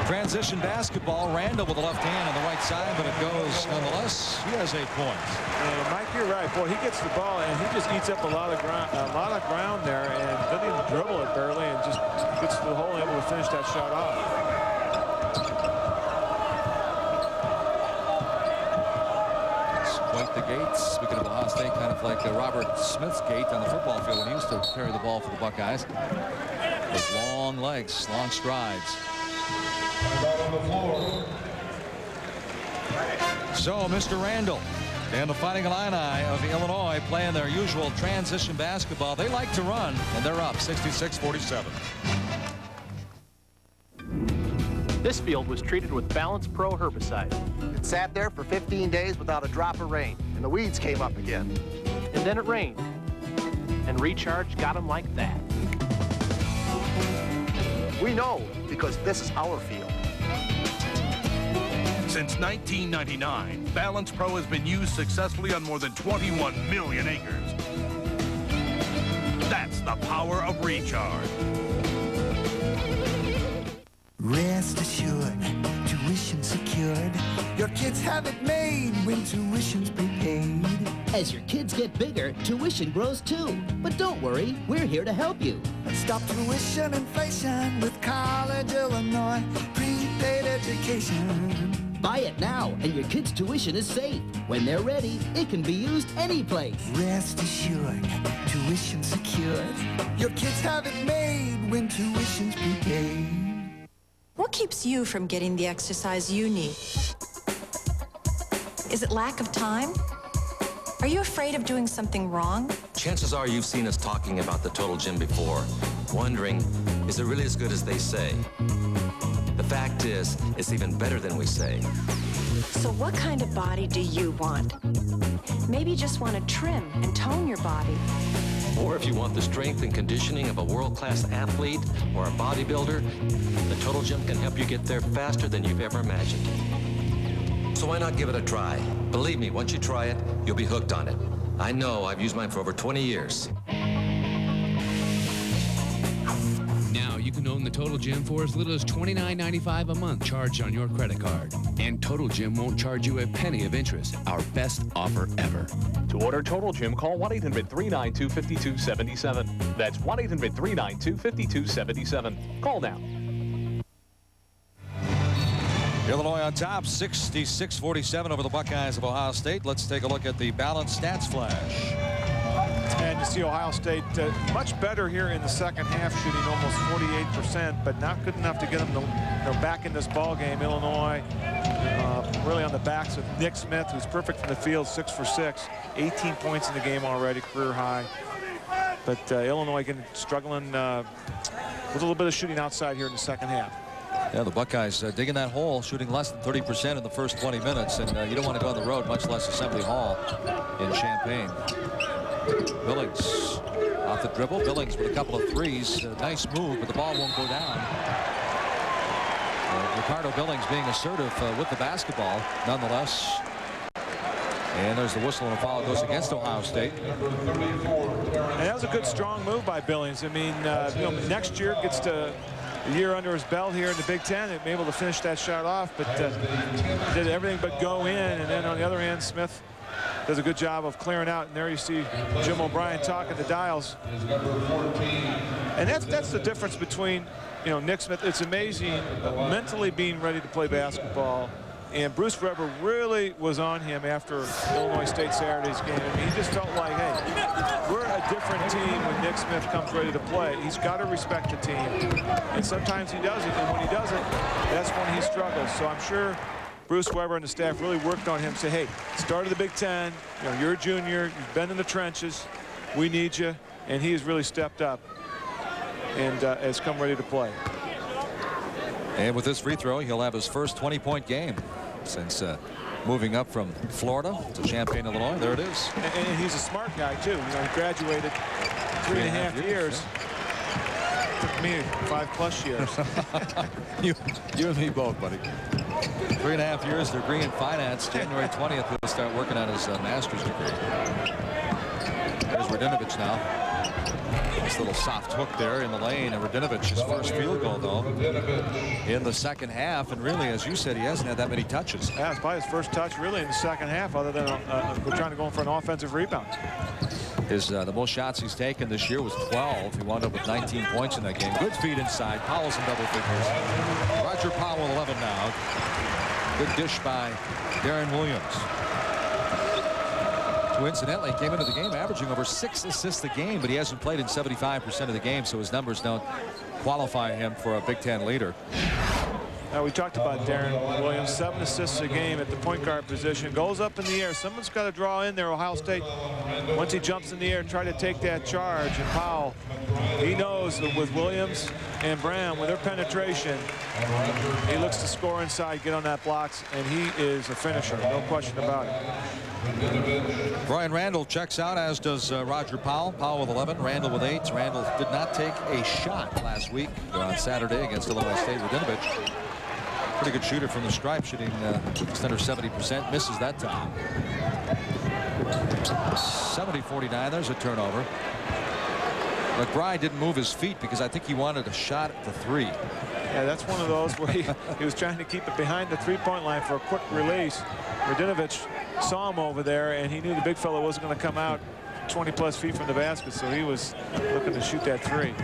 Transition basketball. Randall with the left hand on the right side, but it goes nonetheless. He has 8 points. And Mike, you're right. Boy, he gets the ball and he just eats up a lot of ground there, and doesn't even dribble it barely, and just gets to the hole and able to finish that shot off. Quite the gates. Speaking of Ohio State, kind of like Robert Smith's gait on the football field when he used to carry the ball for the Buckeyes. With long legs, long strides. So, Mr. Randall and the Fighting Illini of Illinois playing their usual transition basketball. They like to run, and they're up 66-47. This field was treated with Balance Pro herbicide. It sat there for 15 days without a drop of rain, and the weeds came up again. And then it rained, and Recharge got them like that. We know, because this is our field. Since 1999, Balance Pro has been used successfully on more than 21 million acres. That's the power of Recharge. Rest assured, tuition secured. Your kids have it made when tuition's prepaid. As your kids get bigger, tuition grows too. But don't worry, we're here to help you. Stop tuition inflation with College Illinois prepaid education. Buy it now, and your kids' tuition is safe. When they're ready, it can be used any place. Rest assured, tuition secured. Your kids have it made when tuition's prepaid. What keeps you from getting the exercise you need? Is it lack of time? Are you afraid of doing something wrong? Chances are you've seen us talking about the Total Gym before, wondering, is it really as good as they say? The fact is, it's even better than we say. So what kind of body do you want? Maybe you just want to trim and tone your body. Or if you want the strength and conditioning of a world-class athlete or a bodybuilder, the Total Gym can help you get there faster than you've ever imagined. So why not give it a try? Believe me, once you try it, you'll be hooked on it. I know, I've used mine for over 20 years. Now you can own the Total Gym for as little as $29.95 a month charged on your credit card. And Total Gym won't charge you a penny of interest. Our best offer ever. To order Total Gym, call 1-800-392-5277. That's 1-800-392-5277. Call now. Illinois on top, 66-47 over the Buckeyes of Ohio State. Let's take a look at the balanced stats flash. And you see Ohio State much better here in the second half, shooting almost 48%, but not good enough to get them back in this ball game. Illinois really on the backs of Nick Smith, who's perfect from the field, 6 for 6, 18 points in the game already, career high. But Illinois again struggling with a little bit of shooting outside here in the second half. Yeah, the Buckeyes digging that hole, shooting less than 30% in the first 20 minutes, and you don't want to go on the road, much less Assembly Hall in Champaign. Billings off the dribble. Billings with a couple of threes. Nice move, but the ball won't go down. Ricardo Billings being assertive with the basketball, nonetheless. And there's the whistle, and a foul goes against Ohio State. And that was a good, strong move by Billings. I mean, next year gets to a year under his belt here in the Big Ten. He'll be able to finish that shot off, but did everything but go in. And then on the other hand, Smith does a good job of clearing out. And there you see Jim O'Brien talking to Dials. And that's the difference between, Nick Smith. It's amazing mentally being ready to play basketball. And Bruce Weber really was on him after Illinois State Saturday's game. I mean, he just felt like, hey, we're a different team when Nick Smith comes ready to play. He's got to respect the team. And sometimes he doesn't. And when he doesn't, that's when he struggles. So I'm sure Bruce Weber and the staff really worked on him, say, hey, start of the Big Ten. You're a junior. You've been in the trenches. We need you. And he has really stepped up and has come ready to play. And with this free throw, he'll have his first 20-point game since moving up from Florida to Champaign, Illinois. There it is. And he's a smart guy, too. He graduated 3.5 years. Took me 5+ years. you and me both, buddy. 3.5 years, degree in finance. January 20th, he'll start working on his master's degree. There's Radinovich now. Nice little soft hook there in the lane, and Radinovich's first field goal, though, in the second half. And really, as you said, he hasn't had that many touches. Yeah, it's probably his first touch really in the second half, other than we're trying to go in for an offensive rebound. The most shots he's taken this year was 12. He wound up with 19 points in that game. Good feed inside. Powell's in double figures. Roger Powell, 11 now. Good dish by Darren Williams. Who incidentally came into the game averaging over 6 assists a game, but he hasn't played in 75% of the game, so his numbers don't qualify him for a Big Ten leader. We talked about Darren Williams, 7 assists a game at the point guard position. Goes up in the air. Someone's got to draw in there. Ohio State, once he jumps in the air, try to take that charge. And Powell, he knows that with Williams and Brown, with their penetration, he looks to score inside, get on that blocks, and he is a finisher, no question about it. Brian Randall checks out, as does Roger Powell. Powell with 11, Randall with 8. Randall did not take a shot last week on Saturday against Illinois State. Radinovich, pretty good shooter from the stripe, shooting just under 70%. Misses that time. 70-49. There's a turnover. McBride didn't move his feet because I think he wanted a shot at the 3. Yeah, that's one of those where he was trying to keep it behind the three-point line for a quick release. Radinovich saw him over there, and he knew the big fellow wasn't going to come out 20+ feet from the basket, so he was looking to shoot that 3.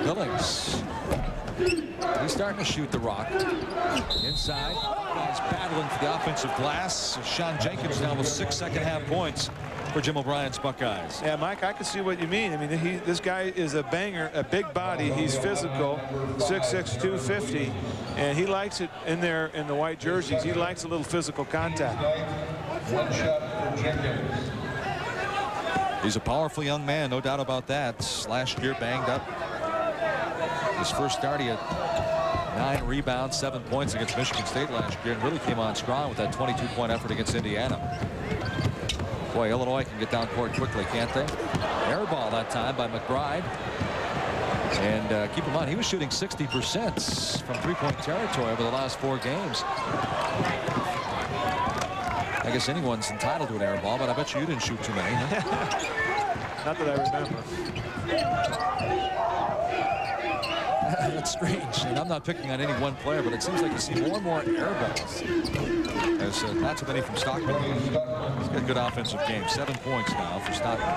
Billings. He's starting to shoot the rock. Inside. He's battling for the offensive glass. Sean Jenkins now with 6 second-half points for Jim O'Brien's Buckeyes. Yeah, Mike, I can see what you mean. I mean, this guy is a banger, a big body. He's physical, 6'6", 250, and he likes it in there in the white jerseys. He likes a little physical contact. One shot for Jenkins. He's a powerful young man, no doubt about that. Last year, banged up. His first start, he had 9 rebounds, 7 points against Michigan State last year, and really came on strong with that 22-point effort against Indiana. Boy, Illinois can get down court quickly, can't they? Air ball that time by McBride. And keep in mind, he was shooting 60% from three-point territory over the last 4 games. I guess anyone's entitled to an air ball, but I bet you didn't shoot too many. Huh? Not that I remember. That's strange, and I'm not picking on any one player, but it seems like you see more and more air balls. There's not so many from Stockman. He's got a good offensive game. 7 points now for Stockman.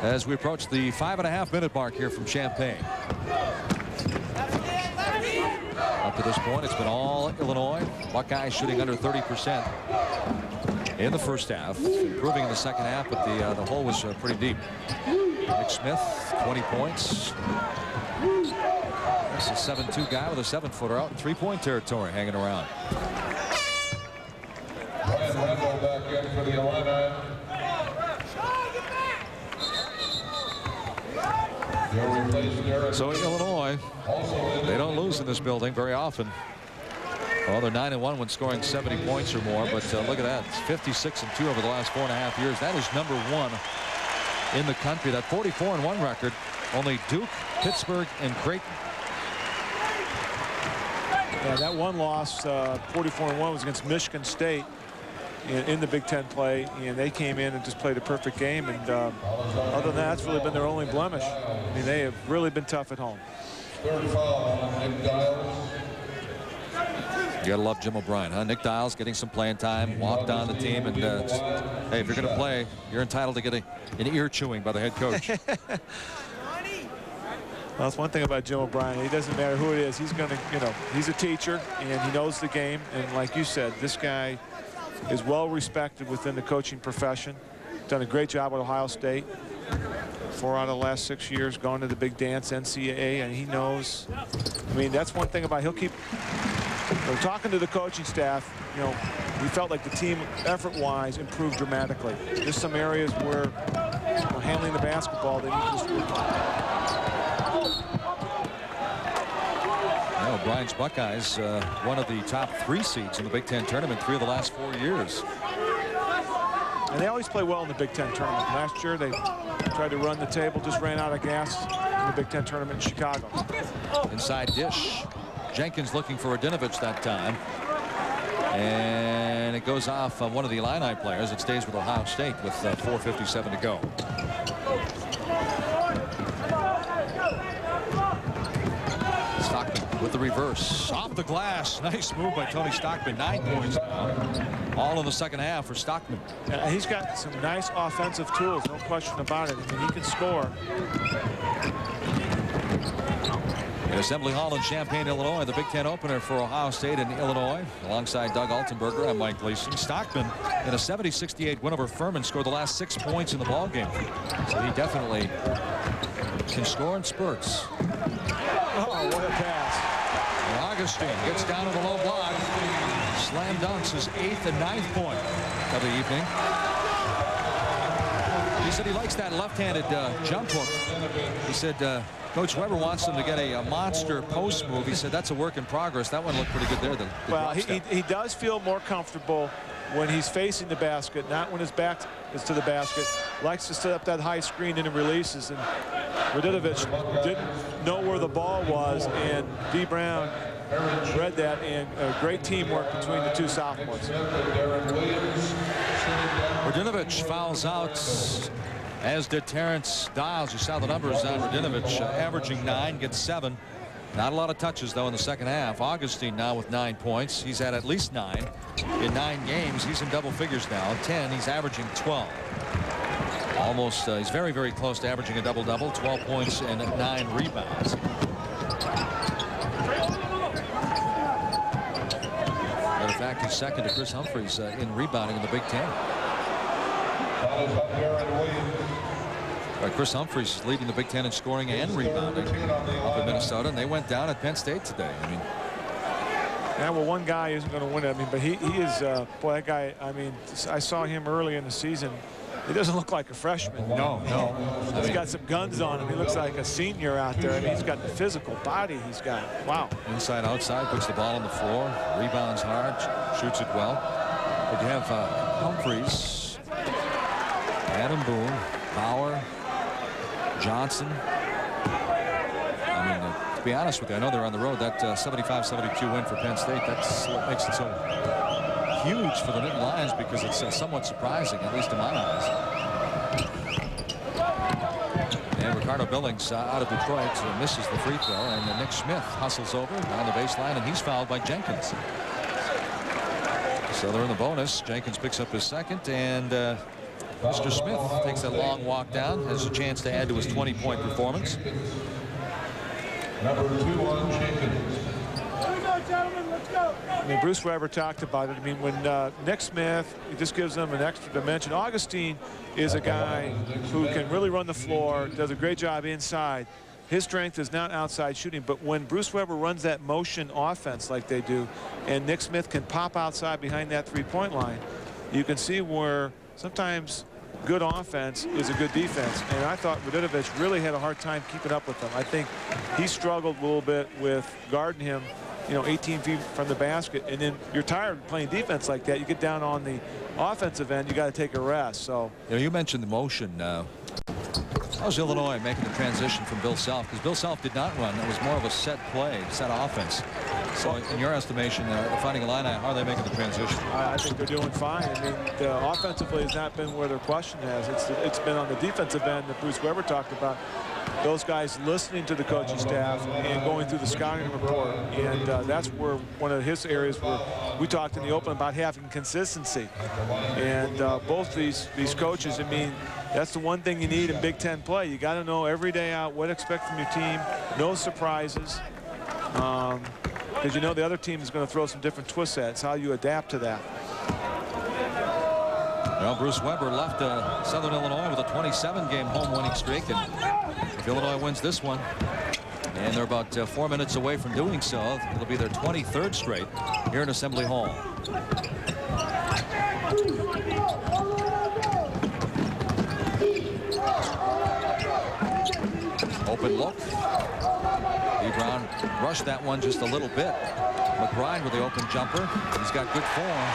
As we approach the 5.5-minute mark here from Champaign. Up to this point, it's been all Illinois. Buckeyes shooting under 30%. in the first half, improving in the second half, but the hole was pretty deep. Nick Smith, 20 points. This is a 7'2" guy with a 7-footer out in three-point territory, hanging around. Ryan Randall back in for the Illini. So Illinois, they don't lose in this building very often. Well, they're 9-1 when scoring 70 points or more, but look at that. It's 56-2 over the last 4.5 years. That is #1 in the country. That 44-1 record, only Duke, Pittsburgh, and Creighton. Yeah, that one loss, 44-1, was against Michigan State in the Big Ten play, and they came in and just played a perfect game. And other than that, it's really been their only blemish. I mean, they have really been tough at home. Third foul on Nick Dials. You gotta love Jim O'Brien, huh? Nick Dials getting some playing time, walked on the team, and hey, if you're gonna play, you're entitled to get an ear chewing by the head coach. Well, that's one thing about Jim O'Brien. It doesn't matter who it is. He's going to, you know, he's a teacher, and he knows the game. And like you said, this guy is well respected within the coaching profession. Done a great job at Ohio State. 4 out of the last 6 years, gone to the big dance, NCAA, and he knows. I mean, that's one thing about he'll keep. Talking to the coaching staff, you know, we felt like the team effort-wise improved dramatically. There's some areas where, you know, handling the basketball, they need to just work on. O'Brien's Buckeyes, one of the top 3 seeds in the Big Ten tournament 3 of the last 4 years. And they always play well in the Big Ten tournament. Last year they tried to run the table, just ran out of gas in the Big Ten tournament in Chicago. Inside dish. Jenkins looking for Radinovich that time. And it goes off one of the Illini players. It stays with Ohio State with 4:57 to go. Stockman with the reverse. Off the glass. Nice move by Tony Stockman. 9 points now. All in the second half for Stockman. Yeah, he's got some nice offensive tools, no question about it. I mean, he can score. In Assembly Hall in Champaign, Illinois, the Big Ten opener for Ohio State and Illinois. Alongside Doug Altenberger, I'm Mike Gleason. Stockman, in a 70-68 win over Furman, scored the last 6 points in the ballgame. So he definitely can score in spurts. Oh, what a pass. And Augustine gets down to the low block. Slam dunks his 8th and 9th point of the evening. He said he likes that left-handed jump hook. He said Coach Weber wants him to get a monster post move. He said that's a work in progress. That one looked pretty good there. Well, he does feel more comfortable when he's facing the basket, not when his back is to the basket. Likes to set up that high screen and it releases. And Radinovich didn't know where the ball was, and D. Brown read that, and great teamwork between the 2 sophomores. Radinovich fouls out, as did Terrence Dials. You saw the numbers on Radinovich, averaging 9, gets 7. Not a lot of touches, though, in the second half. Augustine now with 9 points. He's had at least 9 in 9 games. He's in double figures now. 10, he's averaging 12. Almost, he's very, very close to averaging a double-double. 12 points and 9 rebounds. Matter of fact, he's second to Chris Humphreys in rebounding in the Big Ten. Chris Humphreys is leading the Big Ten in scoring and rebounding up in Minnesota, and they went down at Penn State today. I mean, yeah, well, one guy isn't going to win it. I mean, but he is, boy, that guy, I mean, I saw him early in the season. He doesn't look like a freshman. No. He's got some guns on him. He looks like a senior out there. I mean, he's got the physical body he's got. Wow. Inside, outside, puts the ball on the floor, rebounds hard, shoots it well. But you have Humphreys, Adam Boone, Bauer, Johnson. I mean, to be honest with you, I know they're on the road. That 75-72 win for Penn State, that's what makes it so huge for the Nittany Lions, because it's somewhat surprising, at least in my eyes. And Ricardo Billings out of Detroit misses the free throw, and Nick Smith hustles over down the baseline, and he's fouled by Jenkins. So they're in the bonus. Jenkins picks up his second, and Mr. Smith takes that long walk down, has a chance to add to his 20-point performance. Number 2 on Jenkins. Here we go, gentlemen. I mean, Bruce Weber talked about it. I mean, when Nick Smith, he just gives them an extra dimension. Augustine is a guy who can really run the floor, does a great job inside. His strength is not outside shooting, but when Bruce Weber runs that motion offense like they do, and Nick Smith can pop outside behind that three-point line, you can see where sometimes good offense is a good defense. And I thought Radinovic really had a hard time keeping up with them. I think he struggled a little bit with guarding him, you know, 18 feet from the basket. And then you're tired of playing defense like that. You get down on the offensive end, you got to take a rest. So, you know, you mentioned the motion. How was Illinois making the transition from Bill Self? Because Bill Self did not run. It was more of a set play, set offense. So in your estimation, the Fighting Illini, how are they making the transition? I think they're doing fine. I mean, offensively has not been where their question has. It's been on the defensive end that Bruce Weber talked about. Those guys listening to the coaching staff and going through the scouting report. And that's where one of his areas where we talked in the open about having consistency. And both these coaches, I mean, that's the one thing you need in Big Ten play. You got to know every day out what to expect from your team, no surprises. Because you know the other team is going to throw some different twists at it. It's how you adapt to that. Well, Bruce Weber left Southern Illinois with a 27-game home winning streak. And if Illinois wins this one, and they're about 4 minutes away from doing so, it'll be their 23rd straight here in Assembly Hall. Open look. Lee Brown rushed that one just a little bit. McBride with the open jumper. He's got good form.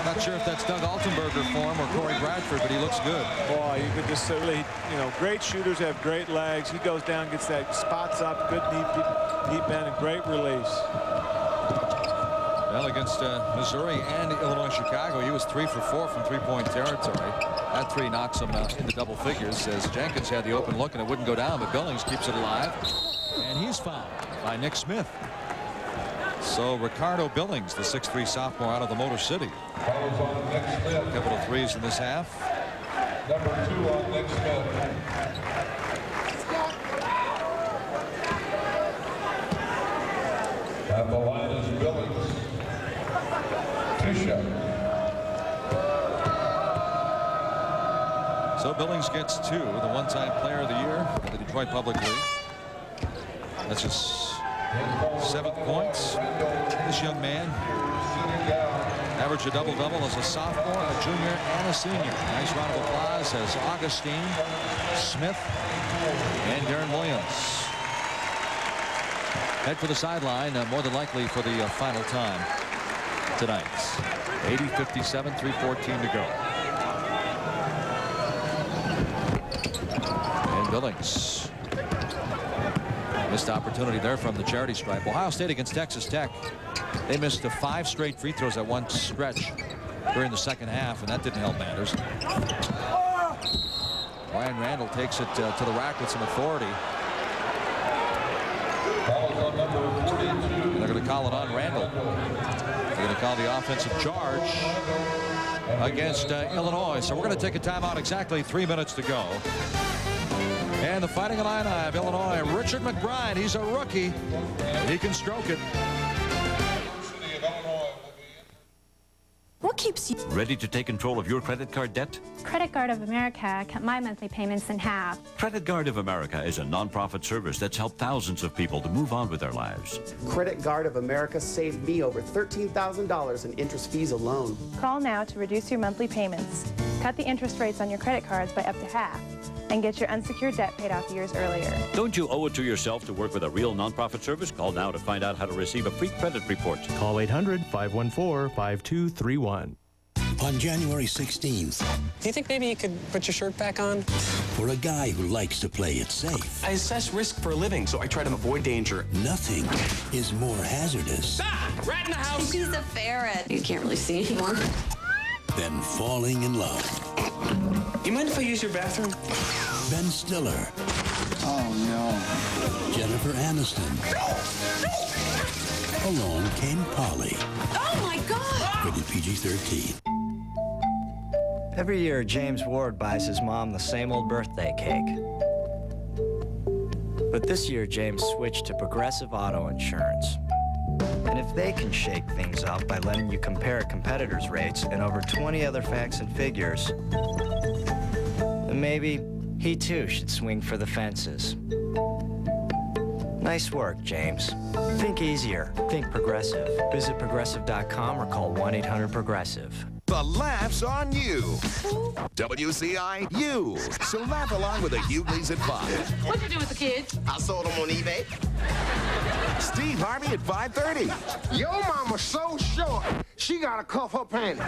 Not sure if that's Doug Altenberger form or Corey Bradford, but he looks good. Boy, you could just really, you know, great shooters have great legs. He goes down, gets that, spots up, good knee bend, and great release. Well, against Missouri and Illinois Chicago, he was 3 for 4 from three-point territory. That three knocks him into double figures, as Jenkins had the open look and it wouldn't go down, but Billings keeps it alive. And he's fouled by Nick Smith. So Ricardo Billings, the 6'3" sophomore out of the Motor City. A couple of threes in this half. Number 2 on Nick Smith. And the line is Billings. 2 shots. So Billings gets 2, the one-time player of the year in the Detroit Public League. That's his 7th points. This young man averaged a double-double as a sophomore, a junior, and a senior. Nice round of applause as Augustine, Smith, and Darren Williams head for the sideline, more than likely for the final time tonight. 80-57, 3:14 to go. And Billings. Missed opportunity there from the charity stripe. Ohio State against Texas Tech. They missed 5 straight free throws at one stretch during the second half, and that didn't help matters. Ryan Randall takes it to the rack with some authority. They're going to call it on Randall. They're going to call the offensive charge against Illinois. So we're going to take a timeout. Exactly 3 minutes to go. And the Fighting Illini of Illinois, Richard McBride. He's a rookie. He can stroke it. What keeps you ready to take control of your credit card debt? Credit Guard of America cut my monthly payments in half. Credit Guard of America is a nonprofit service that's helped thousands of people to move on with their lives. Credit Guard of America saved me over $13,000 in interest fees alone. Call now to reduce your monthly payments. Cut the interest rates on your credit cards by up to half. And get your unsecured debt paid off years earlier. Don't you owe it to yourself to work with a real nonprofit service? Call now to find out how to receive a free credit report. Call 800-514-5231. On January 16th. Do you think maybe you could put your shirt back on? For a guy who likes to play it safe. I assess risk for a living, so I try to avoid danger. Nothing is more hazardous. Ah! Rat in the house! She's a ferret. You can't really see anymore. Than falling in love. You mind if I use your bathroom? Ben Stiller. Oh, no. Jennifer Aniston. Along came Polly. Oh, my God! Rated PG-13. Every year, James Ward buys his mom the same old birthday cake. But this year, James switched to Progressive Auto Insurance. And if they can shake things up by letting you compare competitors' rates and over 20 other facts and figures, then maybe he too should swing for the fences. Nice work, James. Think easier. Think Progressive. Visit Progressive.com or call 1-800-PROGRESSIVE. The laugh's on you. WCIU. So laugh along with the Hughleys at 5. What'd you do with the kids? I sold them on eBay. Steve Harvey at 5:30. Your mama's so short, she gotta cuff her panties.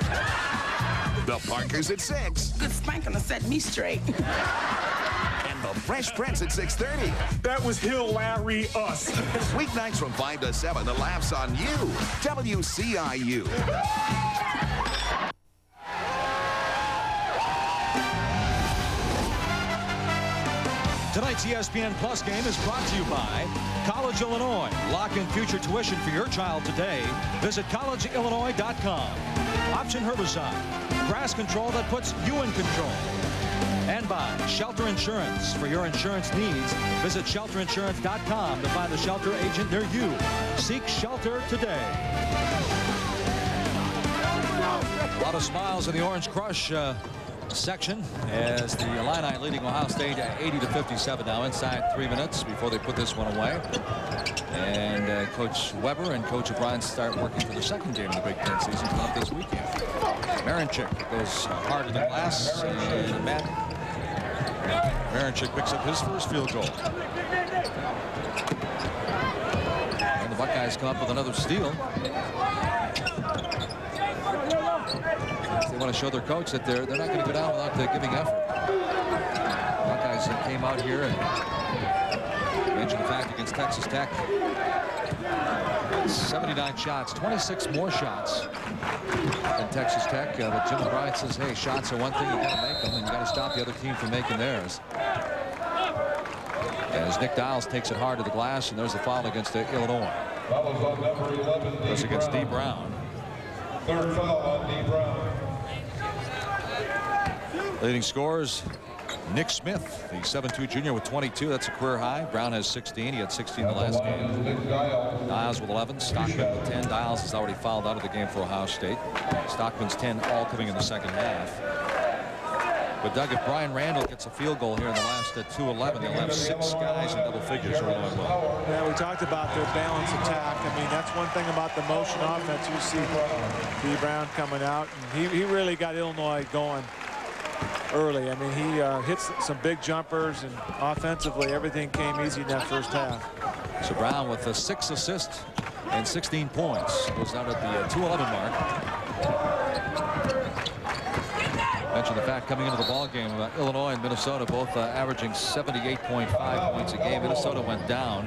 The Parkers at 6. Good spanking to set me straight. And the Fresh Prince at 6:30. That was Hillary us. Weeknights from 5 to 7. The laugh's on you. WCIU. Tonight's ESPN Plus game is brought to you by College Illinois. Lock in future tuition for your child today. Visit collegeillinois.com. Option herbicide. Grass control that puts you in control. And by Shelter Insurance. For your insurance needs, visit shelterinsurance.com to find the shelter agent near you. Seek shelter today. A lot of smiles in the Orange Crush section as the Illini leading Ohio State 80-57 now inside 3 minutes before they put this one away. And Coach Weber and Coach O'Brien start working for the second game of the Big Ten season coming up this weekend. Marinchik goes harder than glass, and Matt Marinchik picks up his first field goal. And the Buckeyes come up with another steal. They want to show their coach that they're not going to go down without giving effort. Buckeyes came out here and mentioned the fact against Texas Tech. 79 shots, 26 more shots than Texas Tech. But Jim O'Brien says, hey, shots are one thing, you got to make them, and you got to stop the other team from making theirs. As Nick Dials takes it hard to the glass, and there's a foul against Illinois. That was on number 11. It was against D. Brown. Third foul on D. Brown. Leading scorers, Nick Smith, the 7'2" junior with 22. That's a career high. Brown has 16. He had 16 the last game. Dials with 11. Stockman with 10. Dials has already fouled out of the game for Ohio State. Stockman's 10 all coming in the second half. But Doug, if Brian Randall gets a field goal here in the last 2:11, they'll have 6 guys in double figures rolling well. Yeah, we talked about their balance attack. I mean, that's one thing about the motion offense. You see D. Brown coming out, and he really got Illinois going early. I mean, he hits some big jumpers, and offensively, everything came easy in that first half. So Brown with 6 assists and 16 points goes out at the 2:11 mark. Mentioned the fact coming into the ball game, Illinois and Minnesota both averaging 78.5 points a game. Minnesota went down,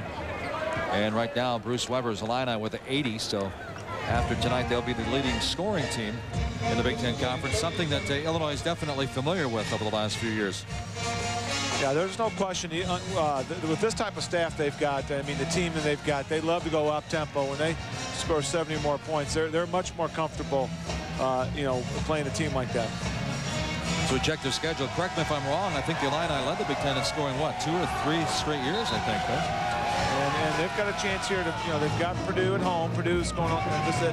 and right now Bruce Weber's Illini with 80. So after tonight, they'll be the leading scoring team in the Big Ten Conference, something that Illinois is definitely familiar with over the last few years. Yeah, there's no question. With this type of staff they've got, I mean, the team that they've got, they love to go up tempo. When they score 70 more points, they're much more comfortable, you know, playing a team like that. So we check their schedule. Correct me if I'm wrong. I think the Illini led the Big Ten in scoring, what, 2 or 3 straight years, I think, huh? And they've got a chance here to, you know, they've got Purdue at home. Purdue's going on,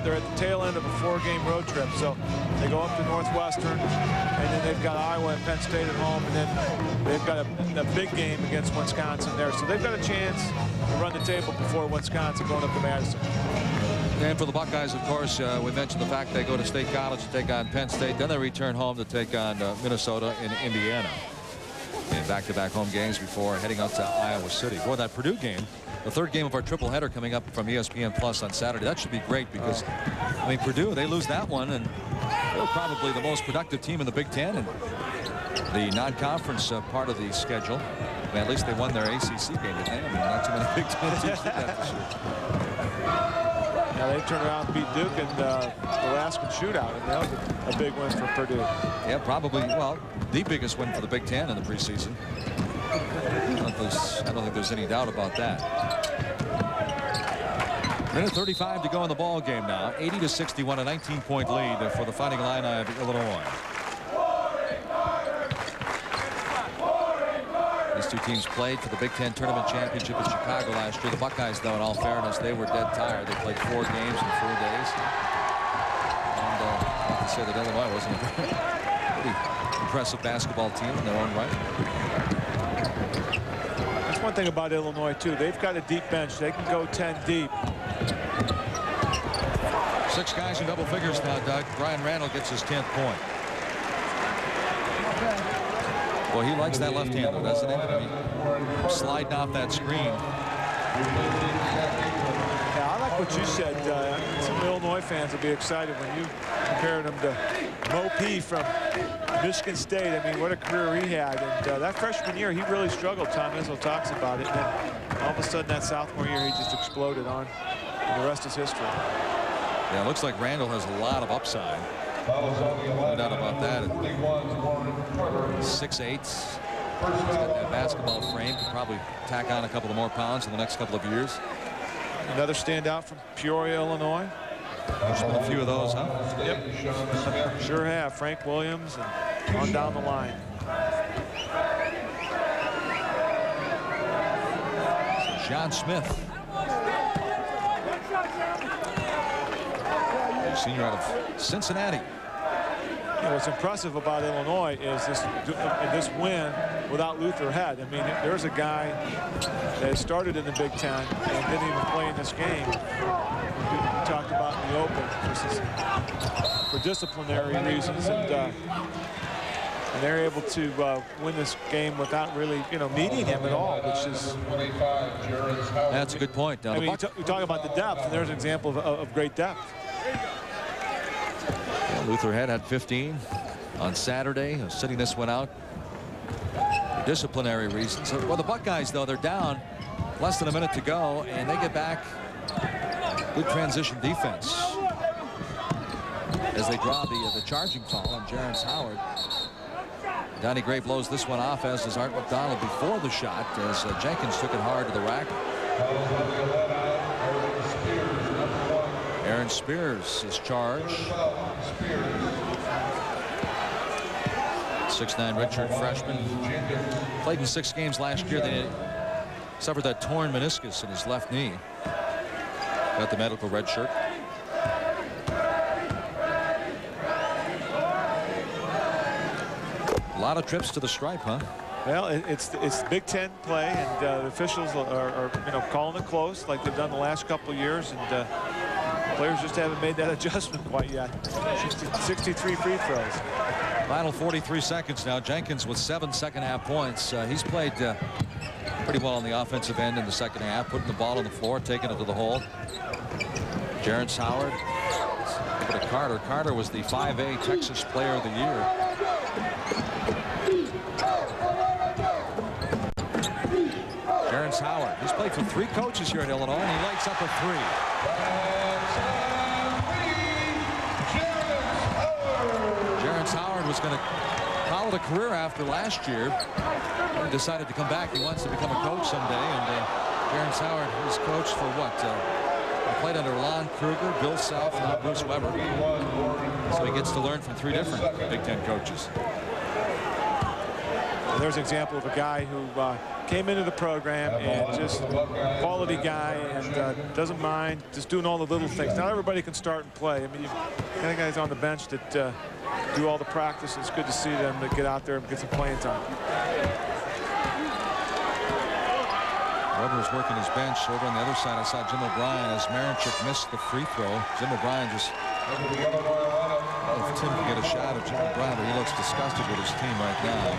they're at the tail end of a 4-game road trip. So they go up to Northwestern, and then they've got Iowa and Penn State at home, and then they've got a big game against Wisconsin there. So they've got a chance to run the table before Wisconsin going up to Madison. And for the Buckeyes, of course, we mentioned the fact they go to State College to take on Penn State. Then they return home to take on Minnesota in Indiana. And back-to-back home games before heading out to Iowa City. Boy, that Purdue game, the third game of our triple header coming up from ESPN Plus on Saturday. That should be great because, I mean, Purdue, they lose that one, and they're probably the most productive team in the Big Ten and the non-conference part of the schedule. I mean, at least they won their ACC game, didn't they? I mean, not too many Big Ten teams did that this year. Yeah, they turned around and beat Duke in the Alaskan shootout, and that was a big win for Purdue. Yeah, probably, well, the biggest win for the Big Ten in the preseason. I don't think there's any doubt about that. Minute 35 to go in the ball game now. 80-61, a 19-point lead for the Fighting Illini of Illinois. These two teams played for the Big Ten Tournament Championship in Chicago last year. The Buckeyes, though, in all fairness, they were dead tired. They played 4 games in 4 days. And I can say that Illinois wasn't a pretty impressive basketball team in their own right. That's one thing about Illinois, too. They've got a deep bench. They can go 10 deep. 6 guys in double figures now, Doug. Brian Randall gets his 10th point. Well, he likes that left-hander, doesn't he? I mean, sliding off that screen. Yeah, I like what you said. Some Illinois fans will be excited when you compared him to Mo P from Michigan State. I mean, what a career he had. And that freshman year, he really struggled. Tom Izzo talks about it. And then all of a sudden, that sophomore year, he just exploded on. And the rest is history. Yeah, it looks like Randall has a lot of upside. No doubt about that. 6'8". He's got that basketball frame. Could probably tack on a couple of more pounds in the next couple of years. Another standout from Peoria, Illinois. There's been a few of those, huh? Yep. Sure have. Frank Williams and on down the line. So John Smith. Senior out of Cincinnati. What's impressive about Illinois is this win without Luther Head. I mean, there's a guy that started in the Big Ten and didn't even play in this game. We talked about in the open. This is for disciplinary reasons, and they're able to win this game without really, needing him at all, which is. That's a good point. I mean, we talk about the depth, and there's an example of great depth. Luther Head had 15 on Saturday, sitting this one out for disciplinary reasons. Well, the Buckeyes, though, they're down less than a minute to go, and they get back. Good transition defense as they draw the charging foul on Jarence Howard. Donnie Gray blows this one off, as does Art McDonald before the shot, as Jenkins took it hard to the rack. Aaron Spears is charged. 6'9" redshirt freshman. Played in 6 games last year. They suffered that torn meniscus in his left knee. Got the medical red shirt. A lot of trips to the stripe, huh? Well, it's Big Ten play, and the officials are calling it close like they've done the last couple of years, and players just haven't made that adjustment quite yet. 63 free throws. Final 43 seconds now. Jenkins with 7 second-half points. He's played pretty well on the offensive end in the second half, putting the ball on the floor, taking it to the hole. Jarence Howard. Look at Carter. Carter was the 5A Texas Player of the Year. Jarence Howard. He's played for 3 coaches here in Illinois, and he lights up a 3. Jarence Howard was going to follow the career after last year. He decided to come back. He wants to become a coach someday. And Jarence Howard was coached for what? He played under Lon Kruger, Bill Self, and Bruce Weber. So he gets to learn from 3 different Big Ten coaches. And there's an example of a guy who came into the program and just quality guy and doesn't mind just doing all the little things. Not everybody can start and play. I mean, you've got guys on the bench that do all the practice. It's good to see them to get out there and get some playing time. Weber was working his bench. Over on the other side, I saw Jim O'Brien as Marinchuk missed the free throw. Jim O'Brien just... if Tim can get a shot of Jim O'Brien, but he looks disgusted with his team right now.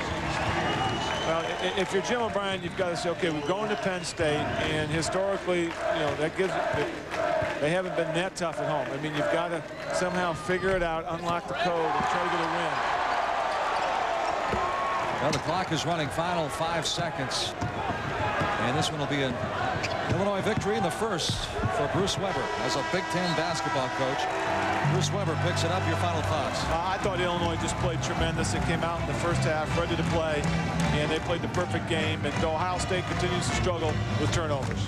Well, if you're Jim O'Brien, you've got to say, okay, we're going to Penn State, and historically, that gives they haven't been that tough at home. I mean, you've got to somehow figure it out, unlock the code, and try to get a win. Well, the clock is running. Final 5 seconds, and this one will be an Illinois victory in the first for Bruce Weber as a Big Ten basketball coach. Bruce Weber picks it up. Your final thoughts? I thought Illinois just played tremendous. It came out in the first half ready to play, and they played the perfect game. And Ohio State continues to struggle with turnovers.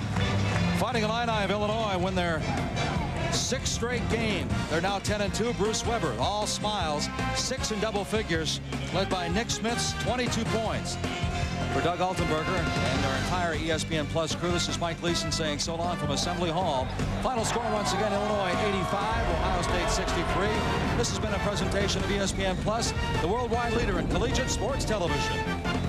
Fighting Illini of Illinois win their 6th straight game. They're now 10-2. Bruce Weber, all smiles, 6 in double figures, led by Nick Smith's 22 points. For Doug Altenberger and our entire ESPN Plus crew, this is Mike Gleason saying so long from Assembly Hall. Final score once again, Illinois 85, Ohio State 63. This has been a presentation of ESPN Plus, the worldwide leader in collegiate sports television.